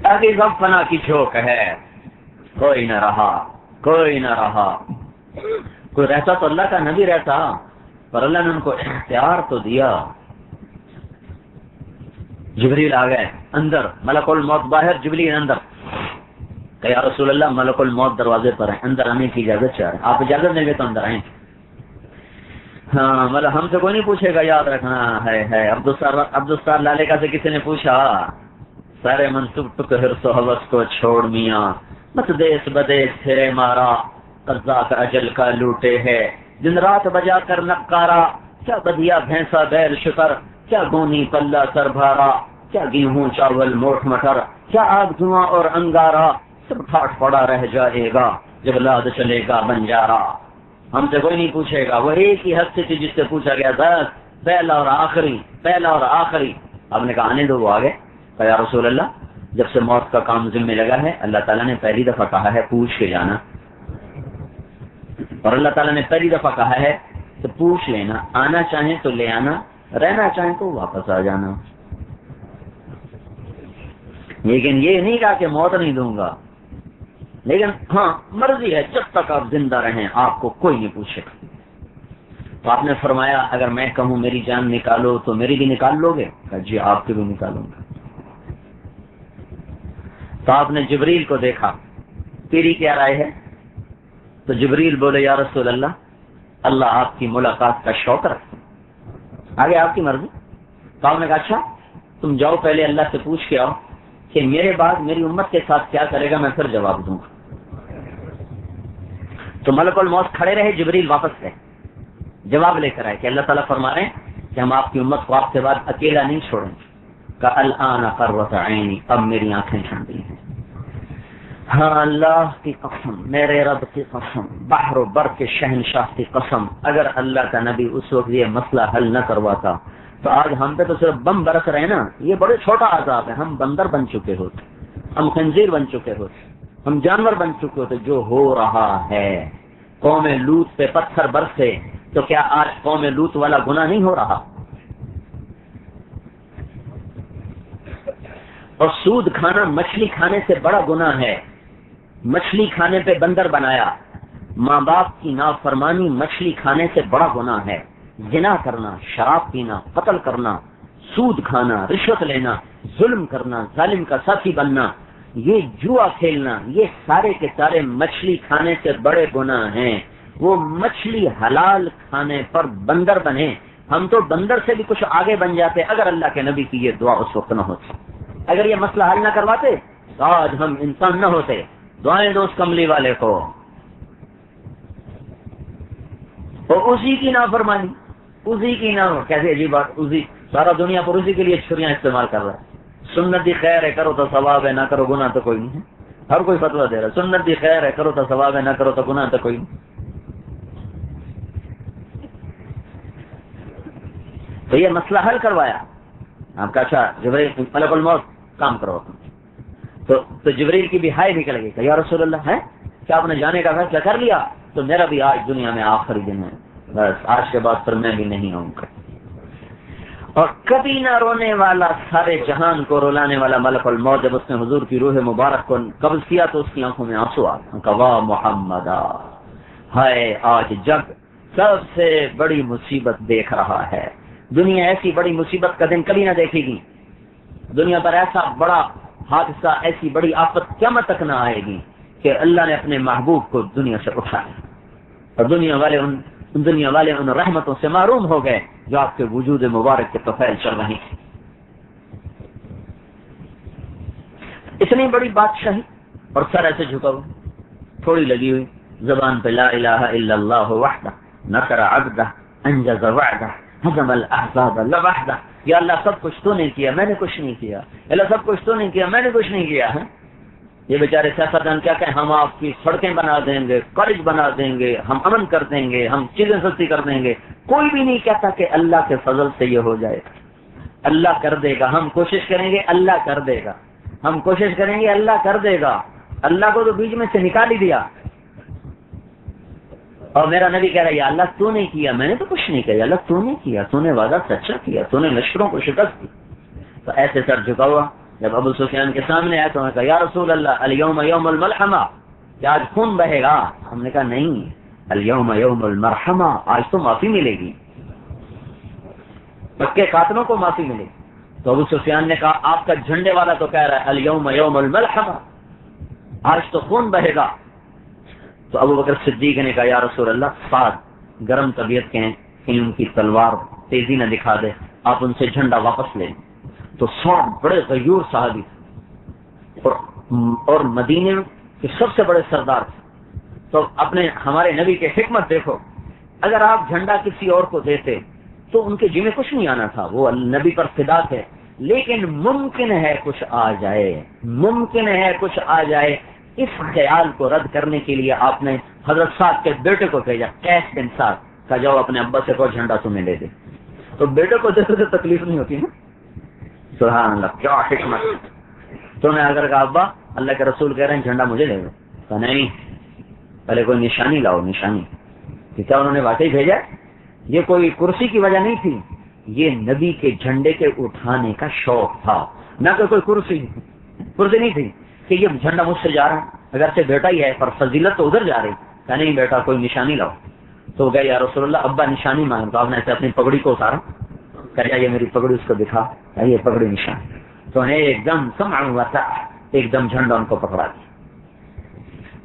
ابھی سب فنا کی جھوک ہے. کوئی نہ رہا کوئی نہ رہا. کوئی رہتا تو اللہ کا نبی رہتا، پر اللہ نے ان کو اختیار تو دیا. جبریل آ گئے اندر، ملک الموت باہر، جبریل اندر. کہ یا رسول اللہ ملک الموت دروازے پر ہے، اندر آنے کی اجازت چاہ رہے ہیں، آپ اجازت دیں گے تو اندر آئیں. ہاں مطلب ہم سے کوئی نہیں پوچھے گا، یاد رکھنا ہے. عبدالستار لالے کا سے کسی نے پوچھا، سارے منصوب ٹک حرص و حوث کو چھوڑ میاں، مت دیس بدیس پھرے مارا، قضا کا اجل کا لوٹے ہے، دن رات بجا کر نقارا، کیا بدیا بھینسا بیل شکر، کیا گونی پلہ سر بھارا، کیا گیہوں چاول موٹ مٹر، کیا آگ دھواں اور انگارا، سب ٹھاٹ پڑا رہ جائے گا جب لاد چلے گا بنجارا. ہم سے کوئی نہیں پوچھے گا. وہ ایک ہی ہستی تھی جس سے پوچھا گیا بس پہلا اور آخری، پہلا اور آخری. آپ نے کہا آنے دو. وہ آگے کہ یا رسول اللہ جب سے موت کا کام ذمہ لگا ہے اللہ تعالیٰ نے پہلی دفعہ کہا ہے پوچھ کے جانا، اور اللہ تعالیٰ نے پہلی دفعہ کہا ہے تو پوچھ لینا، آنا چاہیں تو لے آنا، رہنا چاہیں تو واپس آ جانا. لیکن یہ نہیں کہا کہ موت نہیں دوں گا، لیکن ہاں مرضی ہے جب تک آپ زندہ رہیں آپ کو کوئی نہیں پوچھے گا. تو آپ نے فرمایا اگر میں کہوں میری جان نکالو تو میری بھی نکال لو گے؟ کہا جی آپ کی بھی نکالوں گا. تو آپ نے جبریل کو دیکھا، تیری کیا رائے ہے؟ تو جبریل بولے یا رسول اللہ اللہ آپ کی ملاقات کا شوق رکھتے، آگے آپ کی مرضی. تو آپ نے کہا اچھا تم جاؤ پہلے اللہ سے پوچھ کے آؤ کہ میرے بعد میری امت کے ساتھ کیا کرے گا، میں پھر جواب دوں گا. تو ملک الموت کھڑے رہے، جبریل واپس گئے، جواب لے کر آئے کہ اللہ تعالیٰ فرما رہے ہیں کہ ہم آپ کی امت کو آپ کے بعد اکیلا نہیں چھوڑیں گے. کہ الآن قرۃ عینی، اب میری آنکھیں ٹھنڈی ہیں. ہاں اللہ کی قسم، میرے رب کی قسم، بحر و بر کے شہنشاہ کی قسم، اگر اللہ کا نبی اس وقت یہ مسئلہ حل نہ کرواتا تو آج ہم پہ تو صرف بم برس رہے نا. یہ بڑے چھوٹا عذاب ہے. ہم بندر بن چکے ہوتے، ہم خنزیر بن چکے ہوتے، ہم جانور بن چکے ہوتے. جو ہو رہا ہے قوم لوط پہ پتھر برسے تو کیا آج قوم لوط والا گناہ نہیں ہو رہا؟ اور سود کھانا مچھلی کھانے سے بڑا گناہ ہے. مچھلی کھانے پہ بندر بنایا. ماں باپ کی نافرمانی مچھلی کھانے سے بڑا گناہ ہے. زنا کرنا، شراب پینا، قتل کرنا، سود کھانا، رشوت لینا، ظلم کرنا، ظالم کا ساتھی بننا، یہ جوا کھیلنا، یہ سارے کے سارے مچھلی کھانے سے بڑے گناہ ہیں. وہ مچھلی حلال کھانے پر بندر بنے. ہم تو بندر سے بھی کچھ آگے بن جاتے اگر اللہ کے نبی کی یہ دعا اس وقت نہ ہوتی. اگر یہ مسئلہ حل نہ کرواتے تو آج ہم انسان نہ ہوتے. دعائیں دو اس کملی والے کو. اور اسی کی نافرمانی، اسی کی نہ کیسے عجیب بات، اسی سارا دنیا پر اسی کے لیے چھریاں استعمال کر رہا ہے. سنت دی خیر ہے کرو تو ثواب ہے، نہ کرو گناہ تو کوئی نہیں ہے. ہر کوئی فتویٰ دے رہا ہے سنت دی خیر ہے کرو تو ثواب ہے، نہ کرو تو گناہ تو کوئی نہیں. تو یہ مسئلہ حل کروایا. آپ کا اچھا جبریل ملک الموت کام کرو. تو جبریل کی بھی ہائے نکل گئی کہ یا رسول اللہ ہے کیا آپ نے جانے کا فیصلہ کر لیا؟ تو میرا بھی آج دنیا میں آخری دن ہے، بس آج کے بعد پھر میں بھی نہیں آؤں گا. اور کبھی نہ رونے والا، سارے جہان کو رلانے والا ملک الموت جب اس نے حضور کی روح مبارک کو قبض کیا تو اس کی آنکھوں میں آنسو آ گئے. واہ محمد، ہائے آج جگ سب سے بڑی مصیبت دیکھ رہا ہے. دنیا ایسی بڑی مصیبت کا دن کبھی نہ دیکھے گی. دنیا پر ایسا بڑا حادثہ، ایسی بڑی آفت قیامت تک نہ آئے گی کہ اللہ نے اپنے محبوب کو دنیا سے اٹھایا اور دنیا والے ان رحمتوں سے محروم ہو گئے جو آپ کے وجود مبارک کے طفیل چل رہی تھی. اتنی بڑی بادشاہی اور سر ایسے جھکا ہوا، تھوڑی لگی ہوئی زبان پہ لا الہ الا اللہ وحدہ نصر عبدہ انجز وعدہ ہزم الاحزاب لوحدہ. یا اللہ سب کچھ تو نے کیا، میں نے کچھ نہیں کیا. اللہ سب کچھ تو نہیں کیا، میں نے کچھ نہیں کیا. یہ بیچارے سیاستدان کیا کہیں، ہم آپ کی سڑکیں بنا دیں گے، کالج بنا دیں گے، ہم امن کر دیں گے، ہم چیزیں سستی کر دیں گے. کوئی بھی نہیں کہتا کہ اللہ کے فضل سے یہ ہو جائے. اللہ کر دے گا. ہم کوشش کریں گے، اللہ کر دے گا. ہم کوشش کریں گے، اللہ کر دے گا. اللہ کو تو بیچ میں سے نکال ہی دیا. اور میرا نبی کہہ رہا ہے یا اللہ تو نے کیا، میں نے تو کچھ نہیں کیا. اللہ تو نے کیا، تو نے وعدہ سچا کیا، تو نے لشکروں کو شکست دی. تو ایسے سر جھکا ہوا جب ابو سفیان کے سامنے آیا تو میں کہا یا رسول اللہ الیوم یوم الملحمہ، کیا آج خون بہے گا؟ ہم نے کہا نہیں، الیوم یوم المرحمہ، آج تو معافی ملے گی، مکے قاتلوں کو معافی ملے گی. تو ابو سفیان نے کہا آپ کا جھنڈے والا تو کہہ رہا ہے الیوم یوم الملحمہ، آج تو خون بہے گا. تو ابو بکر صدیق نے کہا یا رسول اللہ، سعد گرم طبیعت کے ہیں، کہیں ان کی تلوار تیزی نہ دکھا دے، آپ ان سے جھنڈا واپس لیں. تو سعد بڑے غیور صحابی اور مدینے کے سب سے بڑے سردار تھے. تو اپنے ہمارے نبی کے حکمت دیکھو، اگر آپ جھنڈا کسی اور کو دیتے تو ان کے جی میں کچھ نہیں آنا تھا، وہ نبی پر فدا تھے. لیکن ممکن ہے کچھ آ جائے، ممکن ہے کچھ آ جائے. اس خیال کو رد کرنے کے لیے آپ نے حضرت سعد کے بیٹے کو بھیجا، قیس بن سعد کا، جاؤ اپنے ابا سے کو جھنڈا تمہیں دے دے. تو بیٹے کو دیتے تو تکلیف نہیں ہوتی نا. سبحان اللہ، کیا حکمت. تو نے اگر کہا ابا اللہ کے رسول کہہ رہے ہیں جھنڈا مجھے دے دو، تو نہیں پہلے کوئی نشانی لاؤ. نشانی کہ کیا انہوں نے واقعی بھیجا؟ یہ کوئی کرسی کی وجہ نہیں تھی، یہ نبی کے جھنڈے کے اٹھانے کا شوق تھا، نہ کہ کوئی کرسی نہیں تھی کہ یہ جھنڈا مجھ سے جا رہا ہے، اگر سے بیٹا ہی ہے پر فضیلت تو ادھر جا رہی. کہ نہیں بیٹا کوئی نشانی لاؤ. تو گئے یا رسول اللہ ابا نشانی مانگ. تو آپ نے ایسے اپنی پگڑی کو اتارا، کہا یہ میری پگڑی، اس کو دکھا، یہ پگڑی نشان. تو انہیں ایک دم سمع و طاعہ، ایک دم جھنڈا ان کو پکڑا دیا.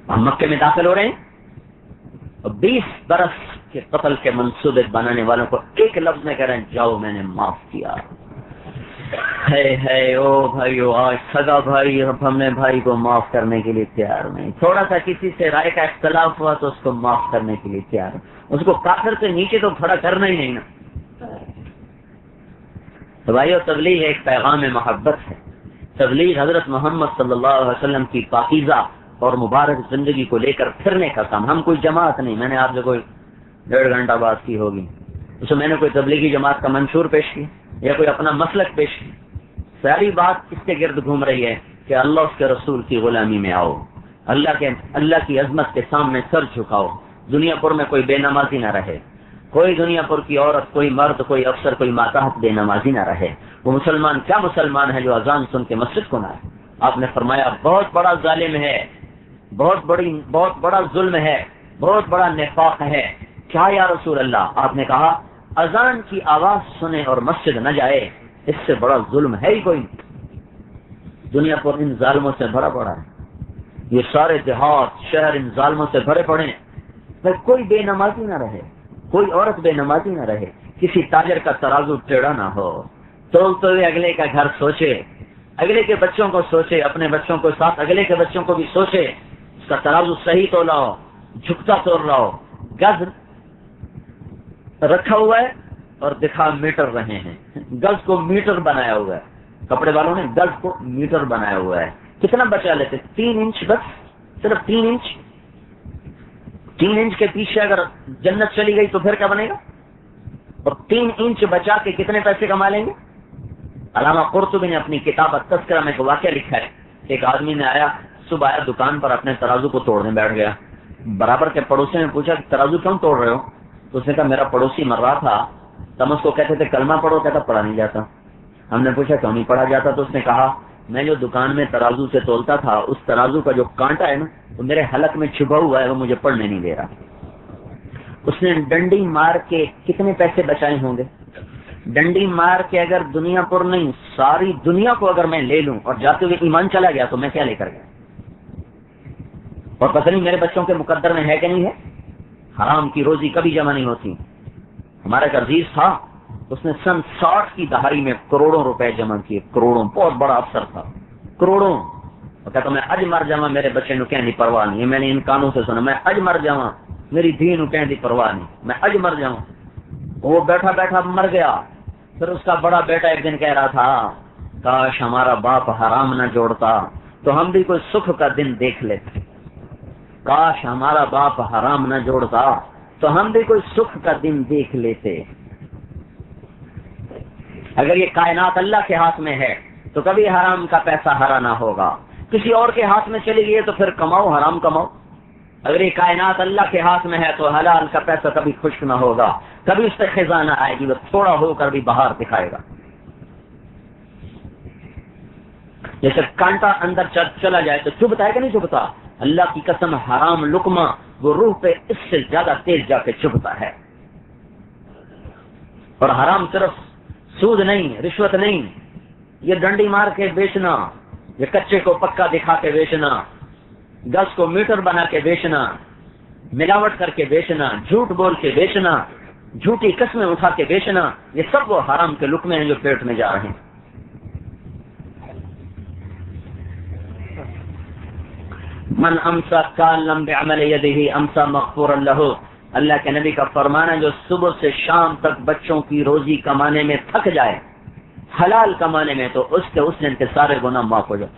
ہم مکے میں داخل ہو رہے ہیں، 20 برس کے قتل کے منصوبے بنانے والوں کو ایک لفظ میں کہہ رہے ہیں جاؤ میں نے معاف کیا. ہے او بھائیو، آج سگا بھائی ہم نے بھائی کو معاف کرنے کے لیے تیار نہیں. تھوڑا سا کسی سے رائے کا اختلاف ہوا تو اس کو معاف کرنے کے لیے تیار، اس کو کافر سے نیچے تو کھڑا کرنا ہی نہیں نا. تو بھائیو تبلیغ ایک پیغام محبت ہے. تبلیغ حضرت محمد صلی اللہ علیہ وسلم کی پاکیزہ اور مبارک زندگی کو لے کر پھرنے کا کام. ہم کوئی جماعت نہیں، میں نے آپ سے کوئی 1.5 گھنٹہ بات کی ہوگی، اس میں نے کوئی تبلیغی جماعت کا منشور پیش کیا یا کوئی اپنا مسلک پیش کیا. ساری بات اس کے گرد گھوم رہی ہے کہ اللہ اس کے رسول کی غلامی میں آؤ، اللہ کی عظمت کے سامنے سر جھکاؤ. دنیا پر میں کوئی بے نمازی نہ رہے، کوئی دنیا پر کی عورت، کوئی مرد، کوئی افسر، کوئی ماتحت بے نمازی نہ رہے. وہ مسلمان کیا مسلمان ہے جو اذان سن کے مسجد کو نہ آئے؟ آپ نے فرمایا بہت بڑا ظالم ہے، بہت بڑا ظلم ہے، بہت بڑا نفاق ہے. کیا یا رسول اللہ؟ آپ نے کہا اذان کی آواز سنے اور مسجد نہ جائے، اس سے بڑا ظلم ہے ہی کوئی. دنیا پر ان ظالموں سے بھرا پڑا ہے، یہ سارے دیہات شہر ان ظالموں سے بھرے پڑے ہیں. کوئی بے نمازی نہ رہے، کوئی عورت بے نمازی نہ رہے، کسی تاجر کا ترازو ٹیڑھا نہ ہو. تولتے ہوئے اگلے کا گھر سوچے، اگلے کے بچوں کو سوچے، اپنے بچوں کو ساتھ اگلے کے بچوں کو بھی سوچے. اس کا ترازو صحیح تولا ہو، جھکتا توڑ رہا ہو. گز رکھا ہوا ہے اور دکھا میٹر رہے ہیں. گز کو میٹر بنایا ہوا ہے، کپڑے والوں نے گز کو میٹر بنایا ہوا ہے. کتنا بچا لیتے؟ 3 انچ، بس صرف 3 انچ. 3 انچ کے پیچھے اگر جنت چلی گئی تو پھر کیا بنے گا؟ اور 3 انچ بچا کے کتنے پیسے کما لیں گے؟ علامہ قرطبی نے اپنی کتاب التذکرہ میں ایک واقعہ لکھا ہے. ایک آدمی نے آیا، صبح آیا دکان پر، اپنے ترازو کو توڑنے بیٹھ گیا. برابر کے پڑوسی نے پوچھا ترازو کیوں توڑ رہے ہو؟ تو اس نے کہا میرا پڑوسی مر رہا تھا، تم اس کو کہتے تھے کلمہ پڑھو، کہتا پڑھا نہیں جاتا. ہم نے پوچھا کیوں نہیں پڑھا جاتا؟ تو اس نے کہا میں جو دکان میں ترازو سے تولتا تھا، اس ترازو کا جو کانٹا ہے نا وہ میرے حلق میں چھپا ہوا ہے، وہ مجھے پڑھنے نہیں دے رہا. اس نے ڈنڈی مار کے کتنے پیسے بچائے ہوں گے؟ ڈنڈی مار کے اگر دنیا پر نہیں ساری دنیا کو اگر میں لے لوں اور جاتے ہوئے ایمان چلا گیا تو میں کیا لے کر گیا؟ اور پتہ نہیں میرے بچوں کے مقدر میں ہے کہ نہیں ہے. حرام کی روزی کبھی جمع نہیں ہوتی. ہمارا ایک عزیز تھا، اس نے سن 60 کی دہائی میں کروڑوں روپے جمع کیے، کروڑوں. بہت بڑا افسر تھا، کروڑوں. اور کہتا میں اج مر جاواں میرے بچے نو کہیں دی پرواہ نہیں. میں نے ان کانوں سے سنا میں اج مر جاواں میری دھی نو کہیں دی پرواہ نہیں، میں اج مر جاواں. وہ بیٹھا بیٹھا مر گیا. پھر اس کا بڑا بیٹا ایک دن کہہ رہا تھا کاش ہمارا باپ حرام نہ جوڑتا، تو ہم بھی کوئی سکھ کا دن دیکھ لیتے. کاش ہمارا باپ حرام نہ جوڑتا تو ہم بھی کوئی سکھ کا دن دیکھ لیتے. اگر یہ کائنات اللہ کے ہاتھ میں ہے تو کبھی حرام کا پیسہ ہرا نہ ہوگا. کسی اور کے ہاتھ میں چلی گئی تو پھر کماؤ، حرام کماؤ. اگر یہ کائنات اللہ کے ہاتھ میں ہے تو حلال کا پیسہ کبھی خشک نہ ہوگا، کبھی اس پہ خزانہ آئے گی، وہ تھوڑا ہو کر بھی باہر دکھائے گا. جیسے کانٹا اندر چلا جائے تو چبھتا ہے کہ نہیں چبھتا؟ اللہ کی قسم حرام لقمہ وہ روح پہ اس سے زیادہ تیز جا کے چبھتا ہے. اور حرام صرف سود نہیں، رشوت نہیں، یہ ڈنڈی مار کے بیچنا، یہ کچے کو پکا دکھا کے بیچنا، گز کو میٹر بنا کے بیچنا، ملاوٹ کر کے بیچنا، جھوٹ بول کے بیچنا، جھوٹی قسمیں اٹھا کے بیچنا، یہ سب وہ حرام کے لقمے ہیں جو پیٹ میں جا رہے ہیں. من امسا کالم بعمل یدہ امسا مغفورا لہ. اللہ کے نبی کا فرمانا جو صبح سے شام تک بچوں کی روزی کمانے میں تھک جائے، حلال کمانے میں، تو اس دن کے سارے گناہ معاف ہو جاتے.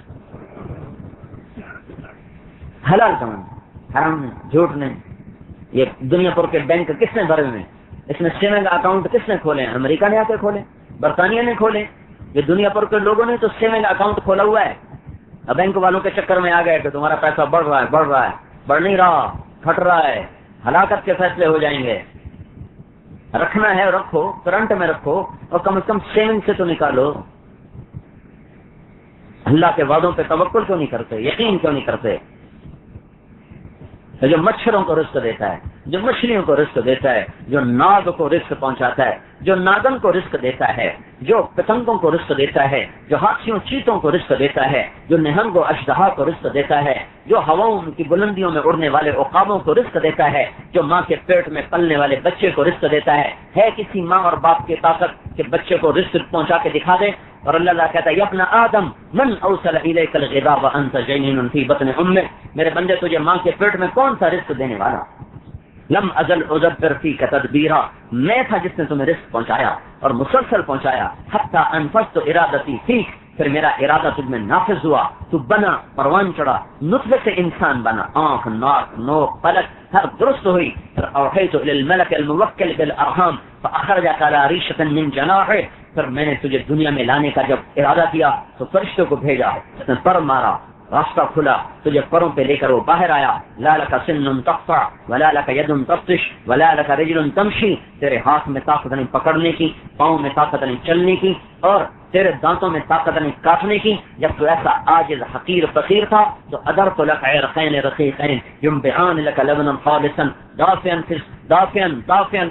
حلال کمانا، حرام نہیں، جھوٹ نہیں. یہ دنیا پر کے بینک کس نے بھرے ہوئے؟ اس میں سیونگ اکاؤنٹ کس نے کھولے؟ امریکہ نے آ کے کھولے، برطانیہ نے کھولے. یہ دنیا پر کے لوگوں نے تو سیونگ اکاؤنٹ کھولا ہوا ہے. اب بینک والوں کے چکر میں آ گئے کہ تمہارا پیسہ بڑھ رہا ہے، بڑھ نہیں رہا، پھٹ رہا ہے، ہلاکت کے فیصلے ہو جائیں گے. رکھنا ہے رکھو، کرنٹ میں رکھو، اور کم از کم سیونگ سے تو نکالو. اللہ کے وعدوں پہ توکل کیوں نہیں کرتے، یقین کیوں نہیں کرتے؟ جو مچھروں کو رزق دیتا ہے، جو مچھلیوں کو رزق دیتا ہے، جو ناگ کو رزق پہنچاتا ہے، جو ناگن کو رزق دیتا ہے، جو پتنگوں کو رزق دیتا ہے، جو ہاتھیوں چیتوں کو رزق دیتا ہے، جو نہنگ و اشدہا کو رزق دیتا ہے، جو ہواؤں کی بلندیوں میں اڑنے والے عقابوں کو رزق دیتا ہے، جو ماں کے پیٹ میں پلنے والے بچے کو رزق دیتا ہے کسی ماں اور باپ کی طاقت کہ بچے کو رزق پہنچا کے دکھا دے؟ اور اللہ کہتا ہے یا ابن آدم من اوصل الیک الغذاء وانت جنین فی بطن امک. میرے بندے تجھے ماں کے پیٹ میں کون سا رزق دینے والا؟ لم ازل ادبر فیک تدبیرا، میں تھا جس نے تمہیں رزق پہنچایا اور مسلسل پہنچایا. حتی انفذت ارادتی فیک، پھر میرا ارادہ تجھ میں نافذ ہوا، تو بنا، پروان چڑھا، نطفے سے انسان بنا، آنکھ، ناک، نوک، پلک ہر درست ہوئی. پھر اوحیت الی الملک الموکل بالارحام فاخرجک علی ریشۃ من جناحہ، پھر میں نے تجھے دنیا میں لانے کا جب ارادہ کیا تو فرشتوں کو بھیجا، اس نے پر مارا، راستہ کھلا، تجھے پروں پہ لے کر وہ باہر آیا. لا لک سن تقطع ولا لک ید تبطش ولا لک رجل تمشی، تیرے ہاتھ میں طاقت نہیں پکڑنے کی، پاؤں میں طاقت نہیں چلنے کی، اور تیرے دانتوں میں طاقت نہیں کاٹنے کی. جب تو ایسا عاجز حقیر فقیر تھا تو ادرت لک عرقین رقیقین ينبعان لك لبنا خالصا دافئا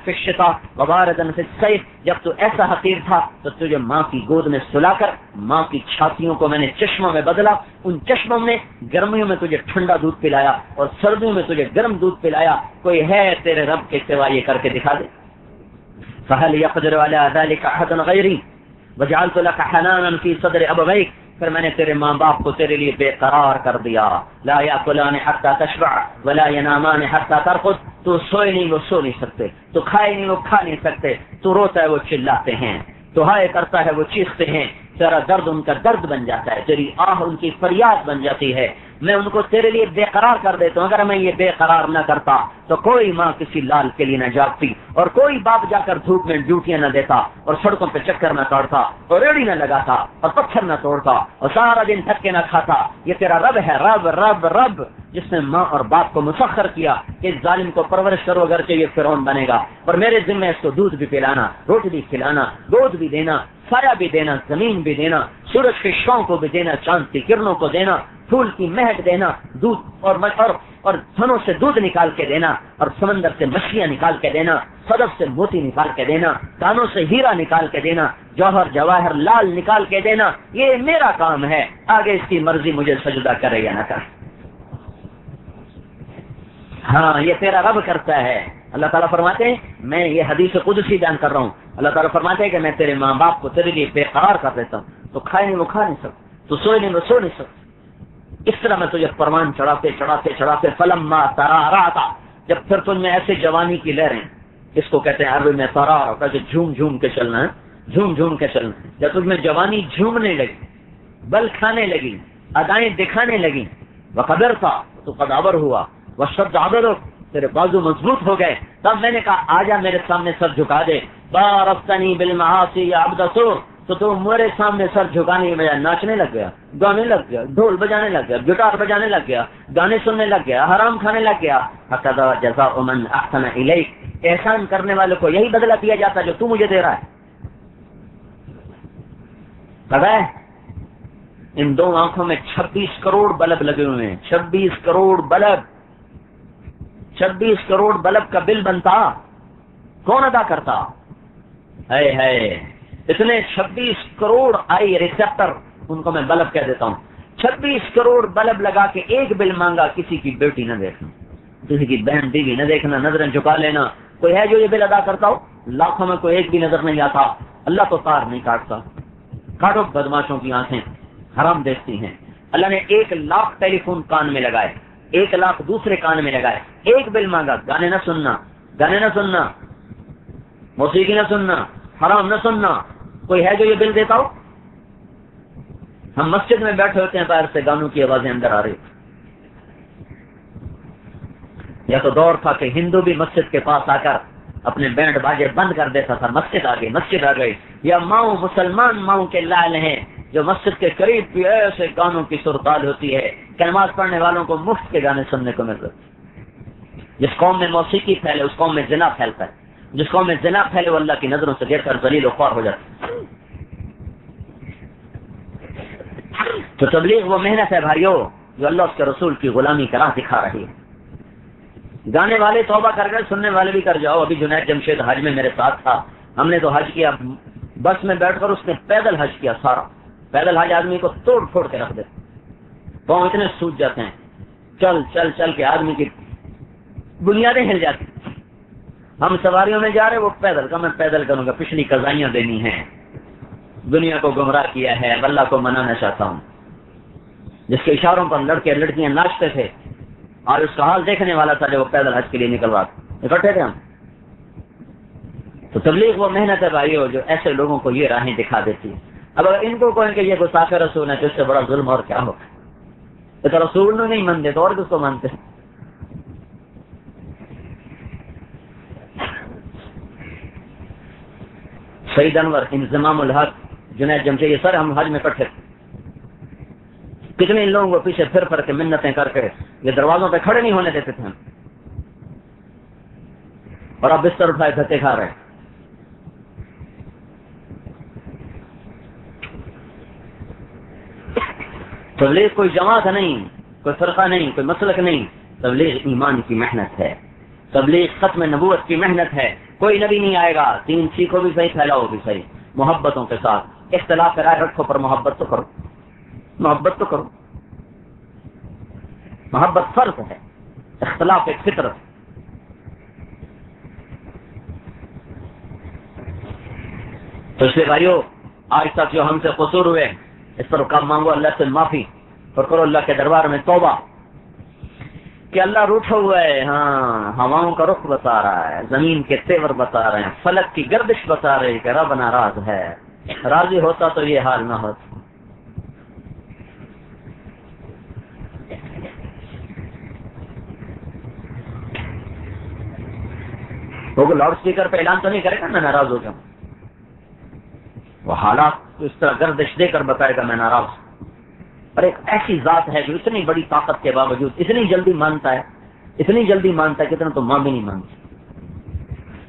في الشتاء وباردا في الصيف. جب تو ایسا حقیر تھا تو تجھے ماں کی گود میں سلا کر ماں کی چھاتیوں کو میں نے چشموں میں بدلا. ان چشموں میں گرمیوں میں تجھے ٹھنڈا دودھ پلایا اور سردیوں میں تجھے گرم دودھ پلایا. کوئی ہے تیرے رب کے سوا یہ کر کے دکھا دے؟ فهل يقدر على ذلك احد غيري وجعلت لك حنانا في صدر ابويك. پھر میں نے تیرے ماں باپ کو تیرے لیے بے قرار کر دیا. لا يأكلان حتى تشبع ولا ينامان حتى ترقد. تو سوئے نہیں وہ سو نہیں سکتے، تو کھائے نہیں وہ کھا نہیں سکتے، تو روتا ہے وہ چلاتے ہیں، تو ہائے کرتا ہے وہ چیختے ہیں. تیرا درد ان کا درد بن جاتا ہے، تیری آہ ان کی فریاد بن جاتی ہے. میں ان کو تیرے لیے بے قرار کر دیتا ہوں. اگر میں یہ بے قرار نہ کرتا تو کوئی ماں کسی لال کے لیے نہ جاگتی، اور کوئی باپ جا کر دھوپ میں ڈیوٹیاں نہ دیتا، اور سڑکوں پہ چکر نہ توڑتا، اور ریڑھی نہ لگاتا، اور پتھر نہ توڑتا، اور سارا دن تھک کے نہ کھاتا. یہ تیرا رب ہے، رب رب رب، جس نے ماں اور باپ کو مسخر کیا کہ اس ظالم کو پرورش کرو اگر کہ یہ فرعون بنے گا، اور میرے ذمہ اس کو دودھ بھی پلانا، روٹی بھی کھلانا، گود بھی دینا، سایہ بھی دینا، زمین بھی دینا، سورج کی شعاؤں کو بھی دینا، چاند کی کرنوں کو دینا، پھول کی مہک دینا، دودھ اور تھنوں سے دودھ نکال کے دینا، اور سمندر سے مچھلیاں نکال کے دینا، صدف سے موتی نکال کے دینا، کانوں سے ہیرا نکال کے دینا، جوہر جواہر لال نکال کے دینا. یہ میرا کام ہے، آگے اس کی مرضی مجھے سجدہ کرے یا نہ کرے. ہاں یہ تیرا رب کرتا ہے. اللہ تعالیٰ فرماتے ہیں، میں یہ حدیث قدسی بیان کر رہا ہوں، اللہ تعالیٰ فرماتے ہیں کہ میں تیرے ماں باپ کو تیرے لیے بے قرار کر دیتا ہوں. تو کھائے نہیں وہ کھا نہیں سکتے، تو سوئے نہیں وہ سو نہیں سکتے. اس طرح میں تجھے فرمان چڑھاتے چڑھاتے چڑھاتے فلما ترارعت، جب پھر تم میں ایسے جوانی کی لہریں، اس کو کہتے ہیں عربی میں ترار، کہ جھوم جھوم کے چلنا ہے، جھوم جھوم کے چلنا. جب تم میں جوانی جھومنے لگی، بل کھانے لگی، ادائیں دکھانے لگیں، وقدر تھا تو قداور ہوا، وشد عضلک تیرے بازو مضبوط ہو گئے، تب میں نے کہا آجا میرے سامنے سر جھکا دے، بارفتنی بالمعاصی یا عبد سو، تو میرے سامنے سر جھکانے کی بجائے ناچنے لگ گیا، گانے لگ گیا، ڈھول بجانے لگ گیا، گٹار بجانے لگ گیا، گانے سننے لگ گیا، حرام کھانے لگ گیا۔ ہکذا جزاء من احسن الیک، احسان کرنے والوں کو یہی بدلہ دیا جاتا ہے جو تو مجھے دے رہا ہے۔ پتہ ہے ان دو آنکھوں میں 26 کروڑ بلب لگے ہوئے ہیں، 26 کروڑ بلب، 26 کروڑ بلب کا بل بنتا کون ادا کرتا؟ ہے اتنے 26 کروڑ آئی ریسپٹر، ان کو میں بلب کہہ دیتا ہوں۔ 26 کروڑ بلب لگا کے ایک بل مانگا، کسی کی بیٹی نہ دیکھنا، کسی کی بہن بیوی نہ دیکھنا، نظریں جھکا لینا۔ کوئی ہے جو یہ بل ادا کرتا ہو؟ لاکھوں میں کوئی ایک بھی نظر نہیں آتا۔ اللہ تو تار نہیں کاٹتا۔ کاٹو بدماشوں کی آنکھیں حرام دیکھتی ہیں۔ اللہ نے 1 لاکھ ٹیلی فون کان میں لگائے، 1 لاکھ دوسرے کان میں لگائے، ایک بل مانگا، گانے نہ سننا، گانے نہ سننا، موسیقی نہ سننا، حرام نہ سننا۔ کوئی ہے جو یہ بل دیتا ہو؟ ہم مسجد میں بیٹھے ہوتے ہیں، باہر سے گانوں کی آوازیں اندر آ رہی۔ یا تو دور تھا کہ ہندو بھی مسجد کے پاس آ کر اپنے بینڈ باجے بند کر دیتا تھا، مسجد آ گئی، یا ماؤں مسلمان ماؤں کے لائل ہیں جو مسجد کے قریب بھی ایسے گانوں کی سرتال ہوتی ہے کہ نماز پڑھنے والوں کو مفت کے گانے سننے کو مل رہے۔ جس قوم میں موسیقی پھیلے اس قوم میں زنا پھیلتا ہے، جس قوم میں زنا پھیلے وہ اللہ کی نظروں سے گر کر ذلیل و خوار ہو جاتا ہے۔ تو تبلیغ وہ محنت ہے بھائیو جو اللہ اس کے رسول کی غلامی کا راہ دکھا رہی ہے۔ گانے والے توبہ کر گئے، سننے والے بھی کر جاؤ۔ ابھی جنید جمشید حج میں میرے ساتھ تھا، ہم نے تو حج کیا، بس میں بیٹھ کر اس نے پیدل حج کیا سارا۔ پیدل حج آدمی کو توڑ پھوڑ کے رکھ دے، پاؤں اتنے سوج جاتے ہیں، چل چل چل کے آدمی کی بنیادیں ہل جاتی۔ ہم سواریوں میں جا رہے، وہ پیدل کا، میں پیدل کروں گا، پچھلی قضائیاں دینی ہیں، دنیا کو گمراہ کیا ہے، اللہ کو منانا چاہتا ہوں۔ جس کے اشاروں پر لڑکے لڑکیاں ناچتے تھے اور اس کا حال دیکھنے والا تھا جو وہ پیدل حج کے لیے نکلوا اکٹھے تھے ہم۔ تو تبلیغ وہ محنت ہے بھائیو جو ایسے لوگوں کو یہ راہیں دکھا دیتی ہے۔ اب اگر ان کو کہیں کہ یہ گستاخ رسول ہے تو اس سے بڑا ظلم اور کیا ہوگا؟ تو رسول نے نہیں مانتے تو اور کس کو مانتے؟ سعید انور، انضمام الحق، جنید جمشید، یہ سر ہم حج میں اکٹھے تھے۔ کتنے ان لوگوں کو پیچھے پھر پھر کے منتیں کر کے یہ دروازوں پہ کھڑے نہیں ہونے دیتے تھے ہم، اور اب بستر اٹھائے دھکے کھا رہے ہیں۔ تبلیغ کوئی جماعت نہیں، کوئی فرقہ نہیں، کوئی مسلک نہیں، تبلیغ ایمان کی محنت ہے، تبلیغ ختم نبوت کی محنت ہے۔ کوئی نبی نہیں آئے گا، دین سیکھو بھی صحیح، پھیلاؤ بھی صحیح، محبتوں کے ساتھ۔ اختلاف رائے رکھو پر محبت تو کرو، محبت تو کرو۔ محبت فرض ہے، اختلاف ایک فطرت۔ تو اس لیے بھائیو آج تک جو ہم سے قصور ہوئے اس پر کب مانگو اللہ سے معافی اور کرو اللہ کے دربار میں توبہ کہ اللہ روٹھا ہوا ہے، ہاں ہواؤں کا رخ بتا رہا ہے، زمین کے تیور بتا رہے ہیں، فلک کی گردش بتا رہے کہ رب ناراض ہے، راضی ہوتا تو یہ حال نہ ہوتا۔ وہ لاؤڈ اسپیکر پہ اعلان تو نہیں کرے گا میں ناراض ہو جاؤں، وہ حالات اس طرح گردش دے کر بتائے گا میں ناراض ہوں۔ اور ایک ایسی ذات ہے جو اتنی بڑی طاقت کے باوجود اتنی جلدی مانتا ہے، اتنی جلدی مانتا ہے کہ اتنا تو ماں بھی نہیں مانتی۔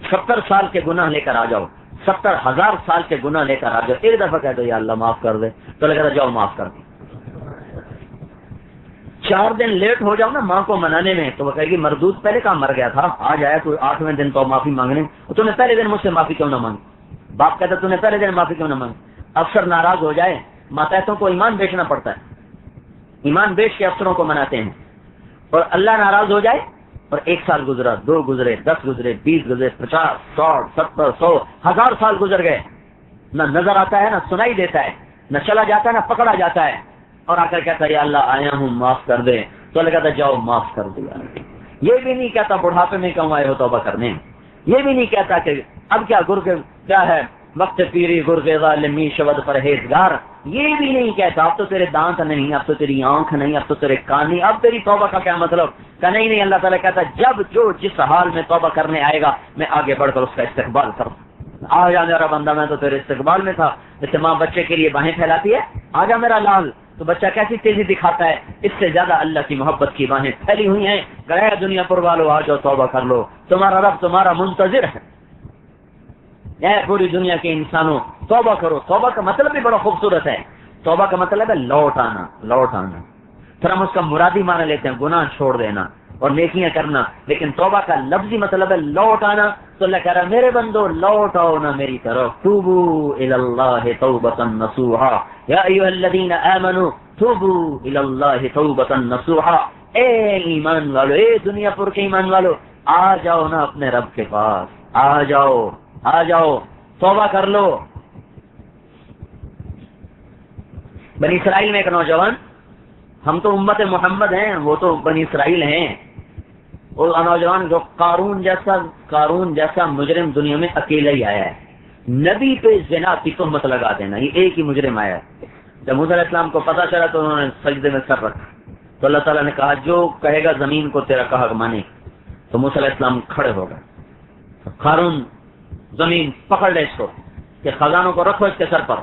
70 سال کے گناہ لے کر آ جاؤ، 70,000 سال کے گناہ لے کر آ جاؤ، ایک دفعہ کہہ دو یا اللہ معاف کر دے تو لگا جاؤ معاف کر دے۔ 4 دن لیٹ ہو جاؤ نا ماں کو منانے میں تو وہ کہے گی مردود پہلے کہاں مر گیا تھا، آج آیا کوئی 8ویں دن تو معافی مانگنے، تو نے پہلے دن مجھ سے معافی کیوں نہ مانگی؟ باپ کہتا تو نے پہلے دن معافی کیوں نہ مانگی؟ افسر ناراض ہو جائے، ماتحتوں کو ایمان بیچنا پڑتا ہے، ایمان بیچ کے افسروں کو مناتے ہیں، اور اللہ ناراض ہو جائے اور 1 سال گزرا، 2 گزرے، 10 گزرے، 20 گزرے، 50، 100، 70، 100، 1000 سال گزر گئے، نہ نظر آتا ہے، نہ سنائی دیتا ہے، نہ چلا جاتا ہے، نہ پکڑا جاتا ہے، اور آ کر کہتا ہے یا اللہ آیا ہوں معاف کر دے، تو اللہ کہتا جاؤ معاف کر دیا۔ یہ بھی نہیں کہتا بڑھاپے میں کیوں آئے ہو توبہ کرنے، یہ بھی نہیں کہتا کہ اب کیا گر کے کیا ہے وقت پیری گرگ ظالمی شود پرہیزگار، یہ بھی نہیں کہتا اب تو تیرے دانت نہیں، اب تو تیری آنکھ نہیں، اب تو تیرے کان نہیں، اب تیری توبہ کا کیا مطلب؟ کہ نہیں اللہ تعالیٰ کہتا جب جو جس حال میں توبہ کرنے آئے گا میں آگے بڑھ کر اس کا استقبال کروں۔ آ جا میرا بندہ، میں تو تیرے استقبال میں تھا، جیسے ماں بچے کے لیے باہیں پھیلاتی ہے، آ جا میرا لال، تو بچہ کیسی تیزی دکھاتا ہے، اس سے زیادہ اللہ کی محبت کی باہیں پھیلی ہوئی ہیں، گیا دنیا پر والو آ جاؤ توبہ کر لو، تمہارا رب تمہارا منتظر ہے۔ اے پوری دنیا کے انسانوں توبہ کرو۔ توبہ کا مطلب بھی بڑا خوبصورت ہے، توبہ کا مطلب ہے لوٹ آنا، لوٹ آنا۔ پھر ہم اس کا مرادی معنی لیتے ہیں گناہ چھوڑ دینا اور نیکیاں کرنا، لیکن توبہ کا لفظی مطلب ہے لوٹ آنا۔ تو اللہ کہہ رہا ہے میرے بندو لوٹ آؤ نا میری طرف، توبوا الی اللہ توبۃ نصوحا یا ایھا الذین آمنوا توبوا الی اللہ توبۃ نصوحا۔ اے ایمان والو، اے دنیا پر کے ایمان والو، آ جاؤ نا اپنے رب کے پاس، آ جاؤ آ جاؤ، توبہ کر لو۔ بنی اسرائیل میں ایک نوجوان، ہم تو امت محمد ہیں، وہ تو بنی اسرائیل ہیں، وہ نوجوان جو قارون جیسا مجرم دنیا میں اکیلا ہی آیا ہے، نبی پہ زنا کی تہمت لگا دینا، یہ ایک ہی مجرم آیا ہے۔ جب موسیٰ علیہ السلام کو پتا چلا تو انہوں نے سجدے میں سر رکھا، تو اللہ تعالیٰ نے کہا جو کہے گا زمین کو تیرا کہا مانے، تو موسیٰ علیہ السلام کھڑے ہو گئے۔ قارون زمین پکڑ لے اس کو کہ خزانوں کو رکھو اس کے سر پر۔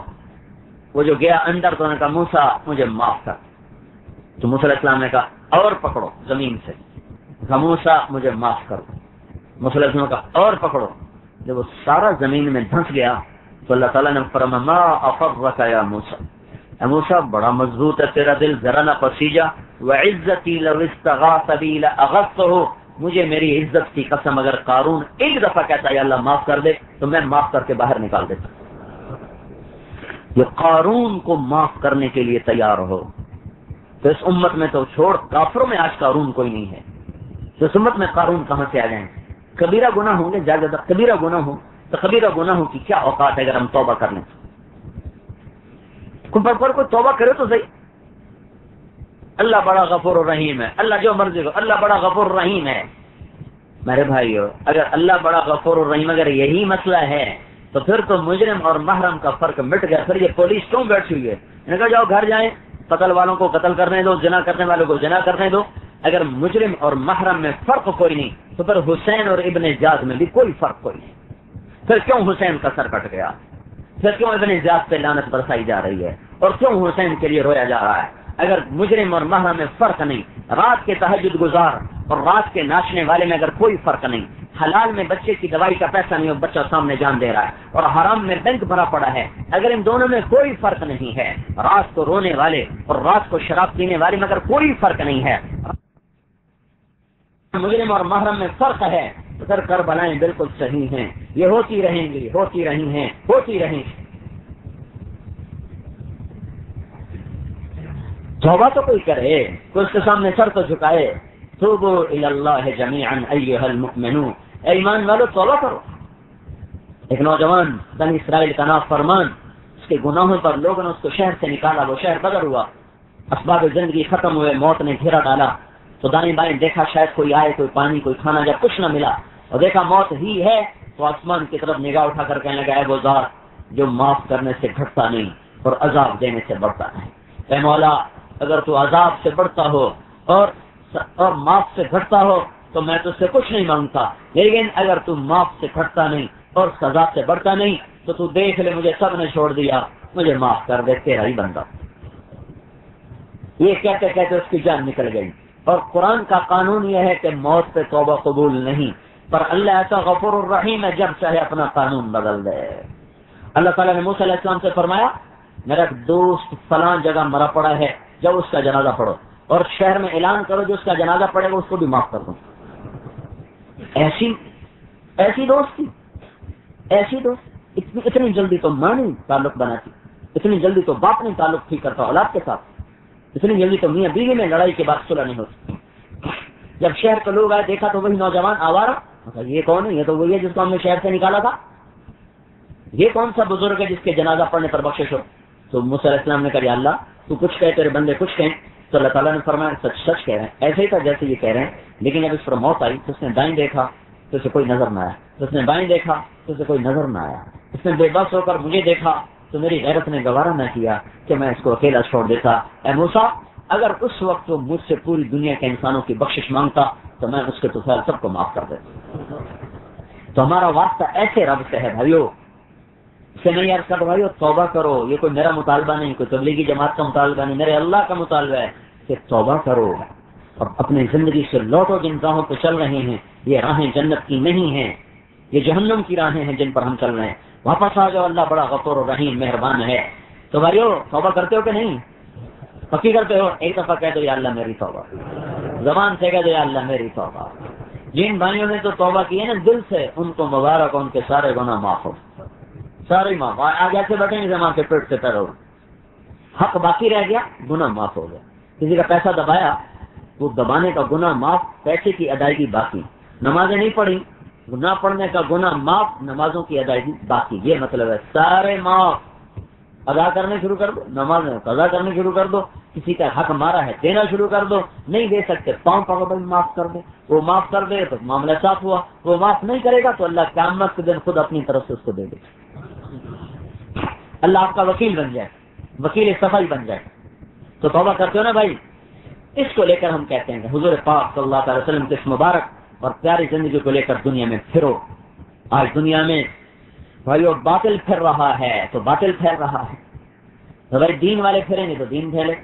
وہ جو گیا اندر تو نے کہا موسیٰ مجھے معاف کر، تو موسیٰ علیہ السلام نے کہا اور پکڑو زمین سے، کہا موسیٰ مجھے معاف کرو۔ موسیٰ علیہ السلام نے کہا اور پکڑو، جب وہ سارا زمین میں دھنس گیا تو اللہ تعالیٰ نے فرمایا ما افرک یا موسیٰ، اے موسیٰ بڑا مضبوط ہے تیرا دل، ذرا نہ پسیجا، وعزتی لو استغاث بی لاغثته، مجھے میری عزت کی قسم اگر قارون ایک دفعہ کہتا ہے اللہ معاف کر دے تو میں معاف کر کے باہر نکال دیتا۔ یہ قارون کو معاف کرنے کے لیے تیار ہو تو اس امت میں تو چھوڑ، کافروں میں آج قارون کوئی نہیں ہے، تو اس امت میں قارون کہاں سے آ جائیں؟ کبیرہ گناہ ہوں گے، زیادہ کبیرہ گناہ ہوں تو کبیرہ گناہوں کی کیا اوقات ہے اگر ہم توبہ کر لیں؟ کوئی توبہ کرے تو صحیح، اللہ بڑا غفور الرحیم ہے، اللہ جو مرضی ہو، اللہ بڑا غفور الرحیم ہے۔ میرے بھائیو اگر اللہ بڑا غفور الرحیم اگر یہی مسئلہ ہے تو پھر تو مجرم اور محرم کا فرق مٹ گیا، پھر یہ پولیس کیوں بیٹھی ہوئی ہے؟ انہوں نے کہا جاؤ گھر جائیں، قتل والوں کو قتل کرنے دو، زنا کرنے والوں کو زنا کرنے دو۔ اگر مجرم اور محرم میں فرق کوئی نہیں تو پھر حسین اور ابن زیاد میں بھی کوئی فرق کوئی نہیں، پھر کیوں حسین کا سر کٹ گیا؟ پھر کیوں ابن زیاد پہ لعنت برسائی جا رہی ہے اور کیوں حسین کے لیے رویا جا رہا ہے؟ اگر مجرم اور محرم میں فرق نہیں، رات کے تہجد گزار اور رات کے ناچنے والے میں اگر کوئی فرق نہیں، حلال میں بچے کی دوائی کا پیسہ نہیں اور بچہ سامنے جان دے رہا ہے، اور حرام میں بینک بھرا پڑا ہے، اگر ان دونوں میں کوئی فرق نہیں ہے، رات کو رونے والے اور رات کو شراب پینے والے میں اگر کوئی فرق نہیں ہے، مجرم اور محرم میں فرق ہے، تو پھر کربلائیں بالکل صحیح ہیں، یہ ہوتی رہیں گی، ہوتی رہی ہیں، ہوتی رہیں گی۔ توبہ تو کوئی کرے، کوئی اس کے سامنے سر تو جھکائے، توبوا الی اللہ جمیعا ایھا المؤمنون، اے ایمان والو توبہ کرو۔ ایک نوجوان بنی اسرائیل کا نافرمان، اس کے گناہوں پر لوگوں نے اس کو شہر سے نکالا، وہ شہر بدر ہوا، اسباب زندگی ختم ہوئے، موت نے گھیرا ڈالا، تو دائیں بائیں دیکھا شاید کوئی آئے، کوئی پانی کوئی کھانا، جب کچھ نہ ملا اور دیکھا موت ہی ہے تو آسمان کی طرف نگاہ اٹھا کر کہنے لگا اے وہ ذات جو معاف کرنے سے گھٹتا نہیں اور عذاب دینے سے بڑھتا نہیں، اے مولا اگر تو عذاب سے بڑھتا ہو اور معاف سے گھٹتا ہو تو میں تجھ سے کچھ نہیں مانگتا، لیکن اگر تو معاف سے گھٹتا نہیں اور سزا سے بڑھتا نہیں تو دیکھ لے مجھے سب نے چھوڑ دیا، مجھے معاف کر دے تیرا ہی بندہ۔ یہ کہتے کہتے اس کی جان نکل گئی۔ اور قرآن کا قانون یہ ہے کہ موت پہ توبہ قبول نہیں، پر اللہ ایسا غفور الرحیم ہے جب چاہے اپنا قانون بدل دے۔ اللہ تعالیٰ نے موسیٰ علیہ السلام سے فرمایا میرا ایک دوست فلاں جگہ مرا پڑا ہے، جب اس کا جنازہ پڑھو اور شہر میں اعلان کرو جو اس کا جنازہ پڑے گا اس کو بھی معاف کر دوں۔ ایسی دوستی، ایسی دوست اتنی جلدی تو ماں نہیں تعلق بناتی، اتنی جلدی تو باپ نہیں تعلق ٹھیک کرتا اولاد کے ساتھ، اتنی جلدی تو میاں بیوی میں لڑائی کے بعد صلح نہیں ہوتی۔ جب شہر کے لوگ آئے دیکھا تو وہی نوجوان آوارہ، یہ کون ہے؟ یہ تو وہی ہے جس کو ہم نے شہر سے نکالا تھا، یہ کون سا بزرگ ہے جس کے جنازہ پڑھنے پر بخشش ہو؟ تو موسیٰ علیہ السلام نے کہا اللہ تو کچھ کہے تیرے بندے کچھ کہیں، تو اللہ تعالیٰ نے فرمایا سچ سچ کہہ رہے ہیں، ایسے ہی تھا جیسے یہ کہہ رہے ہیں، لیکن جب اس پر موت آئی تو اس نے دائیں دیکھا تو اسے کوئی نظر نہ آیا، تو اس نے بائیں دیکھا تو اسے کوئی نظر نہ آیا. اس نے بے بس ہو کر مجھے دیکھا تو میری غیرت نے گوارا نہ کیا کہ میں اس کو اکیلا چھوڑ دیتا. اے موسیٰ اگر اس وقت وہ مجھ سے پوری دنیا کے انسانوں کی بخشش مانگتا تو میں اس کے طفیل سب کو معاف کر دیتا. تو ہمارا واسطہ ایسے رب سے ہے بھائیو. اسے نہیں عرض کر بھائیو توبہ کرو. یہ کوئی میرا مطالبہ نہیں, کوئی تبلیغی جماعت کا مطالبہ نہیں, میرے اللہ کا مطالبہ ہے کہ توبہ کرو اور اپنی زندگی سے لوٹو. جن راہوں پہ چل رہے ہیں یہ راہیں جنت کی نہیں ہیں, یہ جہنم کی راہیں ہیں جن پر ہم چل رہے ہیں. واپس آ جاؤ, اللہ بڑا غفور و رحیم مہربان ہے. تو بھائیو توبہ کرتے ہو کہ نہیں؟ پکی کرتے ہو؟ ایک دفعہ کہہ دو یا اللہ میری توبہ, زبان سے کہہ دو یا اللہ میری توبہ. جن بھائیوں نے تو توبہ کی ہے نا دل سے, ان کو مبارک, ان کے سارے گناہ معاف ہو, سارے معاف. آگے سے بیٹھیں گے زمان کے پیٹ سے پیرو, حق باقی رہ گیا, گناہ معاف ہو گیا. کسی کا پیسہ دبایا, وہ دبانے کا گناہ معاف, پیسے کی ادائیگی باقی. نمازیں نہیں پڑھی, گناہ پڑھنے کا گناہ معاف, نمازوں کی ادائیگی باقی. یہ مطلب ہے سارے معاف. ادا کرنے شروع کر دو, نماز قضا کرنے شروع کر دو. کسی کا حق مارا ہے دینا شروع کر دو. نہیں دے سکتے پاؤں پکڑ معاف کر دے, وہ معاف کر دے تو معاملہ صاف ہوا. وہ معاف نہیں کرے گا تو اللہ قیامت کے دن خود اپنی طرف سے اس کو دے دے. اللہ آپ کا وکیل بن جائے, وکیل صفائی بن جائے. تو توبہ کرتے ہو نا بھائی. اس کو لے کر ہم کہتے ہیں کہ حضور پاک صلی اللہ علیہ وسلم کے اس مبارک اور پیاری زندگی کو لے کر دنیا میں پھرو. آج دنیا میں بھائیو باطل پھر رہا ہے تو باطل پھیل رہا ہے. تو بھائی دین والے پھریں گے تو دین پھیلے.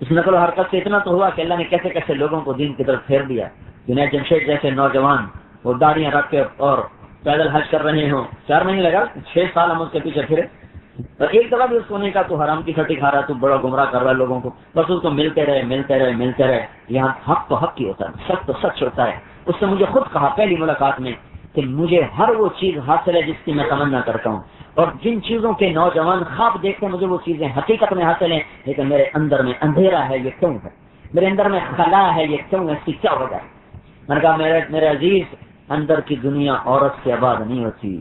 اس نقل و حرکت سے اتنا تو ہوا کہ اللہ نے کیسے کیسے لوگوں کو دین کی طرف پھیر دیا. جنید جمشید جیسے نوجوان وہ داڑیاں رکھ کے اور پیدل حج کر رہے ہوں, 4 مہینے لگا, 6 سال ہم اس کے پیچھے پھرے. اور ایک دفعہ بھی اس کو نہیں کہا تو حرام کی کھٹی کھا رہا, تو بڑا گمراہ کر رہا ہے لوگوں کو. بس اس کو ملتے رہے ملتے رہے ملتے رہے. یہاں حق تو حق ہی ہوتا ہے, سچ تو سچ ہوتا ہے. اس نے مجھے خود کہا پہلی ملاقات میں کہ مجھے ہر وہ چیز حاصل ہے جس کی میں تمنا کرتا ہوں, اور جن چیزوں کے نوجوان خواب دیکھتے ہیں مجھے وہ چیزیں حقیقت میں حاصل ہیں, لیکن میرے اندر میں اندھیرا ہے, یہ کیوں ہے؟ میرے اندر میں خلا ہے, یہ کیوں ہے؟ اس کی کیا وجہ ہے؟ میں نے کہا میرے عزیز, اندر کی دنیا عورت سے آباد نہیں ہوتی,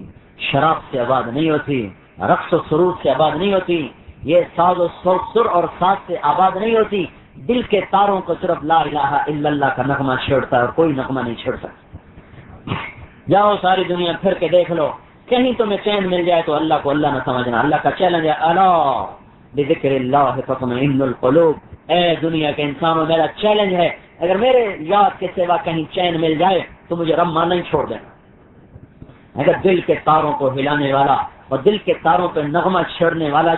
شراب سے آباد نہیں ہوتی, رقص و سرور سے آباد نہیں ہوتی, یہ ساز و سر اور ساز سے آباد نہیں ہوتی. دل کے تاروں کو صرف لا الہ الا اللہ کا نغمہ چھیڑتا ہے اور کوئی نغمہ نہیں چھیڑ سکتا. جاؤ ساری دنیا پھر کے دیکھ لو, کہیں تمہیں چین مل جائے تو اللہ کو اللہ نہ سمجھنا. اللہ کا چیلنج ہے, الا بذکر اللہ تطمئن القلوب. اے دنیا کے انسانوں, میرا چیلنج ہے, اگر میرے یاد کے سوا کہیں چین مل جائے تو مجھے رما نہیں چھوڑ دینا. اگر دل کے تاروں کو ہلانے والا اور دل کے تاروں پہ نغمہ چھڑنے والا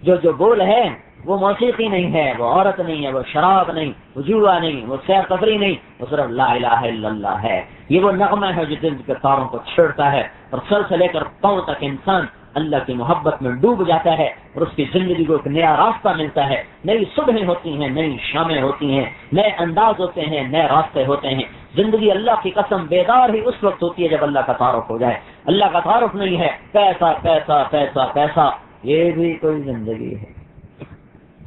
جو بول ہے وہ موسیقی نہیں ہے, وہ عورت نہیں ہے, وہ شراب نہیں, وہ جوا نہیں, وہ سیر تفریح نہیں, وہ صرف لا الہ الا اللہ ہے. یہ وہ نغمہ ہے جو دل کے تاروں کو چھڑتا ہے اور سر سے لے کر پاؤں تک انسان اللہ کی محبت میں ڈوب جاتا ہے اور اس کی زندگی کو ایک نیا راستہ ملتا ہے. نئی صبحیں ہوتی ہیں, نئی شامیں ہوتی ہیں, نئے انداز ہوتے ہیں, نئے راستے ہوتے ہیں. زندگی اللہ کی قسم بیدار ہی اس وقت ہوتی ہے جب اللہ کا تعارف ہو جائے. اللہ کا تعارف نہیں ہے, پیسہ پیسہ پیسہ پیسہ, یہ بھی کوئی زندگی ہے,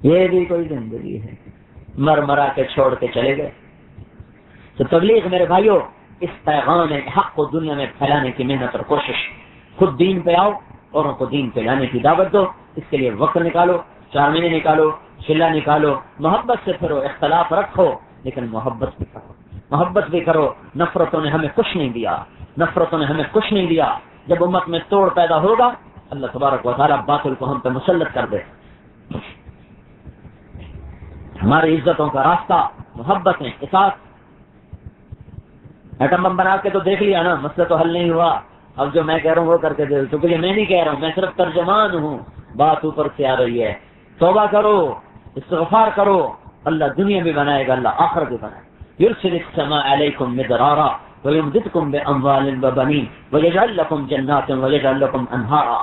یہ بھی کوئی زندگی ہے. مر مرا کے چھوڑ کے چلے گئے. تو تبلیغ میرے بھائیوں, اس پیغام حق کو دنیا میں پھیلانے کی محنت اور کوشش. خود دین پہ آؤ, اوروں کو دین پہ لانے کی دعوت دو. اس کے لیے وقت نکالو, 4 مہینے نکالو, چلا نکالو, محبت سے پھرو, اختلاف رکھو لیکن محبت بھی کرو, محبت بھی کرو. نفرتوں نے ہمیں کچھ نہیں دیا, نفرتوں نے ہمیں کچھ نہیں دیا. جب امت میں توڑ پیدا ہوگا اللہ تبارک و تعالیٰ باطل کو ہم پہ مسلط کر دے. ہماری عزتوں کا راستہ محبت ہے, اطاعت. ایٹم بم بنا کے تو دیکھ لیا نا, مسئلہ تو حل نہیں ہوا. اب جو میں کہہ رہا ہوں وہ کر کے دے, تو میں نہیں کہہ رہا ہوں, میں صرف ترجمان ہوں. بات اوپر سے آ رہی ہے. توبہ کرو, استغفار کرو, اللہ دنیا بھی بنائے گا, اللہ آخرت بھی بنائے گا. يرسل السماء عليكم مدرارا ويمددكم بأموال وبنين ويجعل لكم جنات ويجعل لكم أنهارا.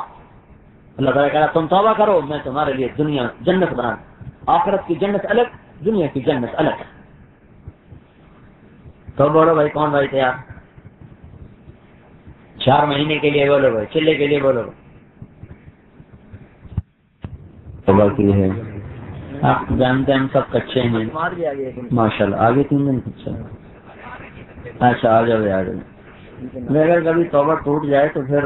اللہ تعالیٰ کہا تم توبہ کرو, میں تمہارے لیے دنیا جنت بنا دوں. آخرت کی جنت الگ, دنیا کی جنت الگ. تو بولو بھائی, کون بھائی تیار؟ 4 مہینے کے لیے بولو بھائی, چلے کے لیے بولو. توبہ کی ہے, آپ جانتے ہیں ہم سب کچے ہیں ماشاء اللہ. آگے 3 دن کچھ. اچھا آ جاؤ آ جاؤ. اگر کبھی توبہ ٹوٹ جائے تو پھر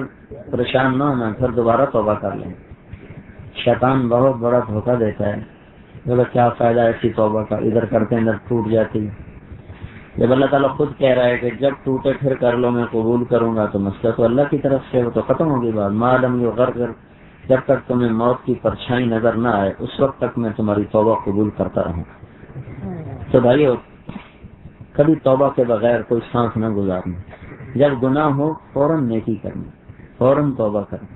پریشان نہ ہونا, پھر دوبارہ توبہ کر لیں. شیطان بہت بڑا دھوکہ دیتا ہے. بولے کیا فائدہ ایسی توبہ کا, ادھر کرتے ہیں ادھر ٹوٹ جاتی. جب اللہ تعالیٰ خود کہہ رہا ہے کہ جب ٹوٹے پھر کر لو میں قبول کروں گا، تو مسئلہ تو اللہ کی طرف سے، وہ تو ختم ہوگی بات. معلوم یہ غر کر، جب تک تمہیں موت کی پرچھائی نظر نہ آئے اس وقت تک میں تمہاری توبہ قبول کرتا رہوں. تو بھائیو کبھی توبہ کے بغیر کوئی سانس نہ گزارنا. جب گناہ ہو فوراً نیکی کرنی، فوراً توبہ کرنی.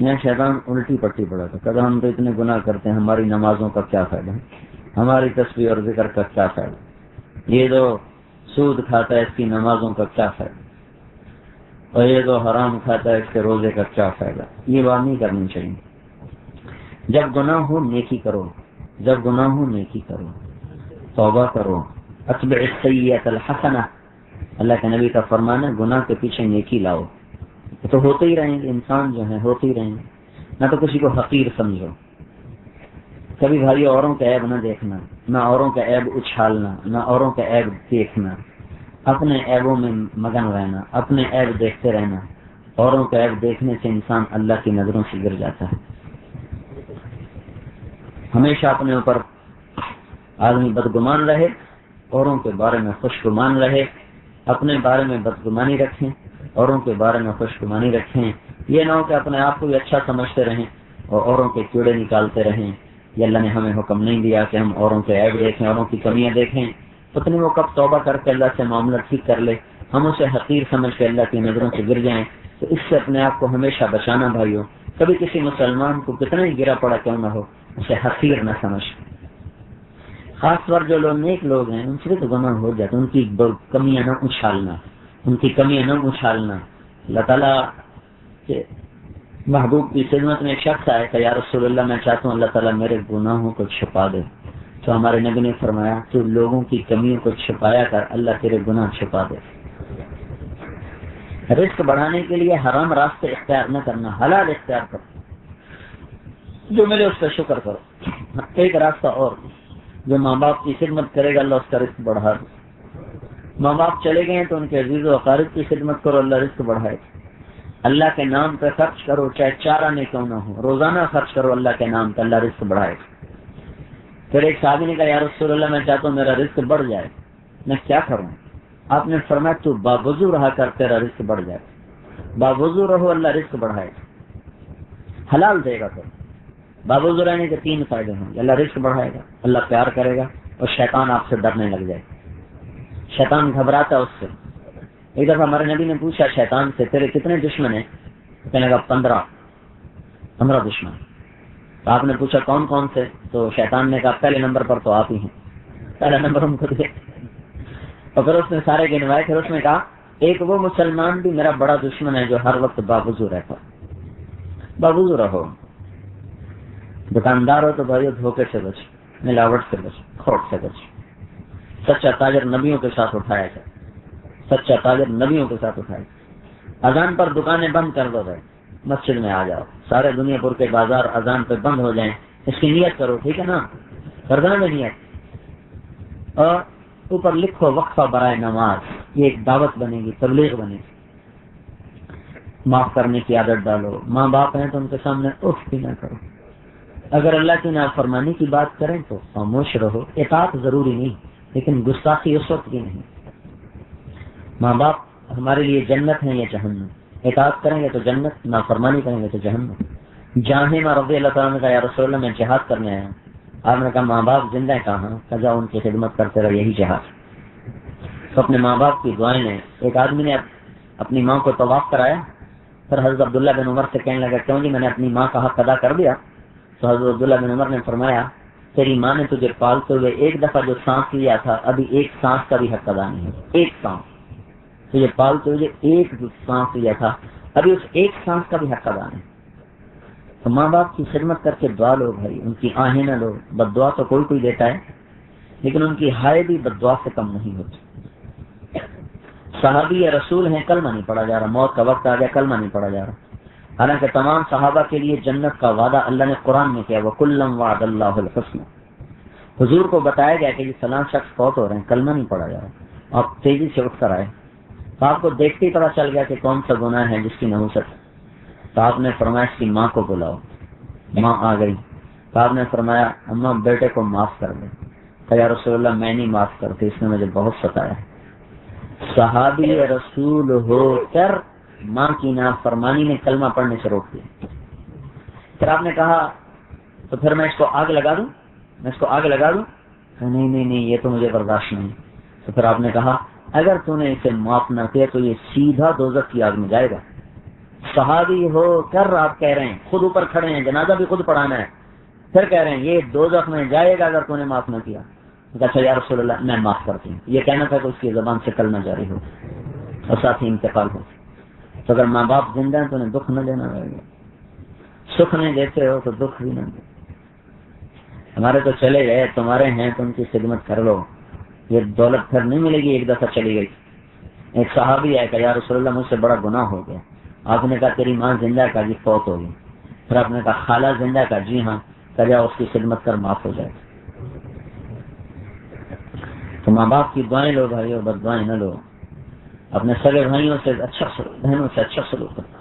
یہاں شیطان الٹی پٹی پڑا تھا، کہا ہم تو اتنے گناہ کرتے ہیں، ہماری نمازوں کا کیا فائدہ، ہماری تسبیح اور ذکر کا کیا فائدہ، یہ جو سود کھاتا ہے اس کی نمازوں کا کیا فائدہ، اور یہ جو حرام کھاتا ہے اس کے روزے کا کیا فائدہ. یہ بات نہیں کرنی چاہیے. جب گناہ ہو نیکی کرو، جب گناہ ہو نیکی کرو، توبہ کرو. اتبع السیئۃ الحسنہ، اللہ کے نبی کا فرمان ہے گناہ کے پیچھے نیکی لاؤ. تو ہوتے ہی رہیں گے، انسان جو ہیں ہوتے ہی رہیں گے. نہ تو کسی کو حقیر سمجھو، کبھی بھائی اوروں کا عیب نہ دیکھنا، نہ اوروں کا عیب اچھالنا، نہ اوروں کا عیب دیکھنا. اپنے عیبوں میں مگن رہنا، اپنے عیب دیکھتے رہنا. اوروں کا عیب دیکھنے سے انسان اللہ کی نظروں سے گر جاتا ہے. ہمیشہ اپنے اوپر آدمی بدگمان رہے، اوروں کے بارے میں خوشگمان رہے. اپنے بارے میں بدگمانی رکھیں، اوروں کے بارے میں خوشگمانی رکھیں. یہ نہ ہو کہ اپنے آپ کو بھی اچھا سمجھتے رہیں اور اوروں کے کیڑے نکالتے رہیں. یہ اللہ نے ہمیں حکم نہیں دیا کہ ہم اوروں کے عیب دیکھیں، اوروں کی کمیاں دیکھیں. پتہ نہیں وہ کب توبہ کر کے اللہ سے معاملہ ٹھیک کر لے، ہم اسے حقیر سمجھ کے اللہ کی نظروں سے گر جائیں. تو اس سے اپنے آپ کو ہمیشہ بچانا بھائیو. کبھی کسی مسلمان کو کتنا ہی گرا پڑا کیوں نہ ہو، اسے حقیر نہ سمجھ. خاص طور جو لوگ نیک لوگ ہیں ان سے تو گناہ ہو جاتا، ان کی کمیاں نہ اچھالنا، ان کی کمیاں نہ اچھالنا. اللہ تعالیٰ کے محبوب کی خدمت میں ایک شخص آئے کہ یا رسول اللہ میں چاہتا ہوں اللہ تعالیٰ میرے گناہوں کو چھپا دے. تو ہمارے نبی نے فرمایا تو لوگوں کی کمیوں کو چھپایا کر، اللہ تیرے گناہ چھپا دے. رزق بڑھانے کے لیے حرام راستے اختیار نہ کرنا، حلال اختیار کرو. جو ملے اس کا شکر کرو. ایک راستہ اور، جو ماں باپ کی خدمت کرے گا اللہ اس کا رزق بڑھا دے. ماں باپ چلے گئے تو ان کے عزیز و اقارب کی خدمت کرو، اللہ رزق بڑھائے. اللہ کے نام پہ خرچ کرو چاہے 4 آنے کیوں نہ ہو، روزانہ خرچ کرو اللہ کے نام پہ، اللہ رزق بڑھائے. پھر ایک صحابی نے کہا یا رسول اللہ میں چاہتا ہوں میرا رزق بڑھ جائے، میں کیا کروں؟ آپ نے فرمایا تو باوضو رہا کر تیرا رزق بڑھ جائے. باوضو رہو اللہ رزق بڑھائے، حلال دے گا. تو باوضو رہنے کے 3 فائدے ہوں گے. اللہ رزق بڑھائے گا، اللہ پیار کرے گا، اور شیطان آپ سے ڈرنے لگ جائے. شیطان گھبراتا اس سے. ایک دفعہ ہمارے نبی نے پوچھا شیطان سے تیرے کتنے دشمن ہیں؟ کہنے لگا 15 دشمن. تو آپ نے پوچھا کون کون سے؟ تو شیطان نے کہا پہلے نمبر پر تو آپ ہی ہیں، پہلا نمبر ہم کو دے. اور پھر اس نے سارے گنوائے. پھر اس نے کہا ایک وہ مسلمان بھی میرا بڑا دشمن ہے جو ہر وقت باوضو رہتا. باوضو رہو. دکاندار ہو تو بھائی دھوکے سے بچ، ملاوٹ سے بچ، کھوٹ سے بچ. سچا تاجر نبیوں کے ساتھ اٹھایا جائے، سچا تاجر نبیوں کے ساتھ اٹھایا. اذان پر دکانیں بند کر دو بھائی، مسجد میں آ جاؤ. سارے دنیا پور کے بازار اذان پہ بند ہو جائیں، اس کی نیت کرو، ٹھیک ہے نا؟ کردہ میں نیت. اور اوپر لکھو وقفہ برائے نماز، یہ ایک دعوت بنے گی، تبلیغ بنے گی. معاف کرنے کی عادت ڈالو. ماں باپ ہیں تو ان کے سامنے اف بھی نہ کرو. اگر اللہ کی نافرمانی کی بات کریں تو خاموش رہو. اطاعت ضروری نہیں، لیکن گستاخی اس وقت بھی نہیں. ماں باپ ہمارے لیے جنت ہیں یا جہنم. اطاعت کریں گے تو جنت، نافرمانی کریں گے تو جہنم. جاہمہ رضی اللہ تعالیٰ نے کہا یا رسول اللہ میں جہاد کرنے آیا ہوں. آپ نے کہا ماں باپ زندہ ہے کہاں؟ کہا ان کی خدمت کرتے رہو، یہی جہاد. تو اپنے ماں باپ کی دعائیں لیں. ایک آدمی نے اپنی ماں کو طواف کرایا. پھر حضرت عبداللہ بن عمر سے کہنے لگا کیوں جی میں نے اپنی ماں کا حق ادا کر دیا؟ تو حضرت عبداللہ بن عمر نے فرمایا تیری ماں نے تجھے پالتے ہوئے ایک دفعہ جو سانس لیا تھا ابھی ایک سانس کا بھی حق ادا نہیں ہے. ایک سانس تجھے پالتے ہوئے ایک سانس لیا تھا، ابھی اس ایک سانس کا بھی حق ادا نہیں. تو ماں باپ کی خدمت کر کے دعا لو بھائی، ان کی آہیں نہ لو. بد دعا تو کوئی دیتا ہے، لیکن ان کی ہائے بھی بد دعا سے کم نہیں ہوتی. صحابی رسول ہیں، کلمہ نہیں پڑھا جا رہا. موت کا وقت آ گیا، کلمہ نہیں پڑھا جا رہا. حالانکہ تمام صحابہ کے لیے جنت کا وعدہ اللہ نے قرآن میں کیا، وَكُلًّا وَعَدَ اللَّهُ الْحُسْنَى. حضور کو بتایا گیا کہ یہ فلاں شخص فوت ہو رہے ہیں، کلمہ نہیں پڑھا جا رہا. آپ تیزی سے اٹھ کر آئے. تو آپ کو دیکھتے ہی پتا چل گیا کہ کون سا گناہ ہے جس کی نحوست. تو آپ نے فرمایا اس کی ماں کو بلاؤ. ماں آ گئی. تو آپ نے فرمایا اماں بیٹے کو معاف کر دے. کہ یا رسول اللہ میں نہیں معاف کرتی، اس نے مجھے بہت ستایا. صحابی رسول ہو کر ماں کی نافرمانی نے کلمہ پڑھنے سے روک دیا. پھر آپ نے کہا تو پھر میں اس کو آگ لگا دوں, میں اس کو آگ لگا دوں؟ نہیں نہیں نہیں, یہ تو مجھے برداشت نہیں. تو پھر آپ نے کہا اگر تو نے اسے معاف نہ کیا تو یہ سیدھا دوزخ کی آگ میں جائے گا. صحابی ہو کر آپ کہہ رہے ہیں, خود اوپر کھڑے ہیں, جنازہ بھی خود پڑھانا ہے, پھر کہہ رہے ہیں یہ دوزخ میں جائے گا اگر تو نے معاف نہ کیا. اچھا یا رسول اللہ میں معاف کرتی ہوں. یہ کہنا تھا کہ اس کی زبان سے کلمہ جاری ہو اور ساتھ ہی انتقال ہو. تو اگر ماں باپ زندہ ہیں تو انہیں دکھ نہ دینا رہے گا, سکھ نہیں دیتے ہو تو دکھ بھی نہ دے. ہمارے تو چلے گئے, تمہارے ہیں تو ان کی خدمت کر لو, یہ دولت پھر نہیں ملے گی, ایک دفعہ چلی گئی. ایک صحابی آئے کہ یا رسول اللہ مجھ سے بڑا گناہ ہو گیا. آپ نے کہا تیری ماں زندہ, کا جی فوت ہو گئی. پھر آپ نے کہا خالہ زندہ, کا جی ہاں, کہ جا اس کی خدمت کر معاف ہو جائے. تو ماں باپ کی دعائیں لو بھائی, اور بد دعائیں نہ لو. اپنے سگے بھائیوں سے اچھا سلوک, بہنوں سے اچھا سلوک کرنا.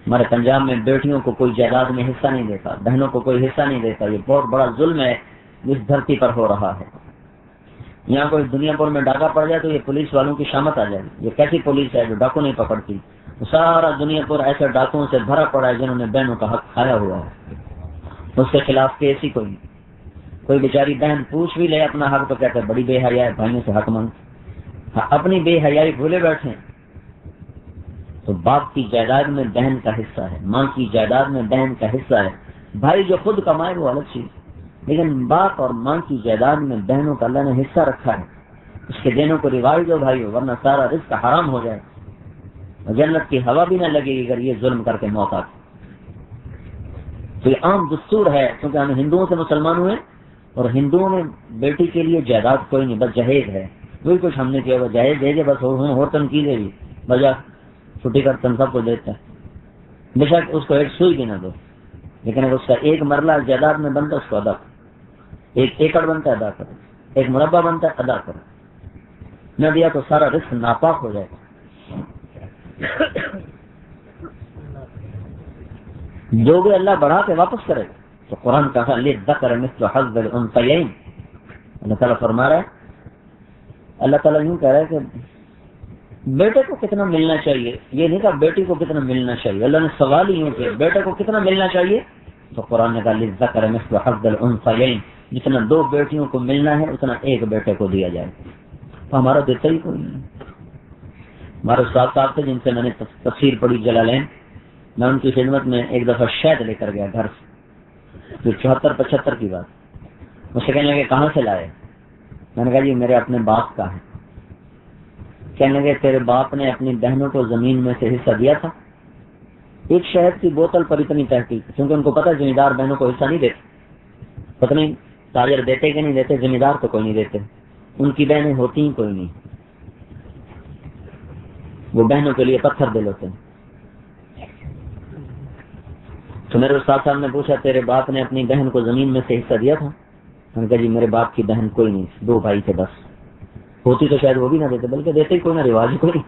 ہمارے پنجاب میں بیٹیوں کو کوئی جائیداد میں حصہ نہیں دیتا, بہنوں کو کوئی حصہ نہیں دیتا. یہ بہت بڑا ظلم ہے جس دھرتی پر ہو رہا ہے. یہاں کوئی دنیا پور میں ڈاکہ پڑ جائے تو یہ پولیس والوں کی شامت آ جائے. یہ کیسی پولیس ہے جو ڈاکو نہیں پکڑتی؟ سارا دنیا پور ایسے ڈاکوؤں سے بھرا پڑا ہے جنہوں نے بہنوں کا حق کھایا ہوا ہے. اس کے خلاف کیس ہی کوئی نہیں. کوئی بیچاری بہن پوچھ بھی لے اپنا حق تو کہتے بڑی بے حیا ہے, بھائیوں سے حق مانگ. اپنی بے حیائی بھولے بیٹھے. تو باپ کی جائیداد میں بہن کا حصہ ہے, ماں کی جائیداد میں بہن کا حصہ ہے. بھائی جو خود کمائے وہ الگ چیز, لیکن باپ اور ماں کی جائیداد میں بہنوں کا اللہ نے حصہ رکھا ہے. اس کے دینوں کو رواج دو بھائی, ورنہ سارا رزق حرام ہو جائے, جنت کی ہوا بھی نہ لگے گی اگر یہ ظلم کر کے موت آتی. تو یہ عام دستور ہے, کیونکہ ہم ہندوؤں سے مسلمان ہوئے, اور ہندوؤں میں بیٹی کے لیے جائیداد کوئی نہیں, بس جہیز ہے. وہی کچھ ہم نے کیا, وہ جہیز دے دے بس, ہو تنقید ہے بجا چھٹی کر تن سب کو دیتا ہے. بے شک اس کو ایک سوئی بھی نہ دو, لیکن اگر اس کا ایک مرلہ جائیداد میں بنتا اس کو ادا کرو. ایک ایکڑ بنتا ہے ادا کرو, ایک مربع بنتا ہے ادا کرو. نہ دیا تو سارا رزق ناپاک ہو جائے گا. جو بھی اللہ بڑھا کے واپس کرے گا. تو قرآن کہا للذکر مثل حظ الانثیین. اللہ تعالیٰ فرما رہا ہے, اللہ تعالیٰ یوں کہہ رہا ہے کہ بیٹے کو کتنا ملنا چاہیے, یہ نہیں کہا بیٹی کو کتنا ملنا چاہیے. اللہ نے سوال ہی یوں کیا بیٹے کو کتنا ملنا چاہیے, تو قرآن نے کہا للذکر مثل حظ الانثیین, جتنا دو بیٹیوں کو ملنا ہے اتنا ایک بیٹے کو دیا جائے. تو ہمارا دیتا ہی کوئی نہیں. ہمارے استاد صاحب تھے جن سے میں نے تفسیر پڑھی جلالین, میں ان کی خدمت میں ایک دفعہ شہد لے کر گیا گھر سے, 74-75 کی بات. مجھ سے کہنے لگے کہاں سے لائے؟ میں نے کہا جی میرے اپنے باپ کا ہے. کہنے لگے تیرے باپ نے اپنی بہنوں کو زمین میں سے حصہ دیا تھا؟ ایک شہد کی بوتل پر اتنی تحقیق, کیونکہ ان کو پتا زمیندار بہنوں کو حصہ نہیں دیتے. پتہ نہیں تاجر دیتے کہ نہیں دیتے, زمیندار تو کوئی نہیں دیتے, ان کی بہنیں ہوتی ہی کوئی نہیں, وہ بہنوں کے لیے پتھر دل ہوتے ہیں. تو میرے استاد صاحب نے پوچھا تیرے باپ نے اپنی بہن کو زمین میں سے حصہ دیا تھا؟ میں نے کہا جی میرے باپ کی بہن کوئی نہیں, 2 بھائی تھے بس, ہوتی تو شاید وہ بھی نہ دیتے, بلکہ دیتے ہی کوئی نہ, رواج ہی کوئی نہیں.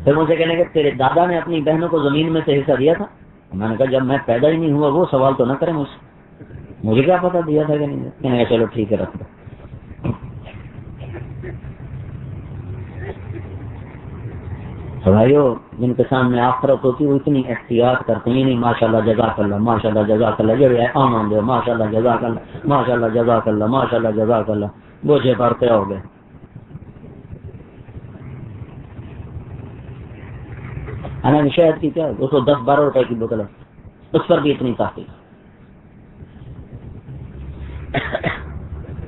پھر مجھے کہنے کہ تیرے دادا نے اپنی بہنوں کو زمین میں سے حصہ دیا تھا؟ میں نے کہا جب میں پیدا ہی نہیں ہوا وہ سوال تو نہ کریں مجھ سے, مجھے کیا پتا دیا تھا کہ نہیں. کہنے کا چلو ٹھیک ہے رکھ دو. بھائیو جن کے سامنے آخرت ہوتی وہ اتنی احتیاط کرتے ہیں, نہیں ماشاء اللہ جزاک اللہ, ماشاء اللہ جزاک اللہ, جو آمان دے ماشاء اللہ جزاک اللہ, ماشاء اللہ جزاک اللہ, ماشاء اللہ جزاک اللہ, بوجھے پڑتے ہو گئے. شہد کی کیا اس کو 10-12 روپے کی بوتل ہے, اس پر بھی اتنی تحقیق.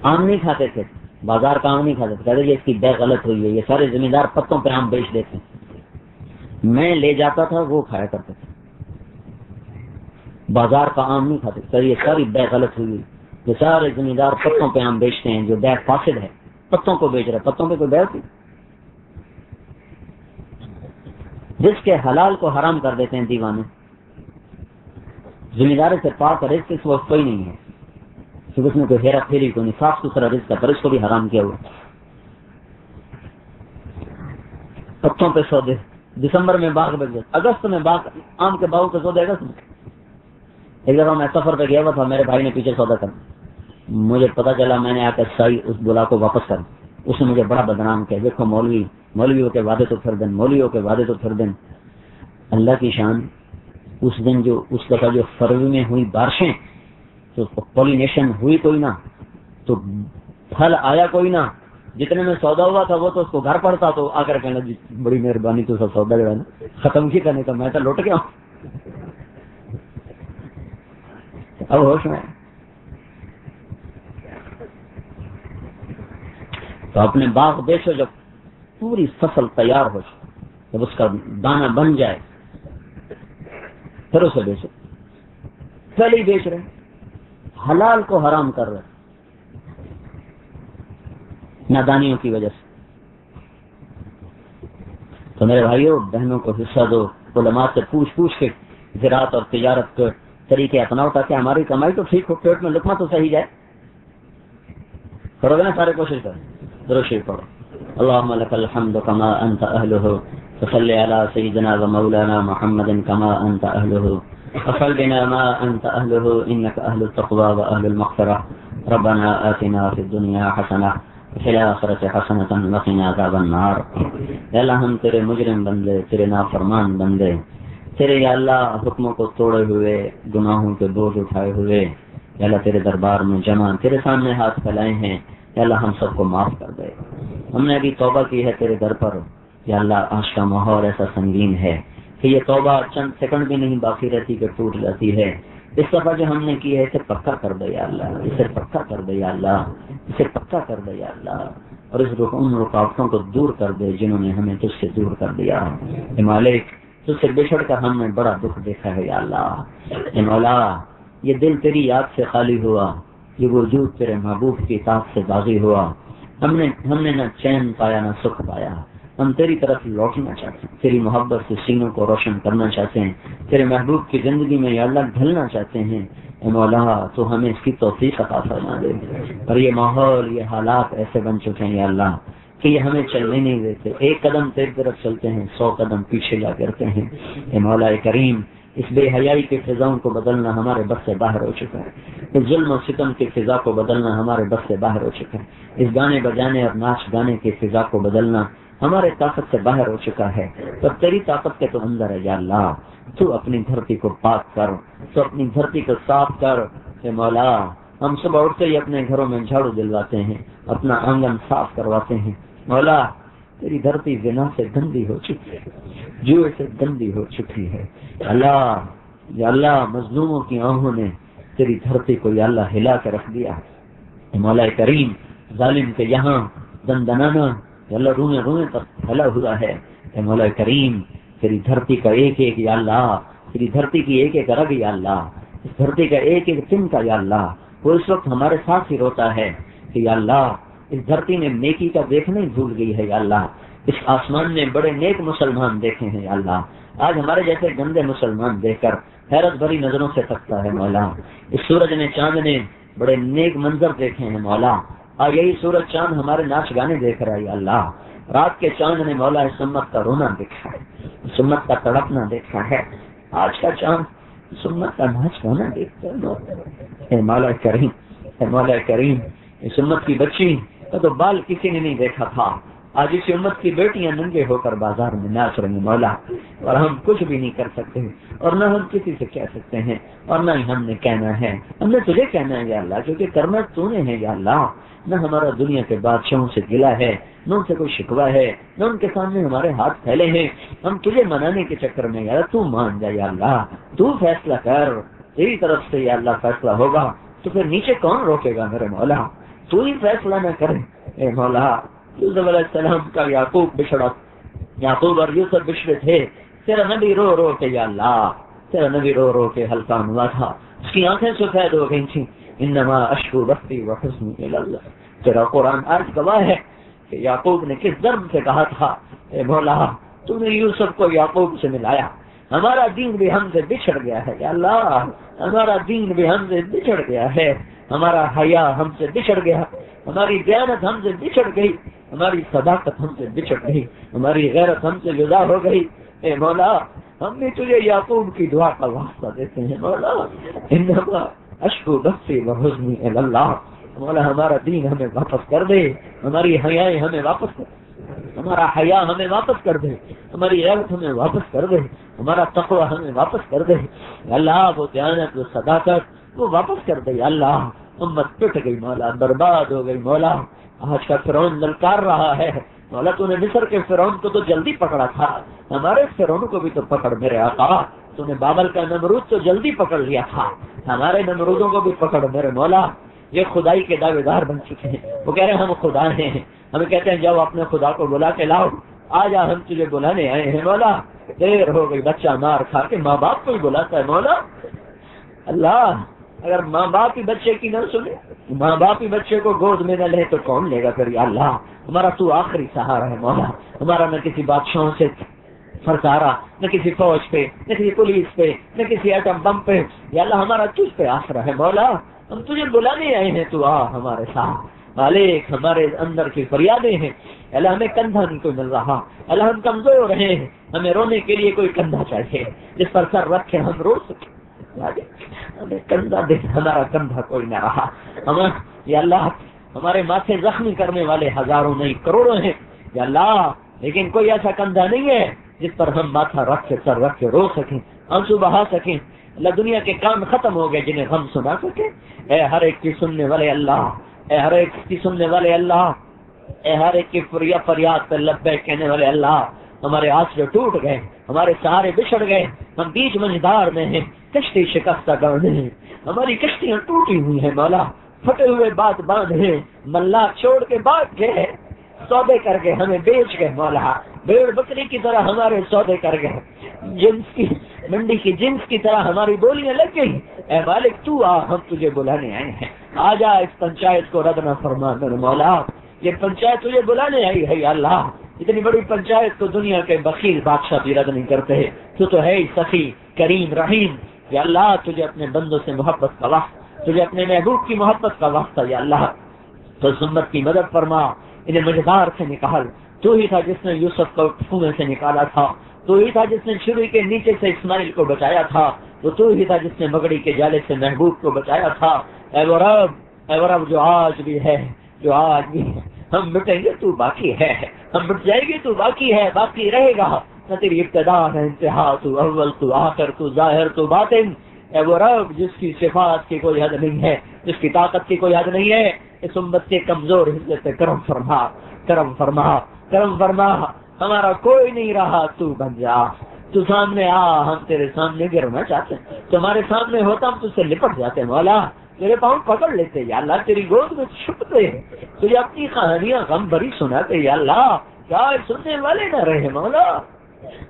آم نہیں کھاتے تھے, بازار کا آم نہیں کھاتے تھے, کہتے اس کی بے غلط ہوئی ہے, یہ سارے زمیندار پتوں پہ آم بیچ دیتے ہیں. میں لے جاتا تھا وہ کھایا کرتے تھے, بازار کا آم نہیں کھاتے تھے. یہ ساری بے غلط ہوئی, یہ سارے زمیندار پتوں پہ آم بیچتے ہیں, جو بے فاسد ہے پتوں کو بیچ رہے. پتوں پہ کوئی بے ہوتی, جس کے حلال کو حرام کر دیتے ہیں دیوانے. زمیندار سے پاک رزق اس وقت کوئی نہیں ہے, کیونکہ اس میں کوئی ہیرا پھیری کو نہیں, صاف ستھرا رزق ہے, پر اس کو بھی حرام کیا ہوا. پتوں پہ سودے, دسمبر میں باغ بچ گئے, اگست میں باغ, آم کے باغ کے سودے اگست میں. ایک دفعہ میں سفر پہ گیا ہوا تھا, میرے بھائی نے پیچھے سودا کر, مجھے پتا چلا, میں نے آ کر سائی اس گلا کو واپس کر, اس نے مجھے بڑا بدنام کیا، دیکھو مولویوں کے وعدے تو پھر دن، مولویوں کے وعدے تو پھر دن۔ اللہ کی شان، اس دن جو اس دفعہ جو فروری میں ہوئی بارشیں، تو پولینیشن ہوئی کوئی نہ، تو پھل آیا کوئی نہ، جتنے میں سودا ہوا تھا وہ تو اس کو گھر پڑتا، تو آ کر کہنے لگی بڑی مہربانی، تو سب سودا جو ہے نا ختم کی کرنے کا، میں تو لوٹ گیا ہوں۔ اب ہوش میں تو اپنے باغ بیچو، جب پوری فصل تیار ہو جائے، جب اس کا دانہ بن جائے پھر اسے بیچو۔ پہلے ہی بیچ رہے، حلال کو حرام کر رہے نادانیوں کی وجہ سے۔ تو میرے بھائیوں بہنوں کو حصہ دو، علماء سے پوچھ کے زراعت اور تجارت کے طریقے اپناؤ، تاکہ ہماری کمائی تو ٹھیک ہو، پیٹ میں لقمہ تو صحیح جائے۔ کرو گے نا سارے؟ کوشش کریں، درود شریف پڑھو۔ اللهم لك الحمد كما انت اهله، فصل على سيدنا ومولانا محمد كما انت اهله، وفعل بنا ما انت اهله انك اهل التقوى واهل المغفرة، ربنا آتنا في الدنيا حسنة وفي الآخرة حسنة وقنا عذاب النار۔ یا اللہ ہم تیرے مجرم بندے، تیرے نافرمان بندے، تیرے یا اللہ حکموں کو توڑے ہوئے، گناہوں کے بوجھ اٹھائے ہوئے، یا اللہ تیرے دربار میں جمع، تیرے سامنے ہاتھ پھیلائے ہیں، یا اللہ ہم سب کو معاف کر دے۔ ہم نے ابھی توبہ کی ہے تیرے در پر، یا اللہ آج کا ماحول ایسا سنگین ہے کہ یہ توبہ چند سیکنڈ بھی نہیں باقی رہتی کہ ٹوٹ جاتی ہے۔ اس دفعہ جو ہم نے کی ہے اسے پکا کر دے یا اللہ، اسے پکا کر دے یا اللہ، اسے پکا کر دے یا اللہ، اور اس ان رکاوٹوں کو دور کر دے جنہوں نے ہمیں تجھ سے دور کر دیا۔ اے مالک تجھ سے بچھڑ کر ہم نے بڑا دکھ دیکھا ہے یا اللہ۔ اے مولا یہ دل تیری یاد سے خالی ہوا، یہ وجود تیرے محبوب کی اطاعت سے باغی ہوا، ہم نے نہ چین پایا نہ سکھ پایا۔ ہم تیری طرف لوٹنا چاہتے ہیں، تیری محبت سے سینوں کو روشن کرنا چاہتے ہیں، تیرے محبوب کی زندگی میں یا اللہ ڈھلنا چاہتے ہیں۔ اے مولا تو ہمیں اس کی توفیق عطا فرما دے۔ اور یہ ماحول، یہ حالات ایسے بن چکے ہیں یا اللہ کہ یہ ہمیں چلنے نہیں دیتے، ایک قدم تیری طرف چلتے ہیں 100 قدم پیچھے جا کرتے ہیں۔ اے مولا کریم اس بے حیائی کی فضاؤں کو بدلنا ہمارے بس سے باہر ہو چکا ہے، اس ظلم و ستم کی فضا کو بدلنا ہمارے بس سے باہر ہو چکا ہے، اس گانے بجانے اور ناچ گانے کی فضا کو بدلنا ہمارے طاقت سے باہر ہو چکا ہے۔ تو تیری طاقت کے تو اندر ہے یا اللہ، تو اپنی دھرتی کو پاک کر، تو اپنی دھرتی کو صاف کر۔ اے مولا ہم صبح اٹھتے ہی اپنے گھروں میں جھاڑو دلواتے ہیں، اپنا آنگن صاف کرواتے ہیں۔ مولا تیری دھرتی زنا سے گندی ہو چکی ہے، جوئے سے گندی ہو چکی ہے اللہ۔ یا اللہ مظلوموں کی آنکھوں نے تیری دھرتی کو یا اللہ ہلا کے رکھ دیا۔ مولا کریم ظالم کے یہاں دندنانا یا اللہ روئے روئے تک پھیلا ہوا ہے۔ اے مولا کریم تیری دھرتی کا ایک ایک یا اللہ، تیری دھرتی کی ایک ایک رگ یا اللہ، اس دھرتی کا ایک ایک تنکا یا اللہ وہ اس وقت ہمارے ساتھ ہی روتا ہے کہ یا اللہ اس دھرتی میں نیکی کا دیکھنا ہی بھول گئی ہے یا اللہ۔ اس آسمان نے بڑے نیک مسلمان دیکھے ہیں یا اللہ، آج ہمارے جیسے گندے مسلمان دیکھ کر حیرت بھری نظروں سے تکتا ہے مولا۔ اس سورج نے چاند نے بڑے نیک منظر دیکھے ہیں مولا، اور یہی سورج چاند ہمارے ناچ گانے دیکھ رہا ہے یا اللہ۔ رات کے چاند نے مولا اس امت کا رونا دیکھا ہے، اس امت کا تڑپنا دیکھا ہے، آج کا چاند اس امت کا ناچ گانا دیکھتا ہے۔ اے مولا کریم، اے مولا کریم اس امت کی بچی کا تو بال کسی نے نہیں دیکھا تھا، آج اس امت کی بیٹیاں ننگے ہو کر بازار میں ناچ رہی ہیں مولا، اور ہم کچھ بھی نہیں کر سکتے اور نہ ہم کسی سے کہہ سکتے ہیں اور نہ ہی ہم نے کہنا ہے، ہم نے تجھے کہنا ہے یا اللہ، کیونکہ کرنا تو نے ہے یا اللہ۔ نہ ہمارا دنیا کے بادشاہوں سے گلا ہے، نہ ان سے کوئی شکوہ ہے، نہ ان کے سامنے ہمارے ہاتھ پھیلے ہیں، ہم تجھے منانے کے چکر میں یا تو مان جا یا اللہ، تو فیصلہ کر، تیری طرف سے یا اللہ فیصلہ ہوگا تو پھر نیچے کون روکے گا میرے مولا، تو ہی فیصلہ نہ کرے۔ اے مولا یوسف علیہ السلام کا یعقوب بچھڑا، یعقوب اور یوسف بچھڑے تھے، تیرا نبی رو رو کے یا اللہ، تیرا نبی رو رو کے ہلکان ہوا تھا، اس کی آنکھیں سفید ہو گئی تھیں۔ انما اشکو بختی وحزنی الی اللہ، تیرا قرآن آج گواہ ہے کہ یعقوب نے کس ضرب سے کہا تھا اے مولا تو نے یوسف کو یعقوب سے ملایا، ہمارا دین بھی ہم سے بچھڑ گیا ہے یا اللہ، ہمارا دین بھی ہم سے بچھڑ گیا ہے، ہمارا حیا ہم سے بچھڑ گیا، ہماری دیانت ہم سے بچھڑ گئی، ہماری صداقت ہم سے بچھڑ گئی، ہماری غیرت ہم سے جدا ہو گئی۔ اے مولا ہم بھی تجھے یعقوب کی دعا کا واسطہ دیتے ہیں مولا، انما اشکو بختی وحزنی الی اللہ، مولا ہمارا دین ہمیں واپس کر دے، ہماری حیائیں ہمیں واپس کر دے، ہمارا حیا ہمیں واپس کر دے، ہماری غیرت ہمیں واپس کر دے، ہمارا تقوی ہمیں واپس کر دے یا اللہ، وہ دیانت، وہ صداقت وہ واپس کر دے یا اللہ۔ امت پٹ گئی مولا، برباد ہو گئی مولا۔ آج کا فرعون للکار رہا ہے مولا، تو نے مصر کے فرعون کو تو جلدی پکڑا تھا، ہمارے فرعون کو بھی تو پکڑ میرے آقا۔ تو نے بابل کا نمرود تو جلدی پکڑ لیا تھا، ہمارے نمرودوں کو بھی پکڑ میرے مولا۔ یہ خدائی کے دعوے دار بن چکے ہیں، وہ کہہ رہے ہیں ہم خدا ہیں، ہمیں کہتے ہیں جاؤ اپنے خدا کو بلا کے لاؤ، آجا ہم تجھے بلانے آئے ہیں مولا۔ دیر ہو گئی، بچہ مار کھا کے ماں باپ کو ہی بلاتا ہے مولا۔ اللہ، اگر ماں باپ ہی بچے کی نہ سنے، ماں باپ ہی بچے کو گود میں نہ لے تو کون لے گا پھر یا اللہ۔ ہمارا تو آخری سہارا ہے مولا، ہمارا نہ کسی بادشاہوں سے فرزارا، نہ کسی فوج پہ، نہ کسی پولیس پہ، نہ کسی ایٹم بم پہ یا اللہ، ہمارا تجھ پہ آسرا ہے مولا۔ ہم تجھے بلانے آئے ہیں، تو آ ہمارے ساتھ مالک۔ ہمارے اندر کی فریادیں ہیں اللہ، ہمیں کندھا نہیں کوئی مل رہا اللہ، ہم کمزور ہو رہے ہیں، ہمیں رونے کے لیے کوئی کندھا چاہیے جس پر سر رکھ کے ہم رو سکیں، ہمیں کندھا دے، ہمارا کندھا کوئی نہ رہا۔ یا اللہ، ہمارے ماتھے زخمی کرنے والے ہزاروں نہیں کروڑوں ہیں یا اللہ، لیکن کوئی ایسا کندھا نہیں ہے جس پر ہم ماتھا رکھ کے سر رکھ کے رو سکیں، آنسو بہا سکیں۔ اللہ، دنیا کے کام ختم ہو گئے جنہیں غم سنا سکے۔ اے ہر ایک کی سننے والے اللہ، اے ہر ایک کی سننے والے اللہ، اے ہر ایک کی فریاد پر لبیک کہنے والے اللہ، ہمارے آسرے ٹوٹ گئے، ہمارے سہارے بچھڑ گئے، ہم بیچ منجدار میں ہیں، کشتی شکستہ گانے ہیں، ہماری کشتیاں ٹوٹی ہوئی ہیں مولا، پھٹے ہوئے بات باندھ ہیں، ملا چھوڑ کے بات گئے، سودے کر کے ہمیں بیچ گئے مولا، بھیڑ بکری کی طرح ہمارے سودے کر گئے، جنس کی منڈی کی جنس کی طرح ہماری بولیاں لگ گئی۔ اے مالک تو آ، ہم تجھے بلانے آئے ہیں، آ جا، اس پنچایت کو رد نہ فرما میرے مولا۔ یہ پنچایت تجھے بلانے آئی ہے یا اللہ، اتنی بڑی پنچایت کو دنیا کے بخیل بادشاہ بھی رد نہیں کرتے، تو ہے ہی سخی کریم رحیم یا اللہ۔ تجھے اپنے بندوں سے محبت کا وقت، تجھے اپنے محبوب کی محبت کا وقت ہے یا اللہ، تو امت کی مدد فرما، انہیں مجدار سے نکال۔ تو ہی تھا جس نے یوسف کو کنویں سے نکالا تھا، تو ہی تھا جس نے چھری کے نیچے سے اسماعیل کو بچایا تھا، تو ہی تھا جس نے مکڑی کے جالے سے محبوب کو بچایا تھا۔ اے وہ رب، اے وہ رب جو آج بھی ہے، جو آج بھی ہے، ہم مٹیں گے تو باقی ہے، ہم مٹ جائے گی تو باقی ہے، باقی رہے گا، نہ تیری ابتدا نہ انتہا، تو اول تو آخر، تو ظاہر تو باطن۔ اے وہ رب جس کی صفات کی کوئی حد نہیں ہے، جس کی طاقت کی کوئی حد نہیں ہے، اس امت کے کمزور حصے سے کرم فرما، کرم فرما، کرم فرما۔ ہمارا کوئی نہیں رہا، تو بن جا، تو سامنے آ، ہم تیرے سامنے گرنا چاہتے ہیں، تمہارے سامنے ہوتا ہم تجھ سے لپٹ جاتے مولا، تیرے پاؤں پکڑ لیتے یا اللہ، تیری گود میں چھپتے، تجھے اپنی کہانیاں غم بھری سناتے یا اللہ، کیا سننے والے نہ رہے مولا،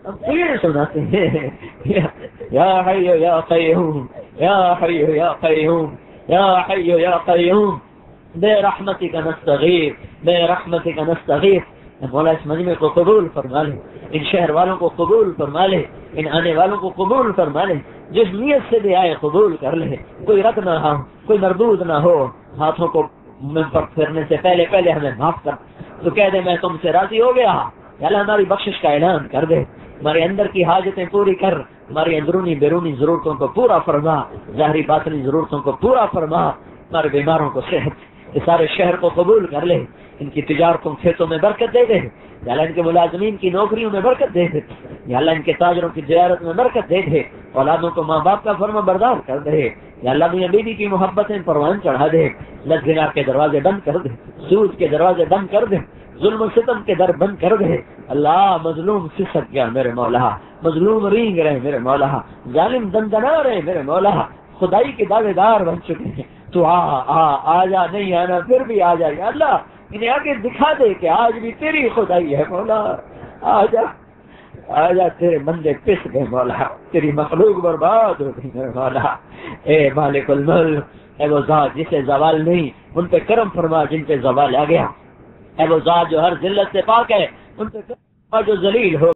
ہم تجھے سناتے ہیں۔ یا حی یا قیوم، یا حی یا قیوم، یا حی یا قیوم، بے رحمتک نستغیث، بے رحمتک نستغیث۔ مولا اس مجمع کو قبول فرما لے، ان شہر والوں کو قبول فرما لے، ان آنے والوں کو قبول فرما لے، جس نیت سے بھی آئے قبول کر لے، کوئی رد نہ ہو، کوئی مردود نہ ہو۔ ہاتھوں کو منہ پر پھیرنے سے پہلے پہلے ہمیں معاف کر، تو کہہ دے میں تم سے راضی ہو گیا یا اللہ، ہماری بخشش کا اعلان کر دے، ہمارے اندر کی حاجتیں پوری کر، ہماری اندرونی بیرونی ضرورتوں کو پورا فرما، ظاہری باطنی ضرورتوں کو پورا فرما، ہمارے بیماروں کو صحت، اس سارے شہر کو قبول کر لے، ان کی تجارتوں کھیتوں میں برکت دے دے یا اللہ، ان کے ملازمین کی نوکریوں میں برکت دے دے یا اللہ، ان کے تاجروں کی زیارت میں برکت دے دے، اولادوں کو ماں باپ کا فرما بردار کر دے یا اللہ، میاں بیوی کی محبتیں پروان چڑھا دے، زنا کے دروازے بند کر دے، سود کے دروازے بند کر دے، ظلم و ستم کے در بند کر دے اللہ۔ مظلوم سسک گیا میرے مولا، مظلوم رینگ رہے میرے مولا، ظالم دندنا رہے میرے مولا، خدائی کے دعوے دار بن چکے ہیں، تو آ جا، نہیں آنا پھر بھی آ جا یا اللہ، انہیں آگے دکھا دے کہ آج بھی تیری خدائی ہے مولا، آ جا، آ جا، تیرے بندے پس گئے مولا، تیری مخلوق برباد ہو گئی میرے مولا۔ اے مالک الملک، اے وہ ذات جسے زوال نہیں، ان پہ کرم فرما جن پہ زوال آ گیا، اے وہ ذات جو ہر ذلت سے پاک ہے، ان پہ کرم فرما جو ذلیل ہو